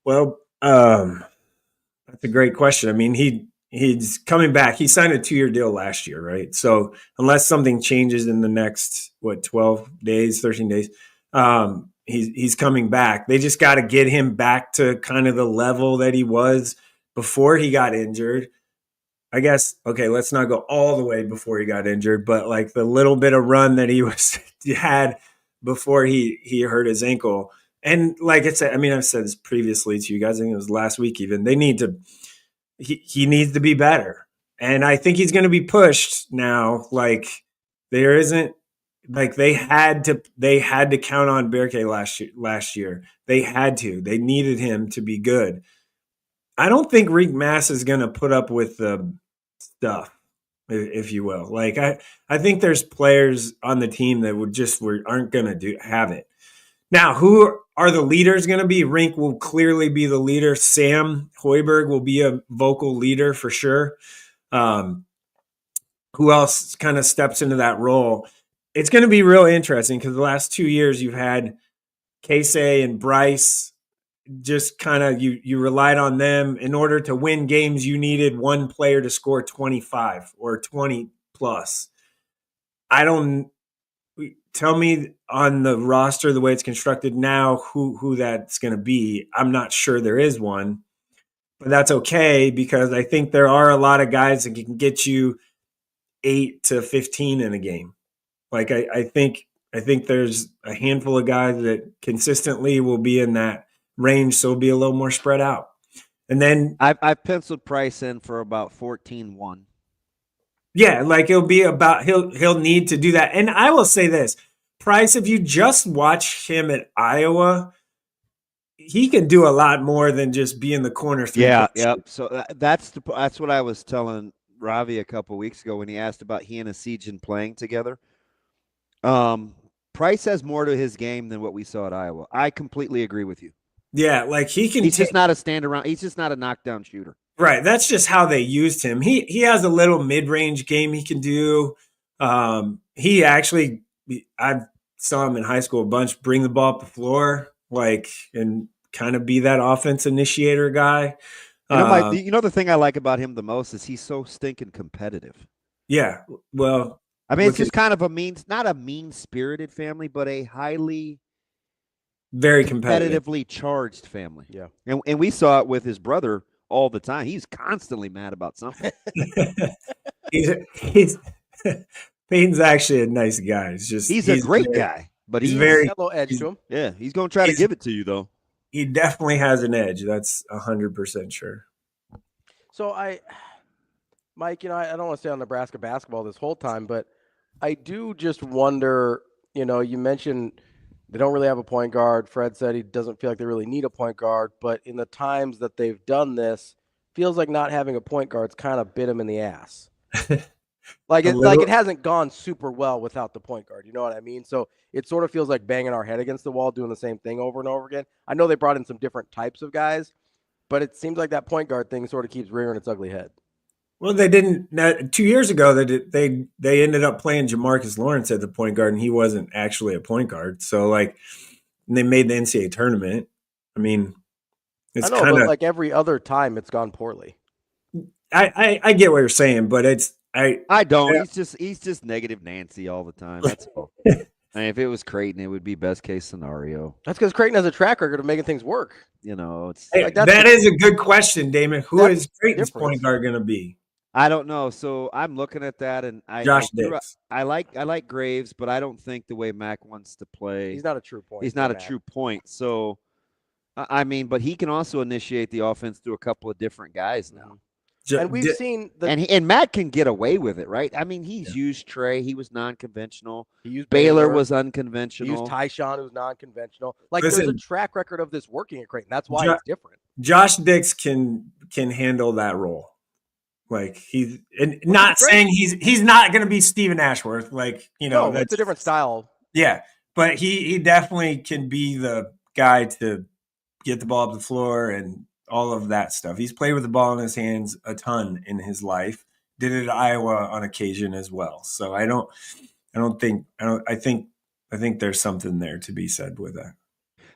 S17: Well, that's a great question. I mean, he's coming back. He signed a 2-year deal last year, right? So unless something changes in the next 12 days, 13 days, he's coming back. They just got to get him back to kind of the level that he was before he got injured. I guess, okay, let's not go all the way before he got injured, but like the little bit of run that he had before he hurt his ankle. And like I said, I mean, I've said this previously to you guys, I think it was last week even, he needs to be better. And I think he's going to be pushed now. Like there isn't, like they had to count on Verghese last year. They had to. They needed him to be good. I don't think Riek Mass is going to put up with the stuff, if you will. Like I think there's players on the team that aren't going to have it. Now, who are the leaders going to be? Rink will clearly be the leader. Sam Hoiberg will be a vocal leader for sure. Who else kind of steps into that role? It's going to be real interesting because the last 2 years you've had Casey and Bryce. Just kind of you relied on them. In order to win games, you needed one player to score 25 or 20 plus. Tell me on the roster, the way it's constructed now, who that's going to be. I'm not sure there is one, but that's okay because I think there are a lot of guys that can get you 8 to 15 in a game. Like I think there's a handful of guys that consistently will be in that range, so it'll be a little more spread out. And then
S6: I've penciled Price in for about 14-1.
S17: Yeah, like it'll be about he'll need to do that. And I will say this, Price, if you just watch him at Iowa, he can do a lot more than just be in the corner.
S6: Yep. So that's what I was telling Ravi a couple of weeks ago when he asked about he and Piezon playing together. Price has more to his game than what we saw at Iowa. I completely agree with you.
S17: Yeah, like he can.
S6: He's just not a stand around. He's just not a knockdown shooter.
S17: Right. That's just how they used him. He has a little mid-range game he can do. He actually, I saw him in high school a bunch, bring the ball up the floor, like, and kind of be that offense initiator guy.
S6: You know the thing I like about him the most is he's so stinking competitive.
S17: Yeah. Well,
S6: I mean, it's just kind of not a mean-spirited family, but a highly
S17: very competitively
S6: charged family.
S5: Yeah.
S6: And we saw it with his brother all the time. He's constantly mad about something.
S17: Peyton's actually a nice guy. He's
S6: a great guy, but
S17: he's very
S5: a little edge to him.
S6: Yeah, he's going to try to give it to you though.
S17: He definitely has an edge. That's 100% sure.
S5: So Mike, I don't want to stay on Nebraska basketball this whole time, but I do just wonder, you mentioned they don't really have a point guard. Fred said he doesn't feel like they really need a point guard, but in the times that they've done this, feels like not having a point guard's kind of bit him in the ass. It hasn't gone super well without the point guard. You know what I mean? So it sort of feels like banging our head against the wall, doing the same thing over and over again. I know they brought in some different types of guys, but it seems like that point guard thing sort of keeps rearing its ugly head.
S17: Well, they didn't. 2 years ago, they ended up playing Jamarcus Lawrence at the point guard, and he wasn't actually a point guard. So, like, they made the NCAA tournament. I mean, it's
S5: I know, but like every other time, it's gone poorly.
S17: I get what you're saying, but
S6: I don't.
S17: Yeah.
S6: He's just negative Nancy all the time. That's all. I mean, if it was Creighton, it would be best case scenario.
S5: That's because Creighton has a track record of making things work.
S6: You know, it's
S17: Hey,
S5: like
S17: that is a good question, Damon. Who
S5: That's
S17: is Creighton's
S5: different.
S17: point guard going to be?
S6: I don't know. So I'm looking at that, and
S17: Josh Dix.
S6: I like Graves, but I don't think the way Mac wants to play.
S5: He's not a true point.
S6: He's not a
S5: Mac.
S6: true point. So, I mean, but he can also initiate the offense through a couple of different guys now.
S5: And we've seen
S6: and Matt can get away with it, right? I mean, he's used Trey. He was non-conventional.
S5: He used
S6: Baylor
S5: Baylor.
S6: was
S5: He
S6: unconventional.
S5: used Tyshawn, who's non-conventional. Like
S17: Listen,
S5: there's a track record of this working at Creighton. That's why
S17: Jo-
S5: it's different.
S17: Josh Dix can handle that role. Like
S5: not
S17: saying he's not going to be Stephen Ashworth. Like, you know,
S5: No, it's a different style.
S17: Yeah, but he definitely can be the guy to get the ball up the floor and all of that stuff. He's played with the ball in his hands a ton in his life. Did it at Iowa on occasion as well. So I think there's something there to be said with that.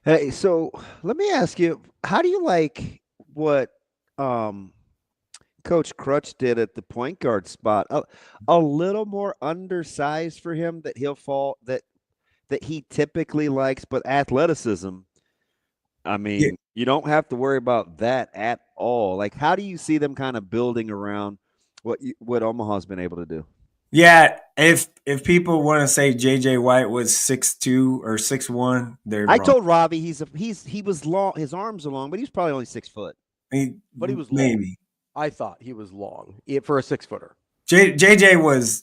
S6: Hey, so let me ask you, how do you like what Coach Crutch did at the point guard spot? A little more undersized for him that he'll fall that he typically likes, but athleticism. I mean, you don't have to worry about that at all. Like, how do you see them kind of building around what Omaha's been able to do?
S17: Yeah, if people want to say JJ White was 6'2" or 6'1", they're
S6: I
S17: wrong.
S6: told Ravi he was long, his arms are long, but he's probably only 6 foot.
S5: But he was long.
S17: Maybe.
S5: I thought he was long for a 6-footer.
S17: JJ was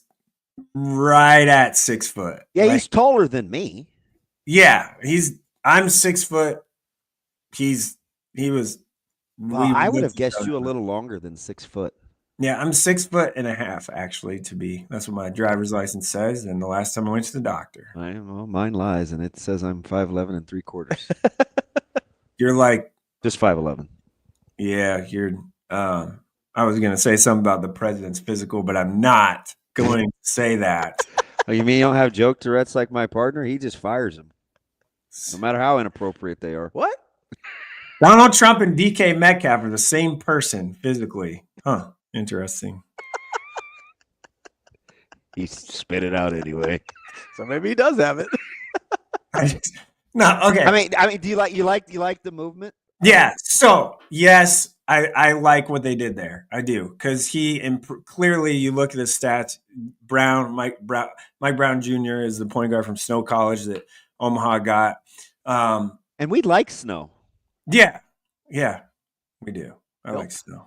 S17: right at 6 foot.
S6: Yeah,
S17: Like,
S6: he's taller than me.
S17: Yeah, I'm 6 foot. He was.
S6: Well, I would have guessed you a little longer than 6 foot.
S17: Yeah, I'm 6'1.5" actually. That's what my driver's license says. And the last time I went to the doctor,
S6: Well, mine lies, and it says I'm 5'11" and 3/4.
S17: you're like
S6: Just 5'11".
S17: Yeah, you're. I was going to say something about the president's physical, but I'm not going to say that.
S6: Oh, you mean you don't have joke Tourette's like my partner? He just fires them, no matter how inappropriate they are.
S5: What?
S17: Donald Trump and DK Metcalf are the same person physically. Huh. Interesting.
S6: He spit it out anyway.
S5: So maybe he does have it.
S17: No, okay.
S6: I mean, do you like the movement?
S17: Yeah. So yes, I like what they did there. I do, because clearly you look at the stats. Mike Brown Jr. is the point guard from Snow College that Omaha got,
S6: and we like Snow.
S17: Yeah, we do. I like Snow.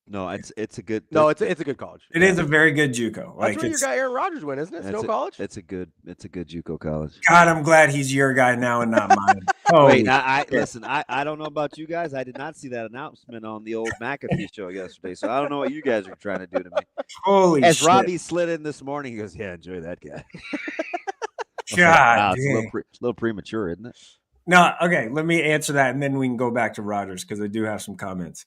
S6: No, it's a good.
S5: No, it's a good college.
S17: It is a very good JUCO.
S5: That's where your guy Aaron Rodgers went, isn't it? Snow College.
S6: It's a good JUCO college.
S17: God, I'm glad he's your guy now and not mine.
S6: Wait, listen. I don't know about you guys. I did not see that announcement on the old McAfee show yesterday, so I don't know what you guys are trying to do to me.
S17: Holy
S6: As
S17: shit.
S6: Ravi slid in this morning, he goes, "Yeah, enjoy that guy."
S17: God,
S6: it's a little premature, isn't it?
S17: No, okay. Let me answer that, and then we can go back to Rodgers because I do have some comments.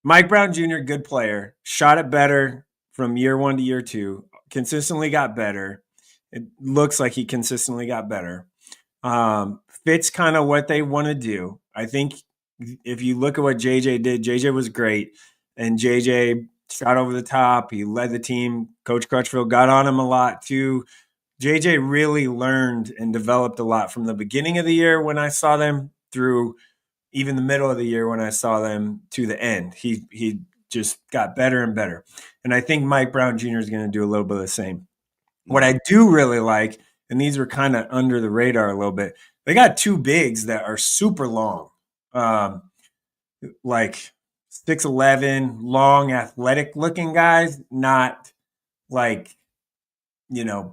S17: Mike Brown Jr., good player, shot it better from year 1 to year 2, consistently got better. It looks like he consistently got better. Fits kind of what they want to do. I think if you look at what JJ did, JJ was great, and JJ shot over the top. He led the team. Coach Crutchfield got on him a lot too. JJ really learned and developed a lot from the beginning of the year when I saw them through even the middle of the year when I saw them to the end. He just got better and better. And I think Mike Brown Jr. is going to do a little bit of the same. What I do really like, and these were kind of under the radar a little bit, they got 2 bigs that are super long, like 6'11", long, athletic-looking guys, not like,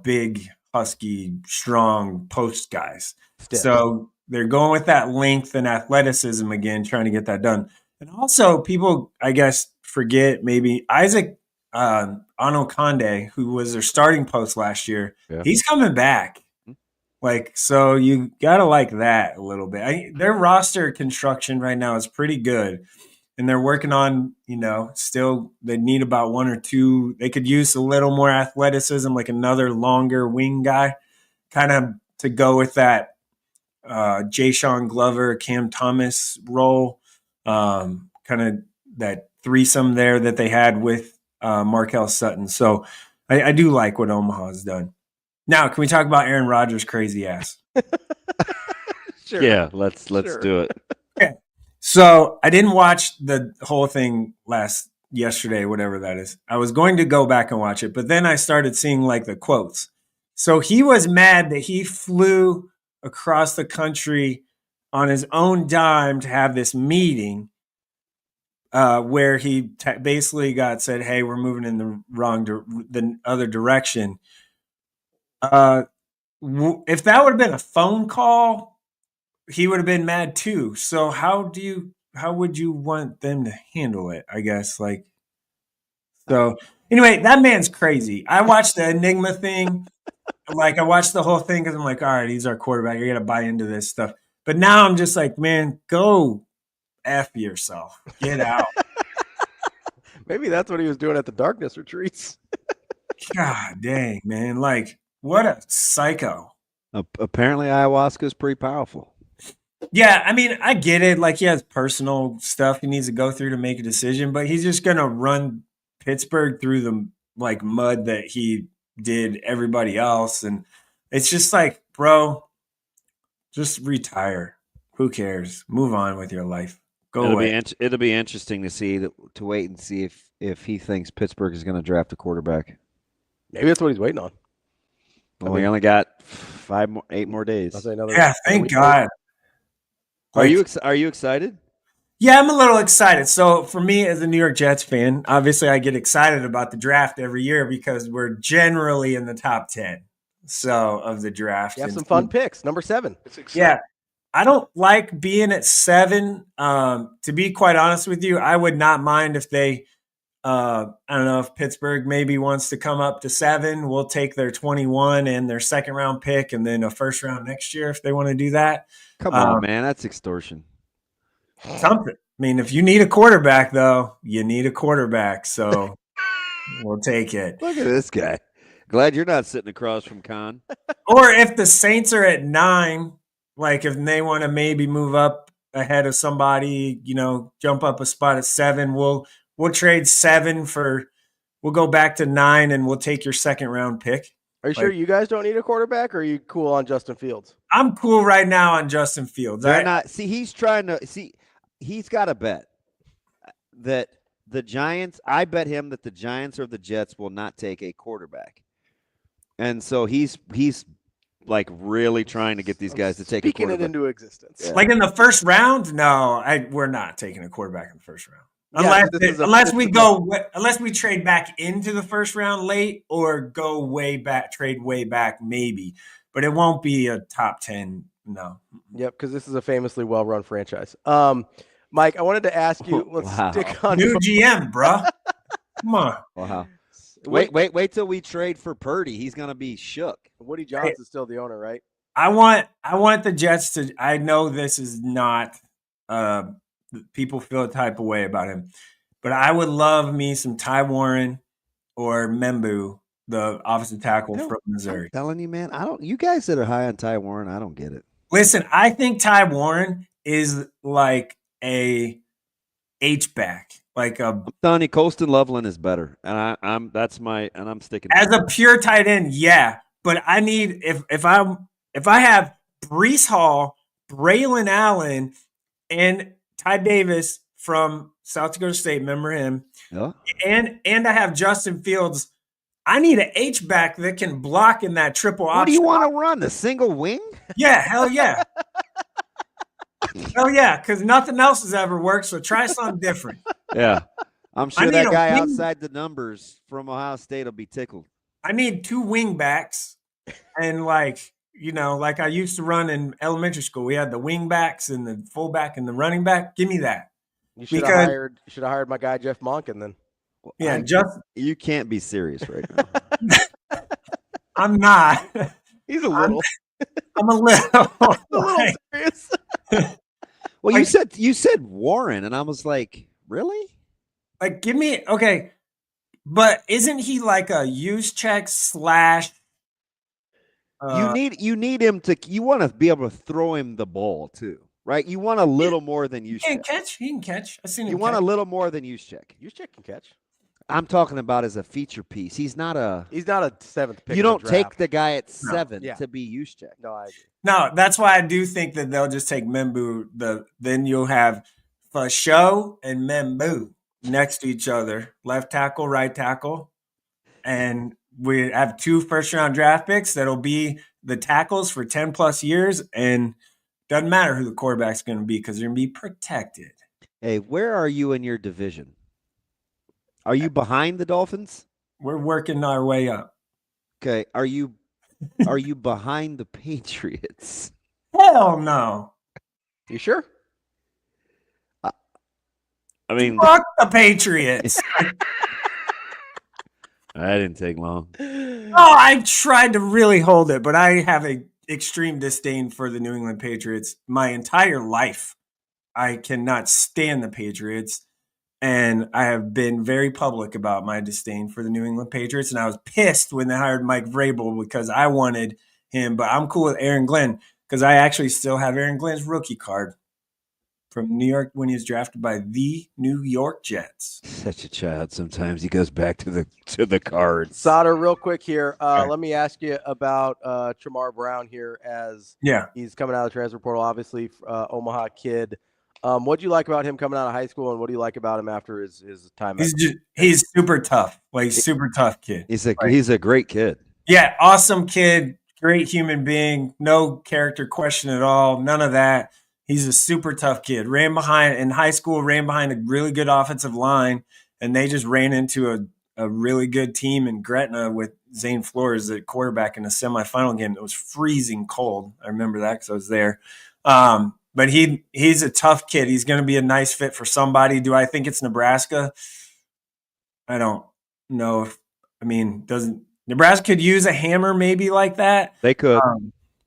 S17: big, husky, strong post guys.
S5: Stiff.
S17: So they're going with that length and athleticism again, trying to get that done. And also, people, I guess, forget maybe Isaac Anokonde, who was their starting post last year.
S6: Yeah.
S17: He's coming back. Like, so you gotta like that a little bit. Their roster construction right now is pretty good, and they're working on, still they need about one or two. They could use a little more athleticism, like another longer wing guy, kind of to go with that Jay-Sean Glover, Cam Thomas role, kind of that threesome there that they had with Markel Sutton. So I do like what Omaha's done. Now, can we talk about Aaron Rodgers' crazy ass?
S6: Sure. Yeah, let's do it.
S17: Okay. So I didn't watch the whole thing yesterday, whatever that is. I was going to go back and watch it, but then I started seeing like the quotes. So he was mad that he flew across the country on his own dime to have this meeting where he basically got said, "Hey, we're moving in the other direction." If that would have been a phone call, he would have been mad too. So how would you want them to handle it? I guess so. Anyway, that man's crazy. I watched the Enigma thing. I watched the whole thing because I'm like, all right, he's our quarterback. You got to buy into this stuff. But now I'm just like, man, go F yourself. Get out.
S5: Maybe that's what he was doing at the darkness retreats.
S17: God dang, man. What a psycho.
S6: Apparently ayahuasca is pretty powerful.
S17: Yeah, I mean, I get it. He has personal stuff he needs to go through to make a decision, but he's just going to run Pittsburgh through the mud that he did everybody else. And it's just bro, just retire. Who cares? Move on with your life.
S6: It'll be interesting to wait and see if he thinks Pittsburgh is going to draft a quarterback.
S5: Maybe that's what he's waiting on.
S6: Well, we only got 8 more days.
S17: Yeah, thank God.
S6: Are you excited?
S17: Yeah, I'm a little excited. So for me as a New York Jets fan, obviously I get excited about the draft every year because we're generally in the top 10 of the draft.
S5: You have some fun picks. Number 7.
S17: Yeah. I don't like being at 7. To be quite honest with you, I would not mind if they I don't know if Pittsburgh maybe wants to come up to 7. We'll take their 21 and their second round pick and then a first round next year if they want to do that.
S6: Come on, man. That's extortion.
S17: Something. I mean, if you need a quarterback, though, you need a quarterback. So we'll take it.
S6: Look at this guy. Glad you're not sitting across from Con.
S17: Or if the Saints are at 9, if they want to maybe move up ahead of somebody, jump up a spot at 7, we'll trade 7 we'll go back to 9 and we'll take your second round pick.
S5: Are you sure you guys don't need a quarterback, or are you cool on Justin Fields?
S17: I'm cool right now on Justin Fields.
S6: He's trying to he's got a bet that the Giants, I bet him that the Giants or the Jets will not take a quarterback. And so he's really trying to get these guys to take a quarterback.
S5: Speaking it into existence.
S17: Yeah. In the first round? No, we're not taking a quarterback in the first round. Unless we trade back into the first round late or go trade way back maybe, but it won't be a top 10. No.
S5: Yep, because this is a famously well-run franchise. Mike, I wanted to ask you. Let's stick on
S17: new GM, bro. Come on.
S6: Wow. Wait till we trade for Purdy. He's gonna be shook.
S5: Woody Johnson's still the owner, right?
S17: I want the Jets to. I know this is not. People feel a type of way about him, but I would love me some Ty Warren or Membu, the offensive tackle from Missouri.
S6: I'm telling you, man, you guys that are high on Ty Warren, I don't get it.
S17: Listen, I think Ty Warren is like a H-back.
S6: I'm telling you, Colston Loveland is better. And I'm sticking
S17: as a pure tight end, yeah. But I need if I have Breece Hall, Braylon Allen, and Ty Davis from South Dakota State, remember him?
S6: Yeah.
S17: And I have Justin Fields. I need an H-back that can block in that triple option.
S6: What do you want to run? The single wing?
S17: Yeah, hell yeah. Hell yeah, because nothing else has ever worked, so try something different.
S6: Yeah. I'm sure that guy outside the numbers from Ohio State will be tickled.
S17: I need 2 wing backs and I used to run in elementary school. We had the wing backs and the fullback and the running back. Give me that.
S5: You should have hired my guy Jeff Monken then.
S17: Yeah,
S6: you can't be serious right now.
S17: I'm not.
S5: He's a little.
S17: I'm a little,
S5: a little serious.
S6: Well, you said Warren, and I was like, really?
S17: Like, give me okay, but isn't he like a use check slash?
S6: You need him to. You want to be able to throw him the ball too, right? You want a little more than use
S17: He can
S6: check.
S17: catch. He can catch. I've seen him.
S6: You want a little more than use check.
S5: Use check can catch.
S6: I'm talking about as a feature piece. He's not a
S5: 7th pick.
S6: You don't
S5: in the draft.
S6: take the guy at 7
S5: Yeah.
S6: to be use check.
S5: No, I agree.
S17: No, that's why I do think that they'll just take Membu. Then you'll have Fasho and Membu next to each other, left tackle, right tackle, and we have 2 first-round draft picks that'll be the tackles for 10+ years, and doesn't matter who the quarterback's going to be because they're going to be protected.
S6: Hey, where are you in your division? Are you behind the Dolphins?
S17: We're working our way up.
S6: Okay. Are you behind the Patriots?
S17: Hell no.
S5: You sure?
S6: I mean,
S17: fuck the Patriots.
S6: That didn't take long.
S17: Oh, I tried to really hold it, but I have an extreme disdain for the New England Patriots my entire life. I cannot stand the Patriots. And I have been very public about my disdain for the New England Patriots. And I was pissed when they hired Mike Vrabel because I wanted him. But I'm cool with Aaron Glenn because I actually still have Aaron Glenn's rookie card from New York when he was drafted by the New York Jets.
S6: Such a child. Sometimes he goes back to the cards.
S5: Sautter, real quick here. Let me ask you about Tramar Brown here as he's coming out of the transfer portal, obviously, Omaha kid. What do you like about him coming out of high school, and what do you like about him after his time?
S17: He's super tough, like super tough kid.
S6: He's a great kid.
S17: Yeah, awesome kid, great human being, no character question at all, none of that. He's a super tough kid. Ran behind in high school, ran behind a really good offensive line, and they just ran into a really good team in Gretna with Zane Flores at quarterback in a semifinal game. It was freezing cold. I remember that because I was there. But he's a tough kid. He's going to be a nice fit for somebody. Do I think it's Nebraska? I don't know. Doesn't Nebraska could use a hammer maybe like that?
S6: They could.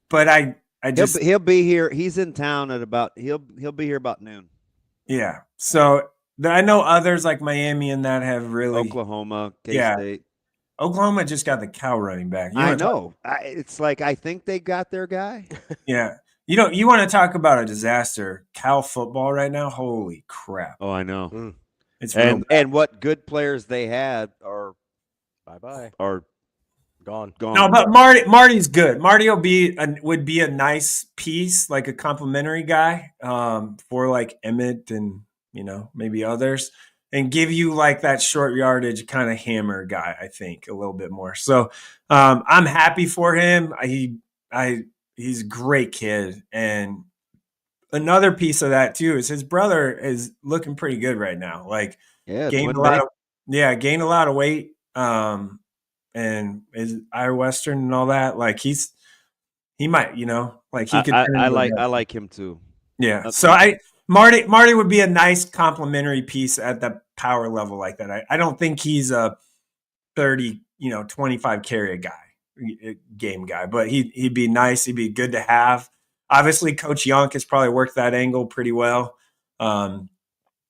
S17: But I just
S6: he'll be here. He's in town at about he'll be here about noon.
S17: Yeah. So I know others like Miami and that have really
S6: Oklahoma, K-State.
S17: Oklahoma just got the cow running back.
S6: I know. It's like I think they got their guy.
S17: Yeah. You want to talk about a disaster? Cal football right now? Holy crap!
S6: Oh, I know.
S17: It's
S6: and what good players they had are
S5: bye-bye.
S6: Are
S5: gone.
S17: No, but Marty's good. Marty would be a nice piece, like a complimentary guy for like Emmett and maybe others, and give you like that short yardage kind of hammer guy. I think a little bit more. So I'm happy for him. He's a great kid. And another piece of that too is his brother is looking pretty good right now. Like gained a lot of weight. And is Iowa Western and all that. Like he might, like he could.
S6: I like him too.
S17: Yeah. So Marty would be a nice complimentary piece at the power level like that. I don't think he's a 30, 25 carry a guy. Game guy, but he'd be nice. He'd be good to have. Obviously, Coach Yonk has probably worked that angle pretty well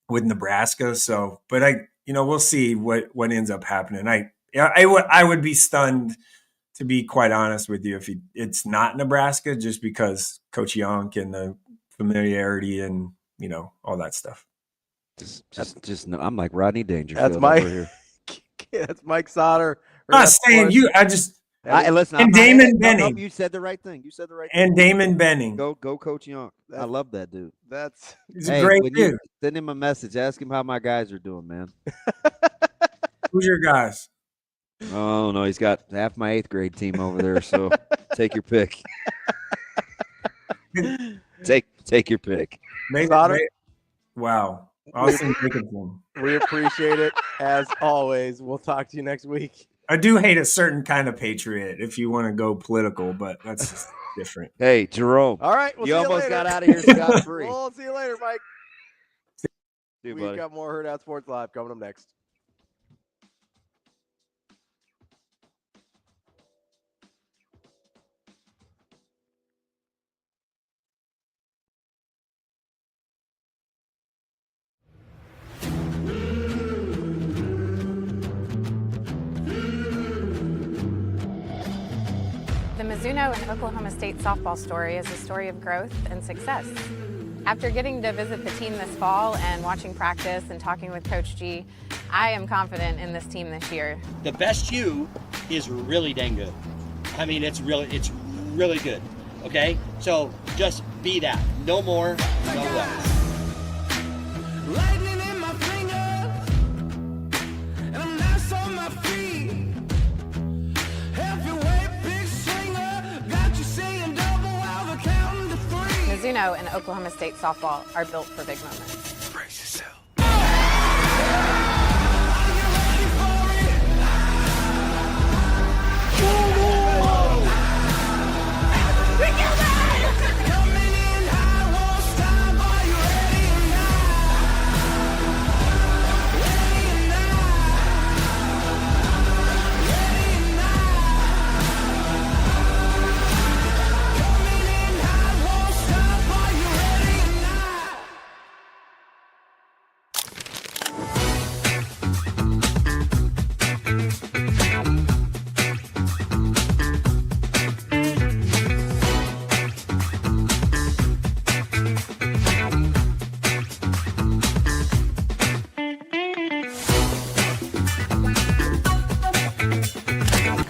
S17: with Nebraska. So, but we'll see what ends up happening. I would be stunned, to be quite honest with you, if it's not Nebraska, just because Coach Yonk and the familiarity and all that stuff.
S6: Just I'm like Rodney Dangerfield.
S5: That's Mike.
S6: Over here.
S5: That's Mike Sautter.
S17: I'm not saying you.
S6: Listen,
S17: and Damon Benning.
S6: You said the right thing.
S17: And Damon Benning.
S6: Go, Coach Young. I love that dude.
S17: He's a great dude.
S6: Send him a message. Ask him how my guys are doing, man.
S17: Who's your guys?
S6: Oh no, he's got half my 8th grade team over there. So take your pick. take your pick.
S17: Wow. Awesome.
S5: We appreciate it as always. We'll talk to you next week.
S17: I do hate a certain kind of patriot if you want to go political, but that's just different.
S6: Hey, Jerome.
S5: All right.
S6: You almost got out of here scot-free.
S5: We'll see you later, Mike.
S6: We've
S5: got more Hurrdat Sports Live coming up next.
S8: The Mizuno and Oklahoma State softball story is a story of growth and success. After getting to visit the team this fall and watching practice and talking with Coach G, I am confident in this team this year.
S9: The best you is really dang good. I mean, it's really good. Okay? So just be that. No more, no less.
S10: Lightning in my fingers, and I'm nice on my feet. Heavyweight big swinger, got you saying double while the counting to three.
S8: Mizuno and Oklahoma State softball are built for big moments.
S10: Brace yourself.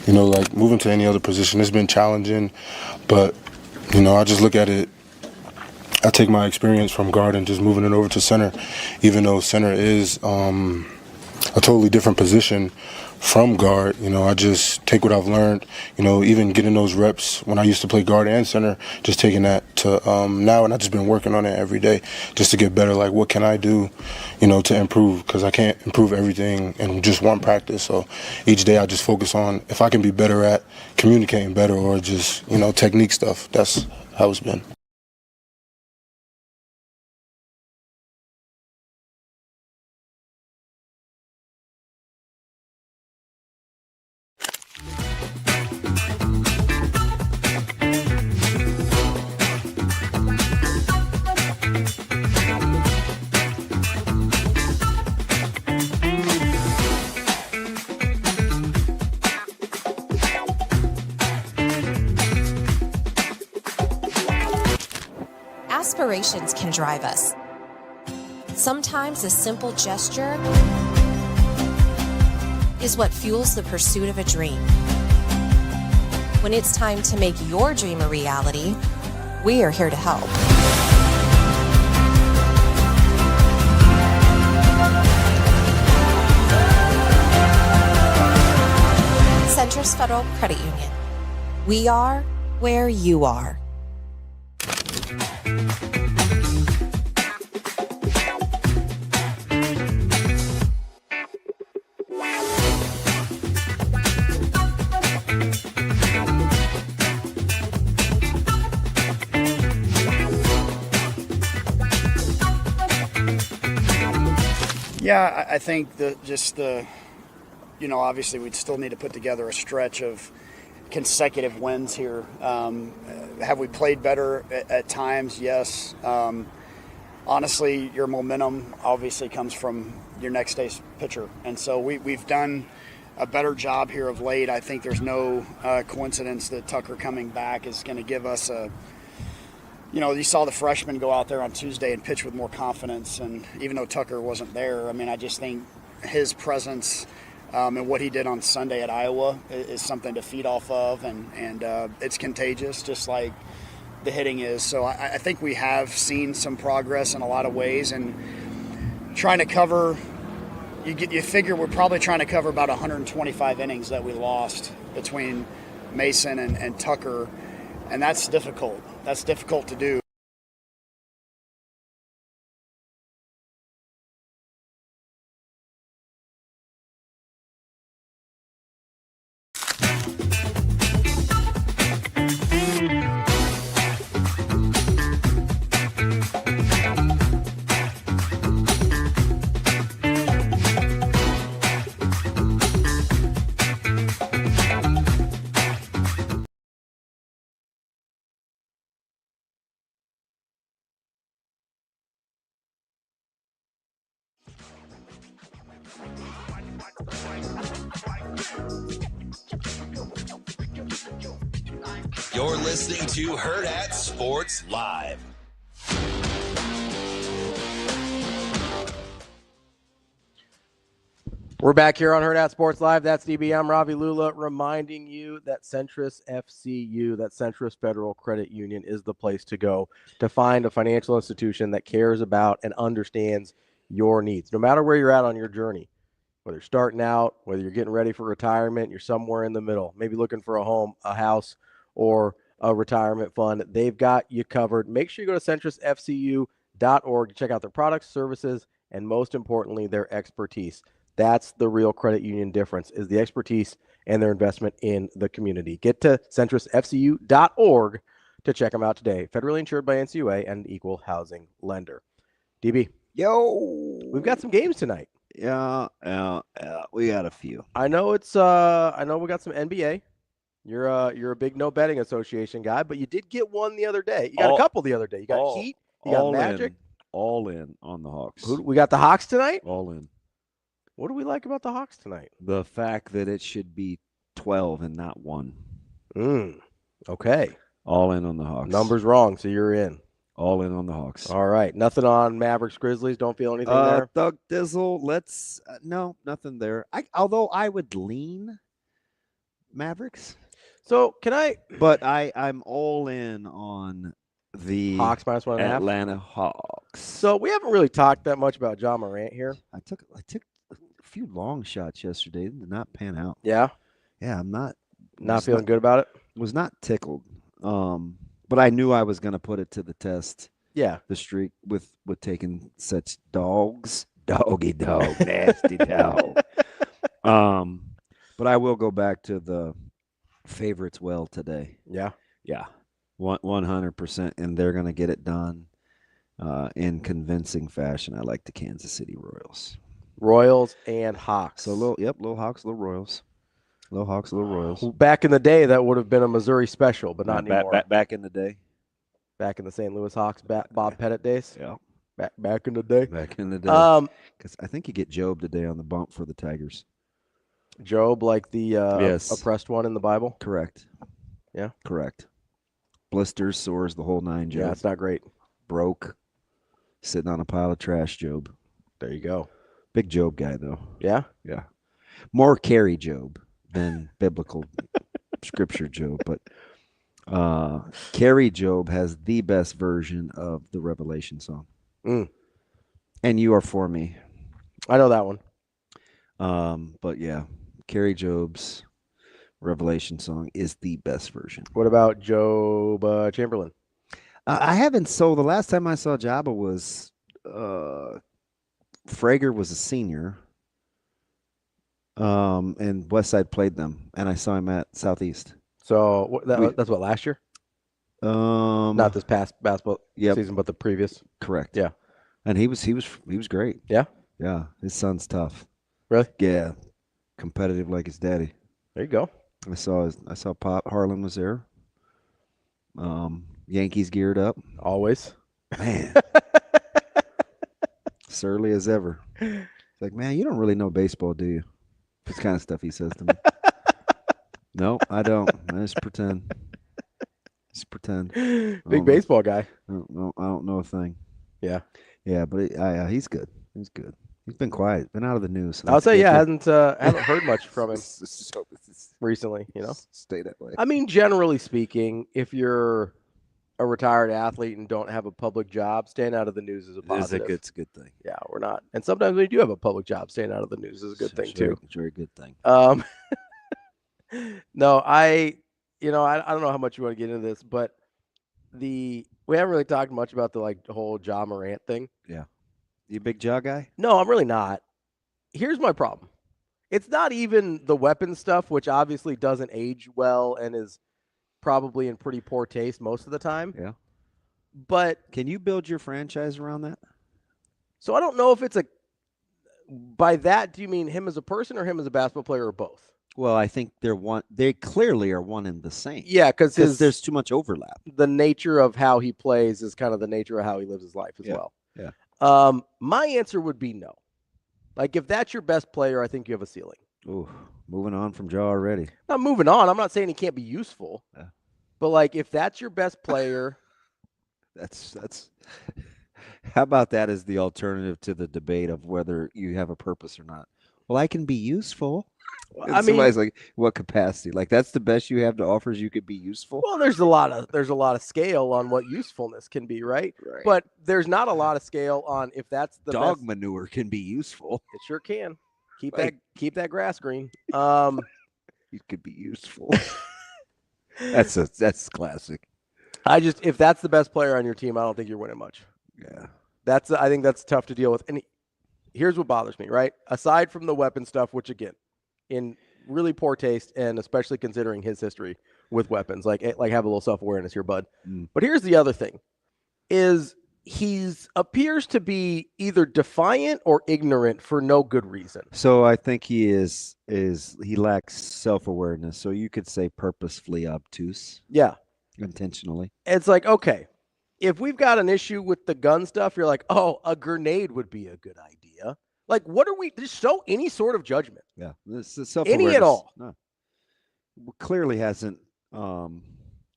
S12: You know, like moving to any other position, it's been challenging, but, you know, I just look at it, I take my experience from guard and just moving it over to center, even though center is a totally different position from guard. You know, I just take what I've learned, you know, even getting those reps when I used to play guard and center, just taking that to now, and I've just been working on it every day just to get better. Like, what can I do, you know, to improve? Because I can't improve everything in just one practice. So each day I just focus on if I can be better at communicating better or just, you know, technique stuff. That's how it's been.
S13: Aspirations can drive us. Sometimes a simple gesture is what fuels the pursuit of a dream. When it's time to make your dream a reality, we are here to help. Centris Federal Credit Union. We are where you are.
S14: Yeah, I think you know, obviously we'd still need to put together a stretch of consecutive wins here. Have we played better at times? Yes. Honestly, your momentum obviously comes from your next day's pitcher. And so we've done a better job here of late. I think there's no coincidence that Tucker coming back is going to give us you know, you saw the freshman go out there on Tuesday and pitch with more confidence. And even though Tucker wasn't there, I mean, I just think his presence and what he did on Sunday at Iowa is something to feed off of. And it's contagious, just like the hitting is. So I think we have seen some progress in a lot of ways. And trying to cover, you figure we're probably trying to cover about 125 innings that we lost between Mason and Tucker. And that's difficult. That's difficult to do.
S1: You're listening to Hurrdat Sports Live.
S5: We're back here on Hurrdat Sports Live. That's DB. I'm Ravi Lulla, reminding you that Centris FCU, that Centris Federal Credit Union, is the place to go to find a financial institution that cares about and understands your needs, no matter where you're at on your journey. Whether you're starting out, whether you're getting ready for retirement, you're somewhere in the middle, maybe looking for a home, a house, or a retirement fund, they've got you covered. Make sure you go to centrisfcu.org to check out their products, services, and most importantly, their expertise. That's the real credit union difference, is the expertise and their investment in the community. Get to centrisfcu.org to check them out today. Federally insured by NCUA and an equal housing lender. DB.
S6: Yo.
S5: We've got some games tonight.
S6: Yeah, we got a few.
S5: I know it's I know we got some NBA. You're a big no betting association guy, but you did get one the other day. You got a couple the other day. You got Heat, you got Magic.
S6: All in on the Hawks.
S5: We got the Hawks tonight?
S6: All in.
S5: What do we like about the Hawks tonight?
S6: The fact that it should be 12 and not 1.
S5: Okay.
S6: All in on the Hawks.
S5: Numbers wrong, so you're in.
S6: All in on the Hawks.
S5: All right. Nothing on Mavericks Grizzlies. Don't feel anything there.
S6: Thug Dizzle. Let's no, nothing there. Although I would lean Mavericks.
S5: So can I?
S6: But I'm all in on the
S5: Hawks minus 1.5.
S6: Atlanta Hawks.
S5: So we haven't really talked that much about Ja Morant here.
S6: I took a few long shots yesterday. Did not pan out.
S5: Yeah.
S6: Yeah, I'm not
S5: feeling good about it.
S6: Was not tickled. But I knew I was going to put it to the test.
S5: Yeah.
S6: The streak with taking such dogs. Doggy dog, nasty dog. But I will go back to the favorites well today.
S5: Yeah.
S6: Yeah. 100%. And they're going to get it done in convincing fashion. I like the Kansas City Royals.
S5: Royals and Hawks.
S6: So, little Hawks, little Royals. Little Hawks, little Royals.
S5: Back in the day, that would have been a Missouri special, but not anymore.
S6: Back in the day.
S5: Back in the St. Louis Hawks, Bob Pettit days.
S6: Yeah.
S5: Back in the day.
S6: Back in the day. Because I think you get Job today on the bump for the Tigers.
S5: Job, like the
S6: yes.
S5: oppressed one in the Bible?
S6: Correct.
S5: Yeah.
S6: Correct. Blisters, sores, the whole nine, Job.
S5: Yeah, it's not great.
S6: Broke. Sitting on a pile of trash, Job.
S5: There you go.
S6: Big Job guy, though.
S5: Yeah?
S6: Yeah. More carry Job than biblical scripture Job. But Carry Job has the best version of the Revelation song. And You Are For Me.
S5: I know that one.
S6: But yeah, Carry Job's Revelation song is the best version.
S5: What about Job Chamberlain?
S6: I haven't. So the last time I saw Jabba was Frager was a senior. And Westside played them, and I saw him at Southeast.
S5: So that's what, last year? Not this past basketball season, but the previous.
S6: Correct.
S5: Yeah.
S6: And he was great.
S5: Yeah.
S6: Yeah. His son's tough.
S5: Really?
S6: Yeah. Competitive like his daddy.
S5: There you go.
S6: I saw Pop. Harlan was there. Yankees geared up.
S5: Always.
S6: Man. Surly as ever. It's like, man, you don't really know baseball, do you? This kind of stuff he says to me. No, I don't. I just pretend.
S5: Big baseball guy.
S6: I don't know a thing.
S5: Yeah.
S6: Yeah, but he's good. He's good. He's been quiet. Been out of the news. So
S5: I'll say, yeah, haven't heard much from him recently. You know,
S6: stay that way.
S5: I mean, generally speaking, if you're a retired athlete and don't have a public job, staying out of the news is a positive.
S6: It's a good thing.
S5: Yeah, we're not. And sometimes when you do have a public job, staying out of the news is a good thing too.
S6: Very good thing.
S5: No, I don't know how much you want to get into this, but we haven't really talked much about the whole Ja Morant thing.
S6: Yeah. You a big Ja guy?
S5: No, I'm really not. Here's my problem. It's not even the weapon stuff, which obviously doesn't age well and is probably in pretty poor taste most of the time.
S6: Yeah.
S5: But
S6: can you build your franchise around that?
S5: So I don't know if it's by that, do you mean him as a person or him as a basketball player or both?
S6: Well, I think they clearly are one and the same.
S5: Yeah, because
S6: there's too much overlap.
S5: The nature of how he plays is kind of the nature of how he lives his life as well.
S6: Yeah.
S5: My answer would be no. Like, if that's your best player, I think you have a ceiling.
S6: Ooh, moving on from Ja already.
S5: Not moving on. I'm not saying he can't be useful.
S6: Yeah.
S5: But like, if that's your best player,
S6: That's how about that as the alternative to the debate of whether you have a purpose or not? Well, I can be useful. And
S5: I mean,
S6: somebody's like, what capacity? Like, that's the best you have to offer is you could be useful?
S5: well, there's a lot of scale on what usefulness can be, right?
S6: Right.
S5: But there's not a lot of scale on if that's the
S6: Dog
S5: best.
S6: manure can be useful.
S5: It sure can. Keep
S6: Like-
S5: that grass green.
S6: It could be useful. That's classic.
S5: If that's the best player on your team, I don't think you're winning much.
S6: Yeah.
S5: I think that's tough to deal with. And here's what bothers me, right? Aside from the weapon stuff, which again, in really poor taste, and especially considering his history with weapons, like have a little self-awareness here, bud. But here's the other thing: is he's appears to be either defiant or ignorant for no good reason.
S6: So I think he lacks self-awareness. So you could say purposefully obtuse.
S5: Yeah.
S6: Intentionally.
S5: It's like, okay, if we've got an issue with the gun stuff, you're like, oh, a grenade would be a good idea. Like, what are we just show any sort of judgment?
S6: Yeah. This is self-awareness.
S5: Any at all.
S6: No. Clearly hasn't and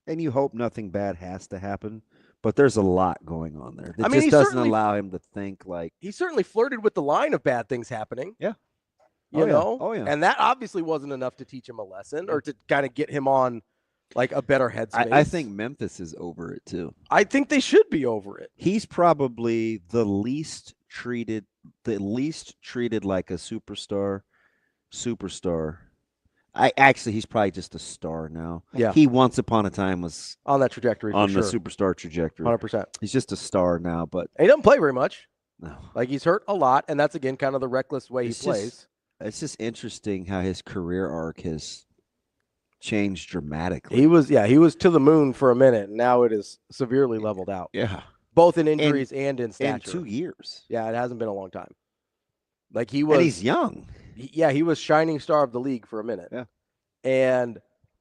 S6: you hope nothing bad has to happen, but there's a lot going on there. It just doesn't allow him to think like
S5: he certainly flirted with the line of bad things happening.
S6: Yeah.
S5: You know?
S6: Oh yeah.
S5: And that obviously wasn't enough to teach him a lesson or to kind of get him on like a better headspace.
S6: I think Memphis is over it too.
S5: I think they should be over it.
S6: He's probably the least treated like a superstar. He's probably just a star now.
S5: Yeah.
S6: He once upon a time was
S5: on that trajectory.
S6: On
S5: for
S6: the
S5: sure.
S6: superstar trajectory.
S5: 100%.
S6: He's just a star now, but
S5: he doesn't play very much.
S6: No.
S5: Like he's hurt a lot, and that's again kind of the reckless way he plays.
S6: It's just interesting how his career arc has changed dramatically.
S5: He was to the moon for a minute, and now it is severely leveled out.
S6: Yeah.
S5: Both in injuries and in stature.
S6: In 2 years.
S5: Yeah, it hasn't been a long time. Like he was.
S6: And he's young.
S5: He was shining star of the league for a minute.
S6: Yeah.
S5: And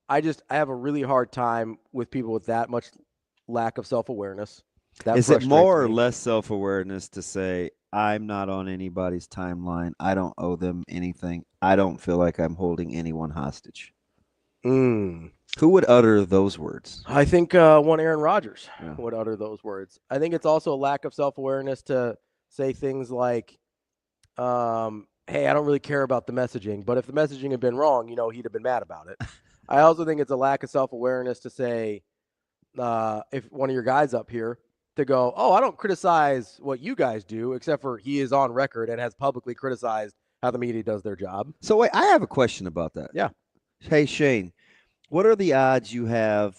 S5: I have a really hard time with people with that much lack of self-awareness.
S6: Is it more or less self-awareness to say, I'm not on anybody's timeline. I don't owe them anything. I don't feel like I'm holding anyone hostage. Who would utter those words?
S5: I think one Aaron Rodgers would utter those words. I think it's also a lack of self-awareness to say things like, hey, I don't really care about the messaging, but if the messaging had been wrong, he'd have been mad about it. I also think it's a lack of self-awareness to say, if one of your guys up here to go, oh, I don't criticize what you guys do, except for he is on record and has publicly criticized how the media does their job.
S6: So wait, I have a question about that.
S5: Yeah.
S6: Hey, Shane, what are the odds you have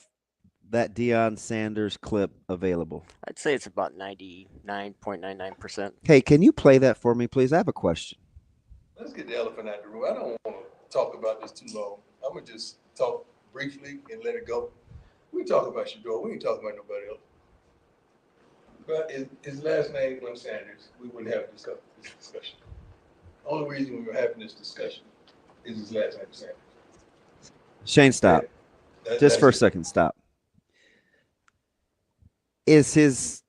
S6: that Deion Sanders clip available?
S15: I'd say it's about 99.99%.
S6: Hey, can you play that for me, please? I have a question.
S18: Let's get the elephant out of the room. I don't want to talk about this too long. I'm going to just talk briefly and let it go. We talk about Shedeur. We ain't talking about nobody else. But his last name was Sanders. We wouldn't have this discussion. The only reason we were having this discussion is his last name Sanders.
S6: Shane, stop. Just for a second, stop. Is his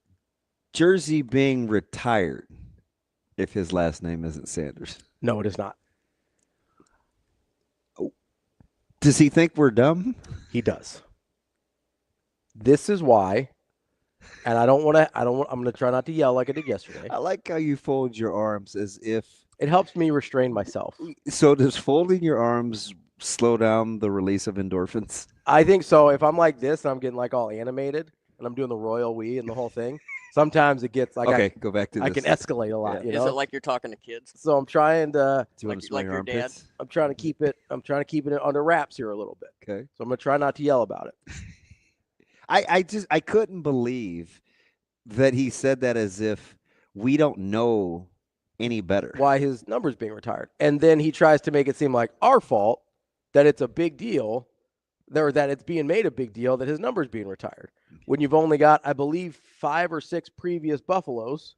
S6: jersey being retired if his last name isn't Sanders?
S5: No, it is not.
S6: Does he think we're dumb?
S5: He does. This is why, and I'm going to try not to yell like I did yesterday.
S6: I like how you fold your arms as if
S5: it helps me restrain myself.
S6: So does folding your arms slow down the release of endorphins?
S5: I think so. If I'm like this and I'm getting like all animated and I'm doing the royal we and the whole thing, sometimes it gets like
S6: okay. Go back to this.
S5: I can escalate a lot.
S15: Yeah. Is it like you're talking to kids?
S5: So I'm trying to
S15: like your dad.
S5: I'm trying to keep it under wraps here a little bit.
S6: Okay.
S5: So I'm gonna try not to yell about it.
S6: I couldn't believe that he said that as if we don't know any better.
S5: Why his number's being retired, and then he tries to make it seem like our fault that it's a big deal, or that it's being made a big deal that his number's being retired. When you've only got, I believe, 5 or 6 previous Buffaloes,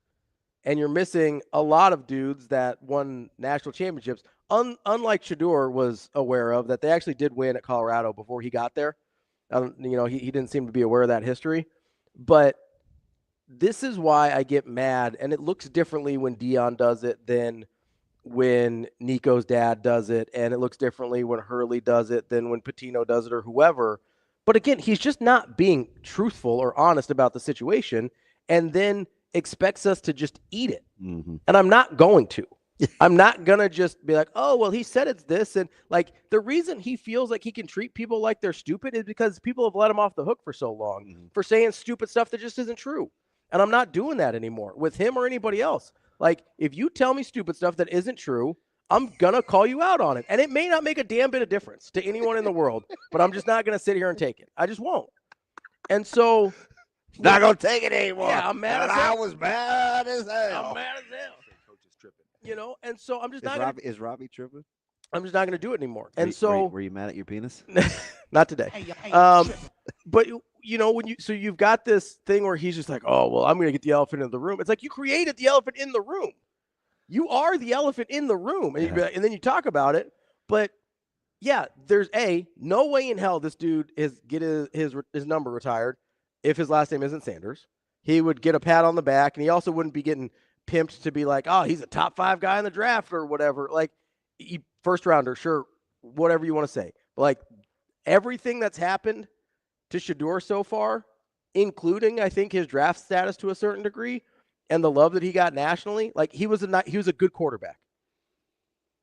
S5: and you're missing a lot of dudes that won national championships, unlike Shedeur was aware of, that they actually did win at Colorado before he got there. He didn't seem to be aware of that history. But this is why I get mad, and it looks differently when Deion does it than when Nico's dad does it, and it looks differently when Hurley does it than when Patino does it or whoever. But again, he's just not being truthful or honest about the situation, and then expects us to just eat it.
S6: Mm-hmm.
S5: And I'm not going to. I'm not going to just be like, oh, well, he said it's this. And like the reason he feels like he can treat people like they're stupid is because people have let him off the hook for so long for saying stupid stuff that just isn't true. And I'm not doing that anymore with him or anybody else. Like, if you tell me stupid stuff that isn't true, I'm going to call you out on it. And it may not make a damn bit of difference to anyone in the world, but I'm just not going to sit here and take it. I just won't. And so.
S6: Not going to take it anymore.
S5: Yeah, I'm mad as hell.
S6: I was mad as hell.
S5: I'm mad as hell. Coach is tripping. You know, and so I'm just not
S6: going to. Is Ravi tripping?
S5: I'm just not going to do it anymore. And
S6: were you mad at your penis?
S5: Not today. But you know, you've got this thing where he's just like, oh, well, I'm going to get the elephant in the room. It's like you created the elephant in the room. You are the elephant in the room. And, and then you talk about it. But yeah, there's no way in hell this dude is get his number retired if his last name isn't Sanders. He would get a pat on the back, and he also wouldn't be getting pimped to be like, oh, he's a top 5 guy in the draft or whatever. Like, first rounder, sure, whatever you want to say. But like everything that's happened to Shedeur so far, including I think his draft status to a certain degree, and the love that he got nationally, like he was a good quarterback.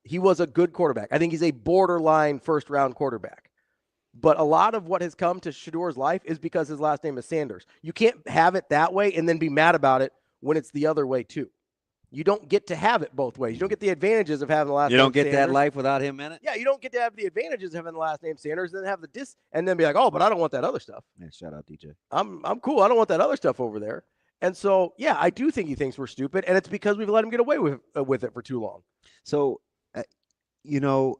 S5: He was a good quarterback. I think he's a borderline first round quarterback. But a lot of what has come to Shedeur's life is because his last name is Sanders. You can't have it that way and then be mad about it when it's the other way too. You don't get to have it both ways. You don't get the advantages of having the last name Sanders.
S6: You don't get that life without him in it?
S5: Yeah, you don't get to have the advantages of having the last name Sanders and then have the and then be like, oh, but I don't want that other stuff.
S6: Yeah, shout out, DJ.
S5: I'm cool. I don't want that other stuff over there. And so, yeah, I do think he thinks we're stupid, and it's because we've let him get away with it for too long.
S6: So, you know,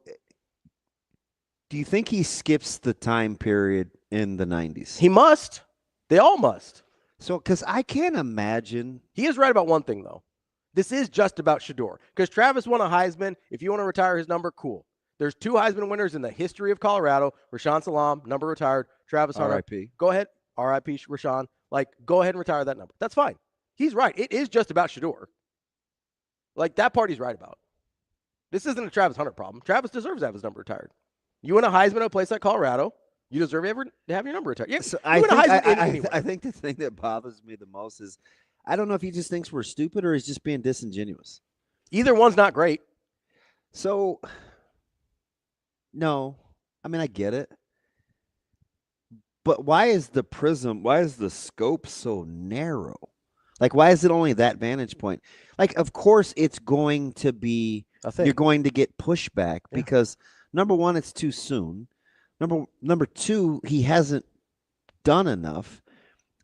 S6: do you think he skips the time period in the 90s?
S5: He must. They all must.
S6: So, because I can't imagine.
S5: He is right about one thing, though. This is just about Shedeur. Because Travis won a Heisman. If you want to retire his number, cool. There's 2 Heisman winners in the history of Colorado. Rashawn Salam, number retired. Travis Hunter.
S6: R.I.P.
S5: Go ahead. R.I.P. Rashawn. Like, go ahead and retire that number. That's fine. He's right. It is just about Shedeur. Like, that part he's right about. This isn't a Travis Hunter problem. Travis deserves to have his number retired. You win a Heisman at a place like Colorado, you deserve to have your number retired. Yeah,
S6: so I think the thing that bothers me the most is I don't know if he just thinks we're stupid or he's just being disingenuous.
S5: Either one's not great.
S6: So, no. I mean, I get it. But why is the scope so narrow? Like, why is it only that vantage point? Like, of course, it's going to be, you're going to get pushback because, number one, it's too soon. Number two, he hasn't done enough.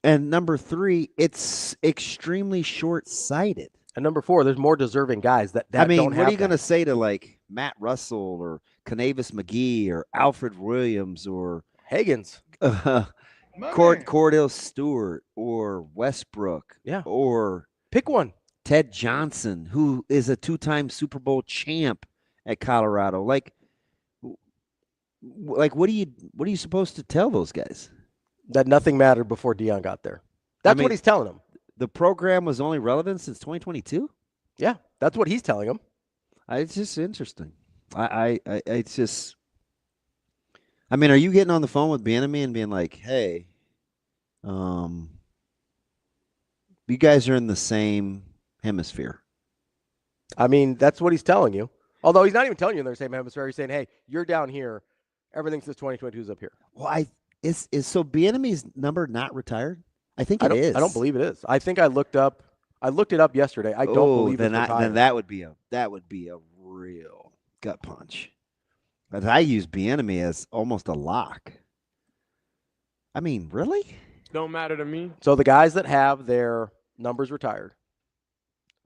S6: And number 3, it's extremely short-sighted.
S5: And number 4, there's more deserving guys that don't have
S6: what are you going to say to, like, Matt Rhule or Canavis McGee or Alfred Williams or
S5: Higgins?
S6: Cordell Stewart or Westbrook.
S5: Yeah.
S6: Or
S5: pick one.
S6: Ted Johnson, who is a 2-time Super Bowl champ at Colorado. Like what are you supposed to tell those guys?
S5: That nothing mattered before Deion got there. That's what he's telling them.
S6: The program was only relevant since 2022?
S5: Yeah, that's what he's telling them.
S6: It's just interesting. It's just. I mean, are you getting on the phone with Bieniemy and being like, "Hey, you guys are in the same hemisphere"?
S5: I mean, that's what he's telling you. Although he's not even telling you in the same hemisphere. He's saying, "Hey, you're down here. Everything since 2022 is up here."
S6: Well, is so Bieniemy's number not retired? I think it is.
S5: I don't believe it is. I think I looked it up yesterday. I don't believe it's retired.
S6: Then that would be a real gut punch. But I use Bieniemy as almost a lock. I mean, really?
S19: Don't matter to me.
S5: So the guys that have their numbers retired: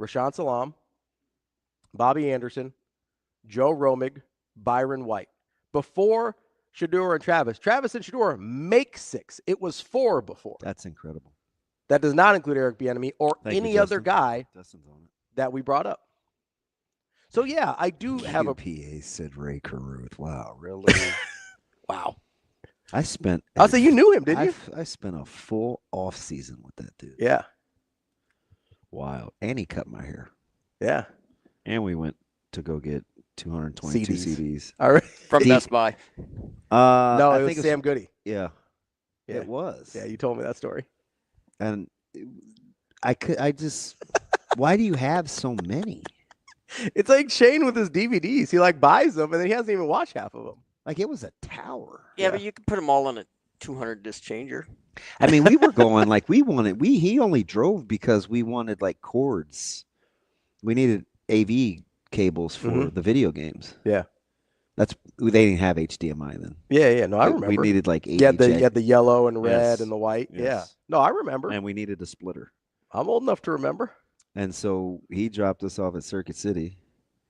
S5: Rashawn Salam, Bobby Anderson, Joe Romig, Byron White. Before Shedeur and Travis and Shedeur make 6. It was 4 before.
S6: That's incredible.
S5: That does not include Eric Bieniemy or any other guy
S6: Justin's on it.
S5: that we brought up. So, yeah, I do have
S6: QPA said Ray Caruth. Wow,
S5: really? Wow.
S6: I'll
S5: say you knew him, didn't you?
S6: I spent a full off season with that dude.
S5: Yeah.
S6: Wild. And he cut my hair.
S5: Yeah.
S6: And we went to go get 222 CDs.
S5: All right.
S15: From Best Buy.
S5: No, it was Sam Goody.
S6: Yeah.
S5: Yeah.
S6: It was.
S5: Yeah, you told me that story.
S6: And I just, why do you have so many?
S5: It's like Shane with his DVDs. He like buys them and then he hasn't even watched half of them.
S6: Like it was a tower.
S15: Yeah, but you can put them all in a 200 disc changer.
S6: I mean, we were going like he only drove because we wanted like cords. We needed AV cables for the video games.
S5: Yeah.
S6: They didn't have HDMI then.
S5: Yeah. No, I remember.
S6: We needed like AV.
S5: You had the yellow and red
S6: Yes.
S5: and the white.
S6: Yes.
S5: Yeah. No, I remember.
S6: And we needed a splitter.
S5: I'm old enough to remember.
S6: And so he dropped us off at Circuit City.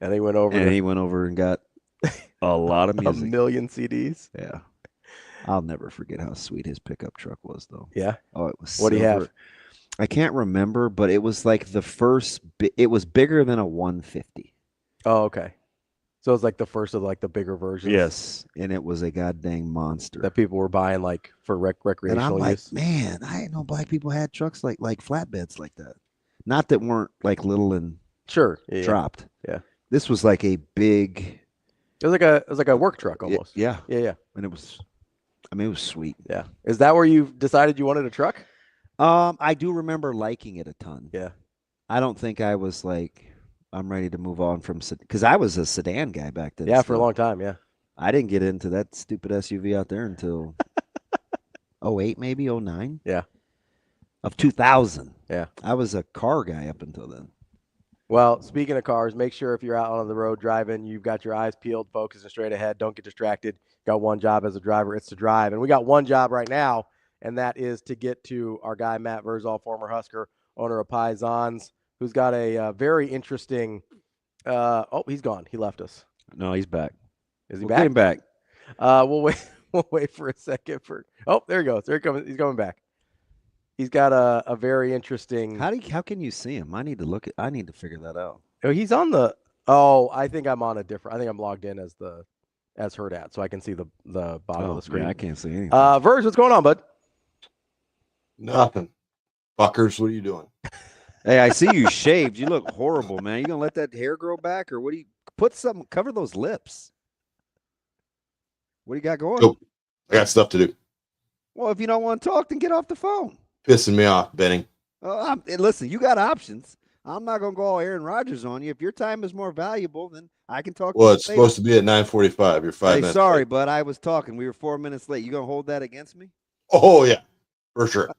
S5: And he went over.
S6: He went over and got a lot of music.
S5: 1 million CDs.
S6: Yeah. I'll never forget how sweet his pickup truck was, though.
S5: Yeah.
S6: Oh, it was.
S5: What do you have?
S6: I can't remember, but it was like the first. It was bigger than a 150.
S5: Oh, okay. So it's like the first of like the bigger versions.
S6: Yes, and it was a goddamn monster
S5: that people were buying like for recreational
S6: and I'm like,
S5: use.
S6: Man, I didn't know black people had trucks like flatbeds like that. Not that weren't like little and dropped.
S5: Yeah.
S6: This was like a big.
S5: It was like a work truck almost.
S6: Yeah.
S5: And
S6: it was. I mean, it was sweet.
S5: Yeah. Is that where you decided you wanted a truck?
S6: I do remember liking it a ton.
S5: Yeah.
S6: I don't think I was like, I'm ready to move on from, because I was a sedan guy back then.
S5: Yeah, for a long time. Yeah.
S6: I didn't get into that stupid SUV out there until 08, maybe 09.
S5: Yeah.
S6: Of 2000.
S5: Yeah.
S6: I was a car guy up until then.
S5: Well, speaking of cars, make sure if you're out on the road driving, you've got your eyes peeled, focusing straight ahead. Don't get distracted. Got one job as a driver. It's to drive. And we got one job right now, and that is to get to our guy, Matt Vrzal, former Husker, owner of Piezon's, who's got a very interesting he's gone. He left us.
S6: No, he's back.
S5: Is he
S6: We'll
S5: back?
S6: get him back.
S5: We'll wait. We'll wait for a second there he goes. There he comes. He's coming back. He's got a very interesting.
S6: How can you see him? I need to figure that out.
S5: Oh, he's on the. Oh, I think I'm on a different. I think I'm logged in as Hurrdat, so I can see the bottom of the screen.
S6: Yeah, I can't see anything.
S5: Verge, what's going on, bud?
S19: Nothing. Fuckers, what are you doing?
S6: Hey, I see you shaved. You look horrible, man. You gonna let that hair grow back, or what do you cover those lips? What do you got going?
S19: Nope. I got stuff to do.
S6: Well, if you don't want to talk, then get off the phone.
S19: Pissing me off, Benning.
S6: Listen, you got options. I'm not gonna go all Aaron Rodgers on you. If your time is more valuable, then I can talk.
S19: Well,
S6: to you
S19: it's
S6: later.
S19: supposed to be at 9:45. You're 5 minutes.
S6: Sorry,
S19: late.
S6: but I was talking. We were 4 minutes late. You gonna hold that against me?
S19: Oh yeah, for sure.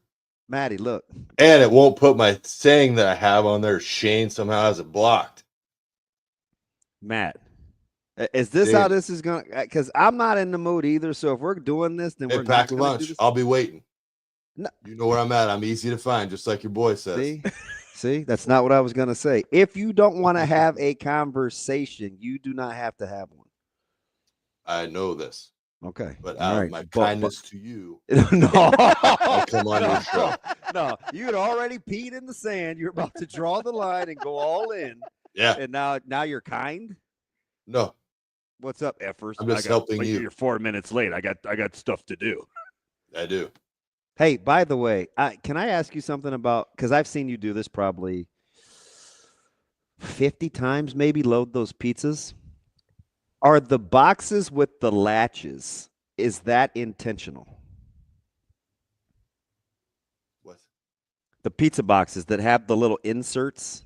S6: Maddie, look.
S19: And it won't put my saying that I have on there. Shane somehow has it blocked.
S6: Matt, is this how this is going to – because I'm not in the mood either, so if we're doing this, then we're not
S19: pack
S6: going to
S19: lunch.
S6: do this.
S19: I'll be waiting.
S6: No.
S19: You know where I'm at. I'm easy to find, just like your boy says.
S6: See, that's not what I was going to say. If you don't want to have a conversation, you do not have to have one.
S19: I know this.
S6: Okay.
S19: But
S6: All right.
S19: my kindness to you,
S6: no.
S19: I'll come on your show.
S6: No, you had already peed in the sand. You're about to draw the line and go all in.
S19: Yeah.
S6: And now you're kind?
S19: No.
S6: What's up, effers?
S19: I'm just helping you.
S6: You're 4 minutes late. I got stuff to do.
S19: I do.
S6: Hey, by the way, can I ask you something about, because I've seen you do this probably 50 times, maybe, load those pizzas. Are the boxes with the latches, is that intentional?
S19: What?
S6: The pizza boxes that have the little inserts.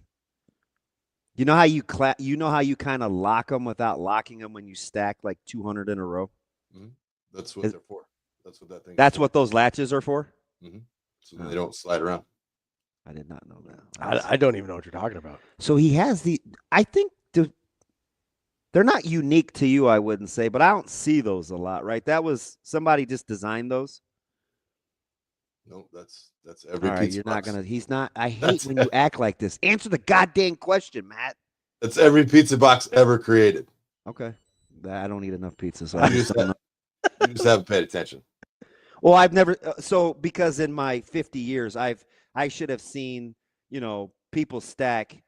S6: You know how you kind of lock them without locking them when you stack like 200 in a row?
S19: Mm-hmm. That's what they're for. That's what that thing.
S6: That's what those latches are for?
S19: Mm-hmm. So they don't slide around.
S6: I did not know that.
S5: I don't even know what you're talking about.
S6: So he has I think they're not unique to you, I wouldn't say, but I don't see those a lot, right? That was somebody just designed those.
S19: No, that's every
S6: All right,
S19: pizza
S6: you're
S19: box.
S6: not gonna. He's not. I hate when you act like this. Answer the goddamn question, Matt.
S19: That's every pizza box ever created.
S6: Okay, I don't eat enough pizza, so
S19: You just haven't paid attention.
S6: Well, I've never. Because in my 50 years, I should have seen people stack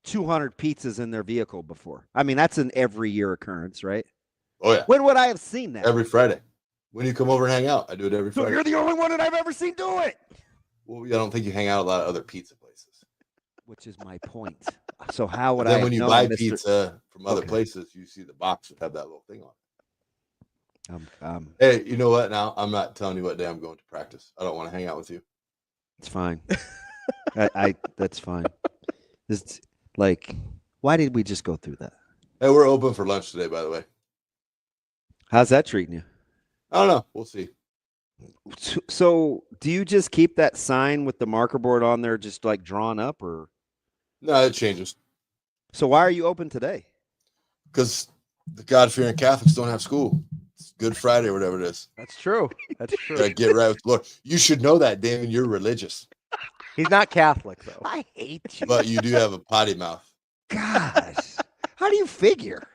S6: 200 pizzas in their vehicle before. I mean, that's an every year occurrence, right?
S19: Oh yeah.
S6: When would I have seen that?
S19: Every Friday. When you come over and hang out, I do it every Friday.
S6: So you're the only one that I've ever seen do it.
S19: Well, I don't think you hang out at a lot of other pizza places.
S6: Which is my point. So how would
S19: then
S6: I?
S19: When you
S6: know,
S19: buy
S6: Mr.
S19: pizza from other places, you see the box that have that little thing on it. Hey, you know what? Now I'm not telling you what day I'm going to practice. I don't want to hang out with you.
S6: It's fine. That's fine. It's like, why did we just go through that?
S19: Hey, we're open for lunch today, by the way.
S6: How's that treating you?
S19: I don't know. We'll see.
S6: So, do you just keep that sign with the marker board on there just like drawn up, or?
S19: No, it changes.
S6: So why are you open today?
S19: Because the God-fearing Catholics don't have school. It's Good Friday or whatever it is.
S5: That's true. That's true.
S19: Gotta get right with the Lord. You should know that, Damon. You're religious.
S5: He's not Catholic, though.
S6: I hate you.
S19: But you do have a potty mouth.
S6: Gosh. How do you figure?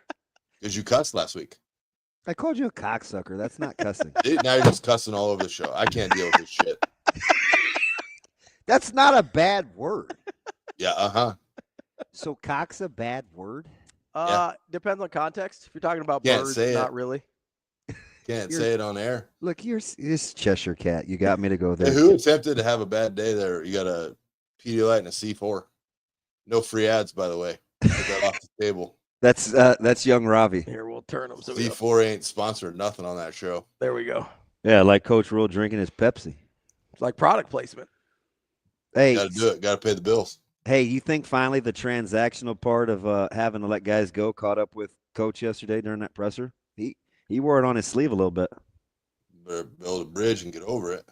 S19: Because you cussed last week.
S6: I called you a cocksucker. That's not cussing.
S19: Now you're just cussing all over the show. I can't deal with this shit.
S6: That's not a bad word.
S19: Yeah,
S6: So cock's a bad word?
S5: Depends on context. If you're talking about
S19: Can't
S5: birds,
S19: say
S5: not
S19: it.
S5: really.
S19: Can't say it on air.
S6: Look, you're Cheshire Cat. You got me to go there.
S19: Hey, who attempted to have a bad day there? You got a Pedialyte and a C4. No free ads, by the way. Get that off the table.
S6: That's young Ravi.
S5: Here, we'll turn them. So
S19: C4 ain't sponsored nothing on that show.
S5: there we go.
S6: Yeah, like Coach Rhule drinking his Pepsi.
S5: It's like product placement.
S6: Hey,
S19: Got to do it. Got to pay the bills.
S6: Hey, you think finally the transactional part of having to let guys go caught up with Coach yesterday during that presser? He wore it on his sleeve a little bit.
S19: Better build a bridge and get over it.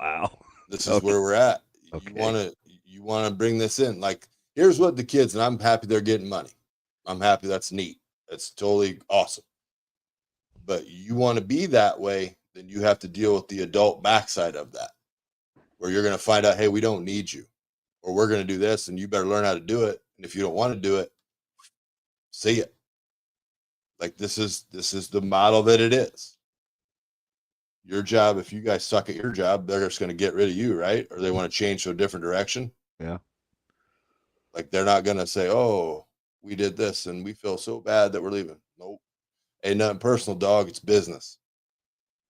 S6: Wow.
S19: This is where we're at.
S6: Okay.
S19: You want to bring this in. Like, here's what the kids, and I'm happy they're getting money. I'm happy. That's neat. That's totally awesome. But you want to be that way, then you have to deal with the adult backside of that, where you're going to find out, hey, we don't need you, or we're going to do this, and you better learn how to do it. And if you don't want to do it, see it. Like, this is the model that it is. Your job, if you guys suck at your job, they're just going to get rid of you, right? Or they want to change to a different direction.
S6: Yeah.
S19: Like, they're not going to say, oh, we did this and we feel so bad that we're leaving. Nope. Ain't nothing personal, dog. It's business.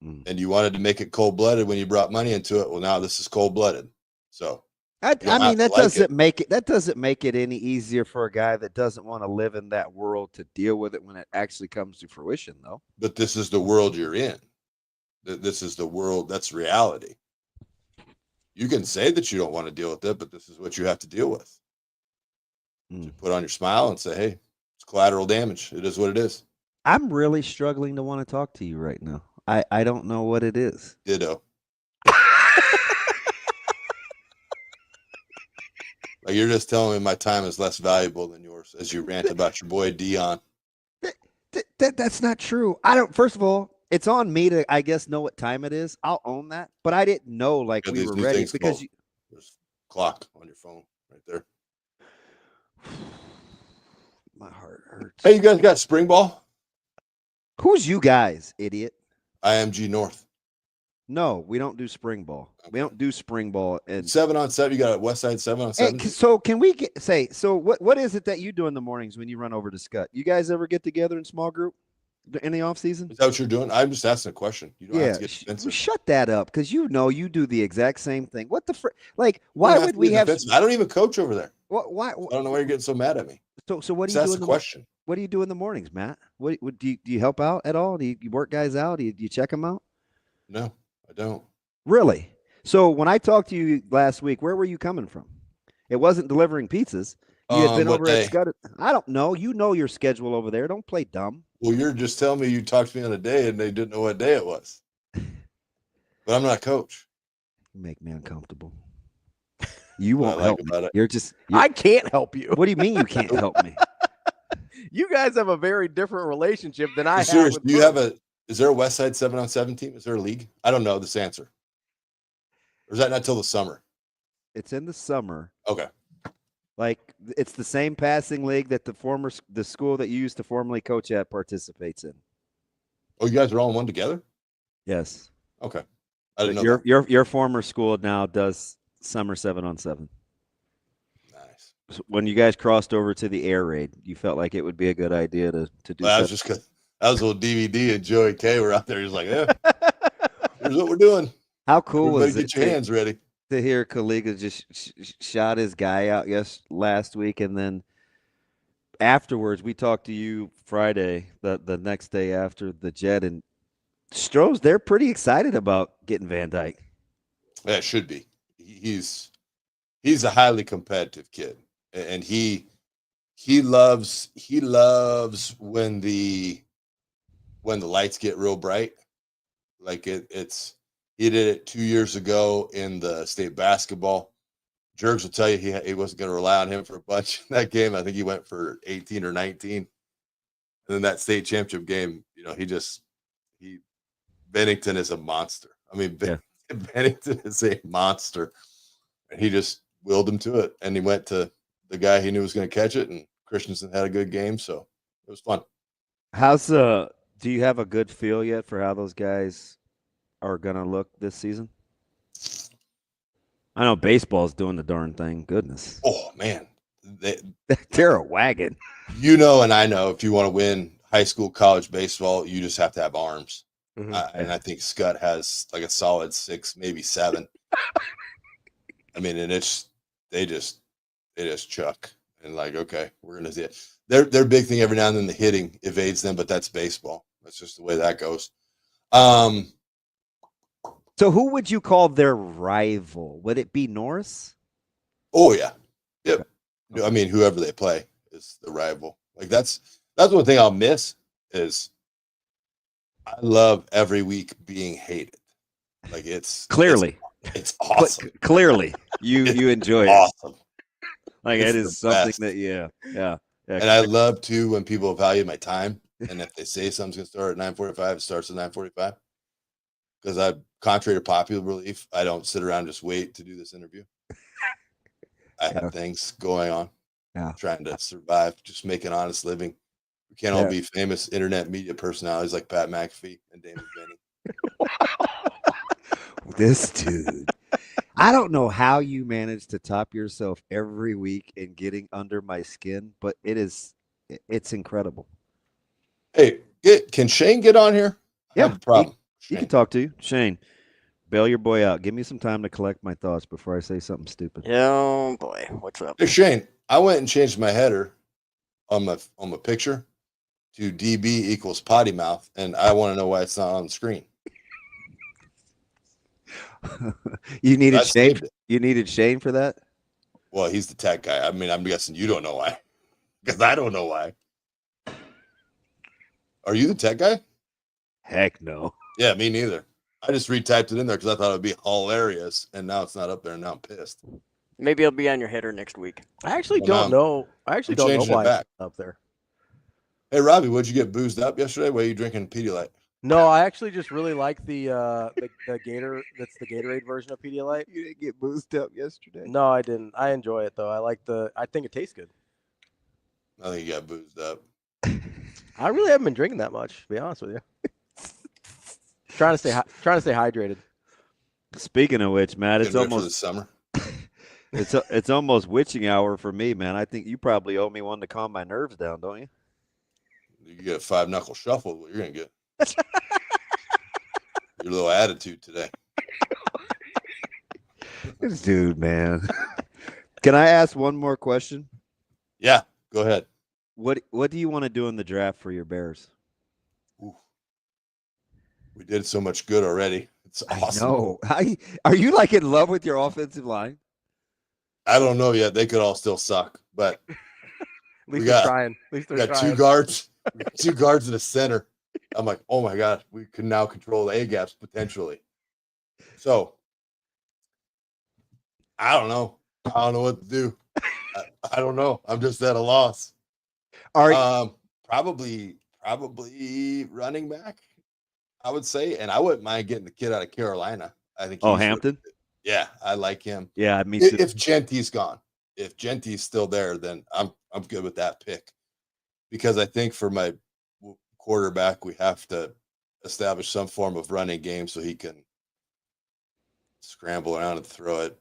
S19: And you wanted to make it cold-blooded when you brought money into it. Well, now this is cold-blooded. So
S6: I mean, that doesn't make it any easier for a guy that doesn't want to live in that world to deal with it when it actually comes to fruition, though.
S19: But this is the world you're in. This is the world. That's reality. You can say that you don't want to deal with it, but this is what you have to deal with. You put on your smile and say, hey, it's collateral damage. It is what it is.
S6: I'm really struggling to want to talk to you right now. I don't know what it is.
S19: Ditto. Like, you're just telling me my time is less valuable than yours as you rant about your boy Deion.
S6: That's not true. First of all, it's on me to, I guess, know what time it is. I'll own that. But I didn't know like we were ready because
S19: there's a clock on your phone right there.
S6: My heart hurts.
S19: Hey, you guys got spring ball?
S6: Who's you guys, idiot?
S19: IMG North.
S6: No, we don't do spring ball. We don't do spring ball. And
S19: 7-on-7. You got a West Side 7-on-7.
S6: Hey, so can we what is it that you do in the mornings when you run over to Scott? You guys ever get together in small group in the off season?
S19: Is that what you're doing? I'm just asking a question. You don't have to get defensive.
S6: Shut that up, because you do the exact same thing. What the like? Why would we have?
S19: I don't even coach over there.
S6: Why?
S19: I don't know why you're getting so mad at me.
S6: So what do you do?
S19: That's the question.
S6: What do you do in the mornings, Matt? What do you help out at all? Do you work guys out? Do you check them out?
S19: No, I don't.
S6: Really? So when I talked to you last week, where were you coming from? It wasn't delivering pizzas. You had been over at Scott. I don't know. You know your schedule over there. Don't play dumb.
S19: Well, you're just telling me you talked to me on a day and they didn't know what day it was. But I'm not a coach.
S6: You make me uncomfortable. You won't help me.
S5: I can't help you.
S6: What do you mean you can't help me?
S5: You guys have a very different relationship than I have.
S19: Serious? Do you have is there a West Side 7-on-7 team? Is there a league? I don't know this answer. Or is that not till the summer?
S6: It's in the summer.
S19: Okay.
S6: Like, it's the same passing league that the school that you used to formerly coach at participates in.
S19: Oh, you guys are all in one together?
S6: Yes.
S19: Okay. I didn't know
S6: your former school now does summer 7-on-7.
S19: Nice.
S6: So when you guys crossed over to the air raid, you felt like it would be a good idea to do
S19: that. That was a little DVD, and Joey K were out there. He's like, yeah, here's what we're doing.
S6: How cool was it?
S19: Get your hands ready.
S6: To hear Kaliga just shot his guy out last week, and then afterwards, we talked to you Friday, the next day after the Jet, and Stroh's, they're pretty excited about getting Van Dyke.
S19: Yeah, it should be. He's a highly competitive kid, and he loves when the lights get real bright. Like it's he did it 2 years ago in the state basketball. Jergs will tell you he wasn't going to rely on him for a bunch in that game. I think he went for 18 or 19. And then that state championship game, Bennington is a monster. I mean, Bennington is a monster. And he just willed him to it. And he went to the guy he knew was going to catch it. And Christensen had a good game. So it was fun.
S6: Do you have a good feel yet for how those guys are going to look this season? I know baseball's doing the darn thing. Goodness.
S19: Oh, man.
S6: They're a wagon.
S19: And I know if you want to win high school, college baseball, you just have to have arms.
S5: Mm-hmm.
S19: And I think Scott has like a solid 6, maybe 7. I mean, and they just chuck and like, okay, we're going to see it. Their big thing every now and then the hitting evades them, but that's baseball. That's just the way that goes.
S6: So who would you call their rival? Would it be Norris?
S19: Oh yeah. Yep. Okay. I mean, whoever they play is the rival. Like that's one thing I'll miss is I love every week being hated. Like it's awesome.
S6: Clearly you enjoy it.
S19: Awesome.
S6: Like it is something that yeah.
S19: And I love too when people value my time. And if they say something's gonna start at 9:45, it starts at 9:45. Because contrary to popular belief, I don't sit around and just wait to do this interview. I have things going on.
S6: Yeah.
S19: Trying to survive, just make an honest living. We can't all be famous internet media personalities like Pat McAfee and Damon Benny.
S6: This dude. I don't know how you manage to top yourself every week in getting under my skin, but it's incredible.
S19: Hey, can Shane get on here?
S6: Yeah,
S19: no problem.
S6: He can talk to you. Shane, bail your boy out. Give me some time to collect my thoughts before I say something stupid.
S15: Oh boy, what's up?
S19: Hey Shane, I went and changed my header on my picture to DB equals potty mouth, and I want to know why it's not on the screen.
S6: You needed Shane. You needed Shane for that?
S19: Well, he's the tech guy. I mean, I'm guessing you don't know why, because I don't know why. Are you the tech guy?
S6: Heck no.
S19: Yeah, me neither. I just retyped it in there because I thought it would be hilarious, and now it's not up there, and now I'm pissed.
S15: Maybe it'll be on your header next week.
S5: I actually don't know. I actually don't know why it's up there.
S19: Hey, Ravi, what'd you get boozed up yesterday? Why are you drinking Pedialyte?
S5: No, I actually just really like the Gator. That's the Gatorade version of Pedialyte.
S6: You didn't get boozed up yesterday.
S5: No, I didn't. I enjoy it though. I think it tastes good.
S19: I think you got boozed up.
S5: I really haven't been drinking that much, to be honest with you. trying to stay hydrated.
S6: Speaking of which, Matt, it's almost
S19: the summer.
S6: It's almost witching hour for me, man. I think you probably owe me one to calm my nerves down, don't you?
S19: You get a 5-knuckle shuffle. What you're gonna get? Your little attitude today.
S6: This dude, man. Can I ask one more question?
S19: Yeah, go ahead.
S6: What do you want to do in the draft for your Bears?
S19: Ooh. We did so much good already. It's awesome.
S6: No, are you like in love with your offensive line?
S19: I don't know yet. They could all still suck, but
S5: at least they're trying. At least
S19: we got 2 guards, 2 guards in the center. I'm like, oh my god, we can now control the A gaps potentially. So I don't know. I don't know what to do. I don't know. I'm just at a loss. Probably running back, I would say, and I wouldn't mind getting the kid out of Carolina. I think.
S6: Hampton.
S19: Yeah, I like him.
S6: Yeah, me too.
S19: If Genty's gone, if Genty's still there, then I'm good with that pick, because I think for my quarterback we have to establish some form of running game so he can scramble around and throw it.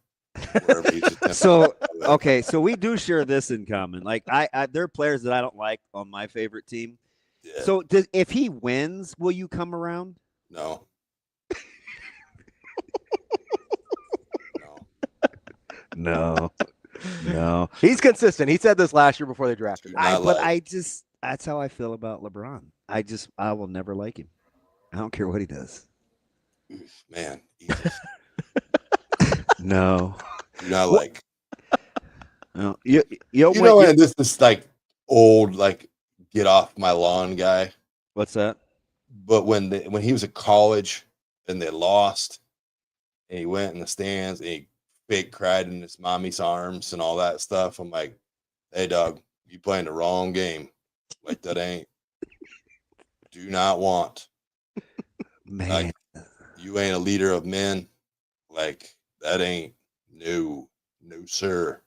S6: So okay, so we do share this in common. Like I there are players that I don't like on my favorite team.
S19: Yeah.
S6: So if he wins, will you come around?
S19: No.
S6: No. No.
S5: He's consistent. He said this last year before they drafted him.
S6: That's how I feel about LeBron. I will never like him. I don't care what he does.
S19: Man.
S6: No.
S19: Do not like.
S6: No.
S19: And this is like old, like get off my lawn guy.
S6: What's that?
S19: But when he was at college and they lost, and he went in the stands and he fake cried in his mommy's arms and all that stuff, I'm like, hey, dog, you playing the wrong game. Like that ain't. Do not want.
S6: Man.
S19: Like, you ain't a leader of men. Like that ain't. No, sir.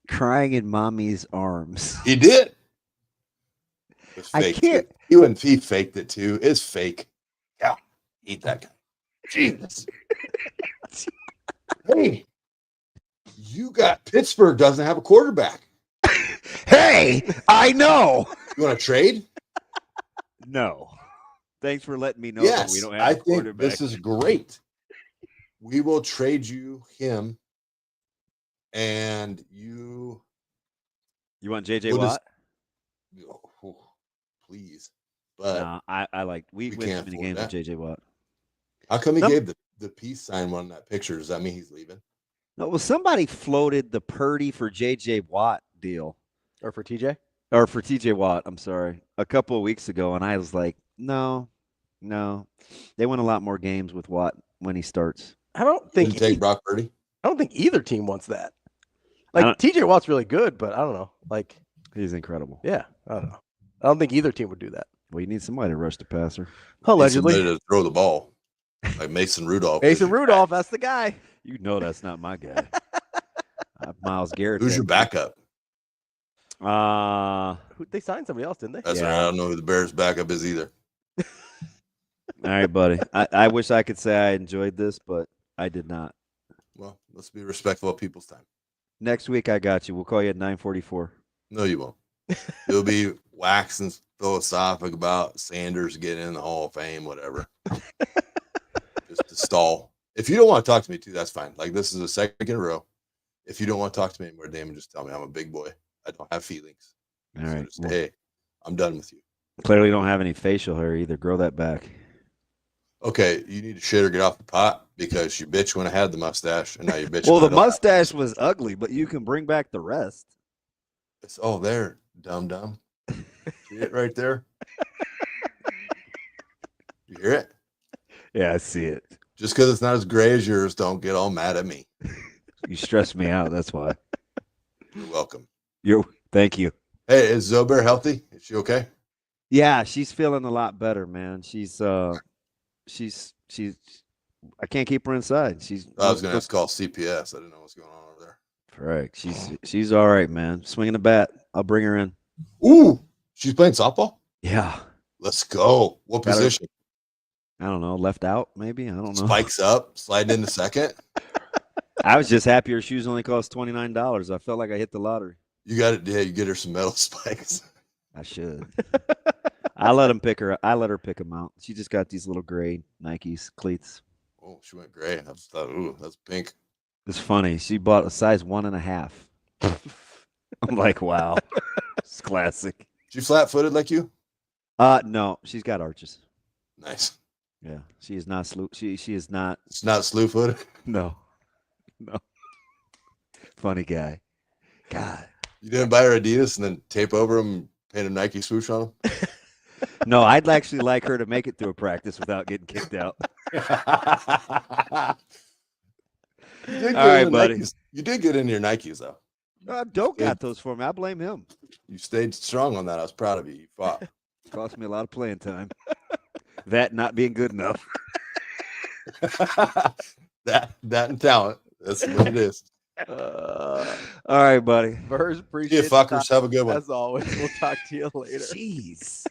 S6: Crying in mommy's arms.
S19: He did. It's
S6: I
S19: fake.
S6: can't.
S19: He faked it too. It's fake. Yeah, eat that guy. Jesus. Hey, you got Pittsburgh doesn't have a quarterback.
S6: Hey, I know.
S19: You want to trade?
S6: No. Thanks for letting me know
S19: Yes,
S6: that we don't have
S19: I
S6: a
S19: think
S6: quarterback.
S19: this is great. We will trade you him, and you.
S6: You want JJ Watt?
S19: Please, but
S6: I like we win
S19: can't
S6: too many
S19: afford
S6: games
S19: that.
S6: with JJ Watt.
S19: How come he gave the peace sign one in that picture? Does that mean he's leaving?
S6: No, well, somebody floated the Purdy for JJ Watt deal,
S5: Or for TJ?
S6: or for TJ Watt. I'm sorry, a couple of weeks ago, and I was like, no, they win a lot more games with Watt when he starts.
S5: I don't think
S19: Didn't take Brock Purdy.
S5: I don't think either team wants that. Like TJ Watt's really good, but I don't know. Like
S6: He's incredible.
S5: yeah, I don't know. I don't think either team would do that.
S6: Well, you need somebody to rush the passer.
S5: Allegedly.
S19: Need somebody to throw the ball, like Mason Rudolph.
S5: Mason Rudolph, that's the guy.
S6: You know that's not my guy. Myles Garrett.
S19: Who's your backup?
S5: They signed somebody else, didn't they?
S19: That's right. I don't know who the Bears' backup is either.
S6: All right, buddy. I wish I could say I enjoyed this, but I did not.
S19: Well, let's be respectful of people's time.
S6: Next week, I got you. We'll call you at 9:44.
S19: No, you won't. You'll be waxing philosophic about Sanders getting in the Hall of Fame, whatever. Just to stall. If you don't want to talk to me too, that's fine. Like this is the second in a row. If you don't want to talk to me anymore, Damon, just tell me I'm a big boy. I don't have feelings.
S6: All right.
S19: Just, hey, I'm done with you.
S6: Clearly, don't have any facial hair either. Grow that back.
S19: Okay, you need to shit or get off the pot because you bitch when I had the mustache, and now you bitch.
S6: Well,
S19: when
S6: the
S19: I don't.
S6: mustache was ugly, but you can bring back the rest.
S19: It's there, dumb. See it right there? You hear it?
S6: Yeah, I see it.
S19: Just because it's not as gray as yours, don't get all mad at me.
S6: You stress me out. That's why.
S19: You're welcome.
S6: Thank you.
S19: Hey, is Zobear healthy? Is she okay?
S6: Yeah, she's feeling a lot better, man. She's I can't keep her inside.
S19: I was gonna have to call CPS. I didn't know what's going on over there.
S6: Correct. She's all right, man. Swinging a bat. I'll bring her in.
S19: Ooh, she's playing softball?
S6: Yeah.
S19: Let's go. What position?
S6: I don't know. Left out, maybe. I don't know.
S19: Spikes up, sliding into second.
S6: I was just happy her shoes only cost $29. I felt like I hit the lottery.
S19: You got it. Yeah, you get her some metal spikes.
S6: I should. I let her pick them out. She just got these little gray Nikes cleats.
S19: Oh, she went gray. I just thought, ooh, that's pink.
S6: It's funny. She bought a size 1.5. I'm like, wow. It's classic.
S19: She flat-footed like you?
S6: No, she's got arches.
S19: Nice.
S6: Yeah, she is not she is not.
S19: It's not slew-footed?
S6: No. Funny guy. God.
S19: You didn't buy her Adidas and then tape over them and paint a Nike swoosh on them?
S6: No, I'd actually like her to make it through a practice without getting kicked out. All right, buddy.
S19: Nikes. You did get into your Nikes, though.
S6: Doak got those for me. I blame him.
S19: You stayed strong on that. I was proud of you. You fought.
S6: Cost me a lot of playing time. That not being good enough.
S19: that and talent. That's what it is.
S6: All right, buddy.
S5: Verge, appreciate
S19: you fuckers. Have a good one.
S5: As always, we'll talk to you later.
S6: Jeez.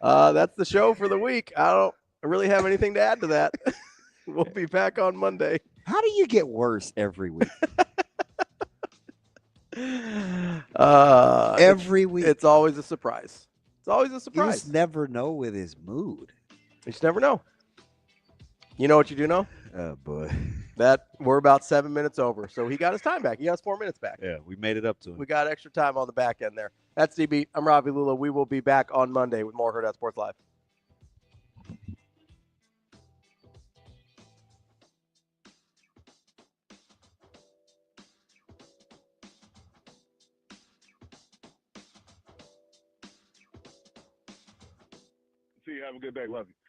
S5: That's the show for the week. I don't really have anything to add to that. We'll be back on Monday.
S6: How do you get worse every week? Every week.
S5: It's always a surprise. It's always a
S6: You
S5: surprise.
S6: just never know with his mood.
S5: You just never know. You know what you do know?
S6: Oh, boy.
S5: That we're about 7 minutes over, so he got his time back. He got his 4 minutes back.
S6: Yeah, we made it up to him.
S5: We got extra time on the back end there. That's DB. I'm Ravi Lulla. We will be back on Monday with more Hurrdat Sports Live.
S11: See you. Have a good day. Love you.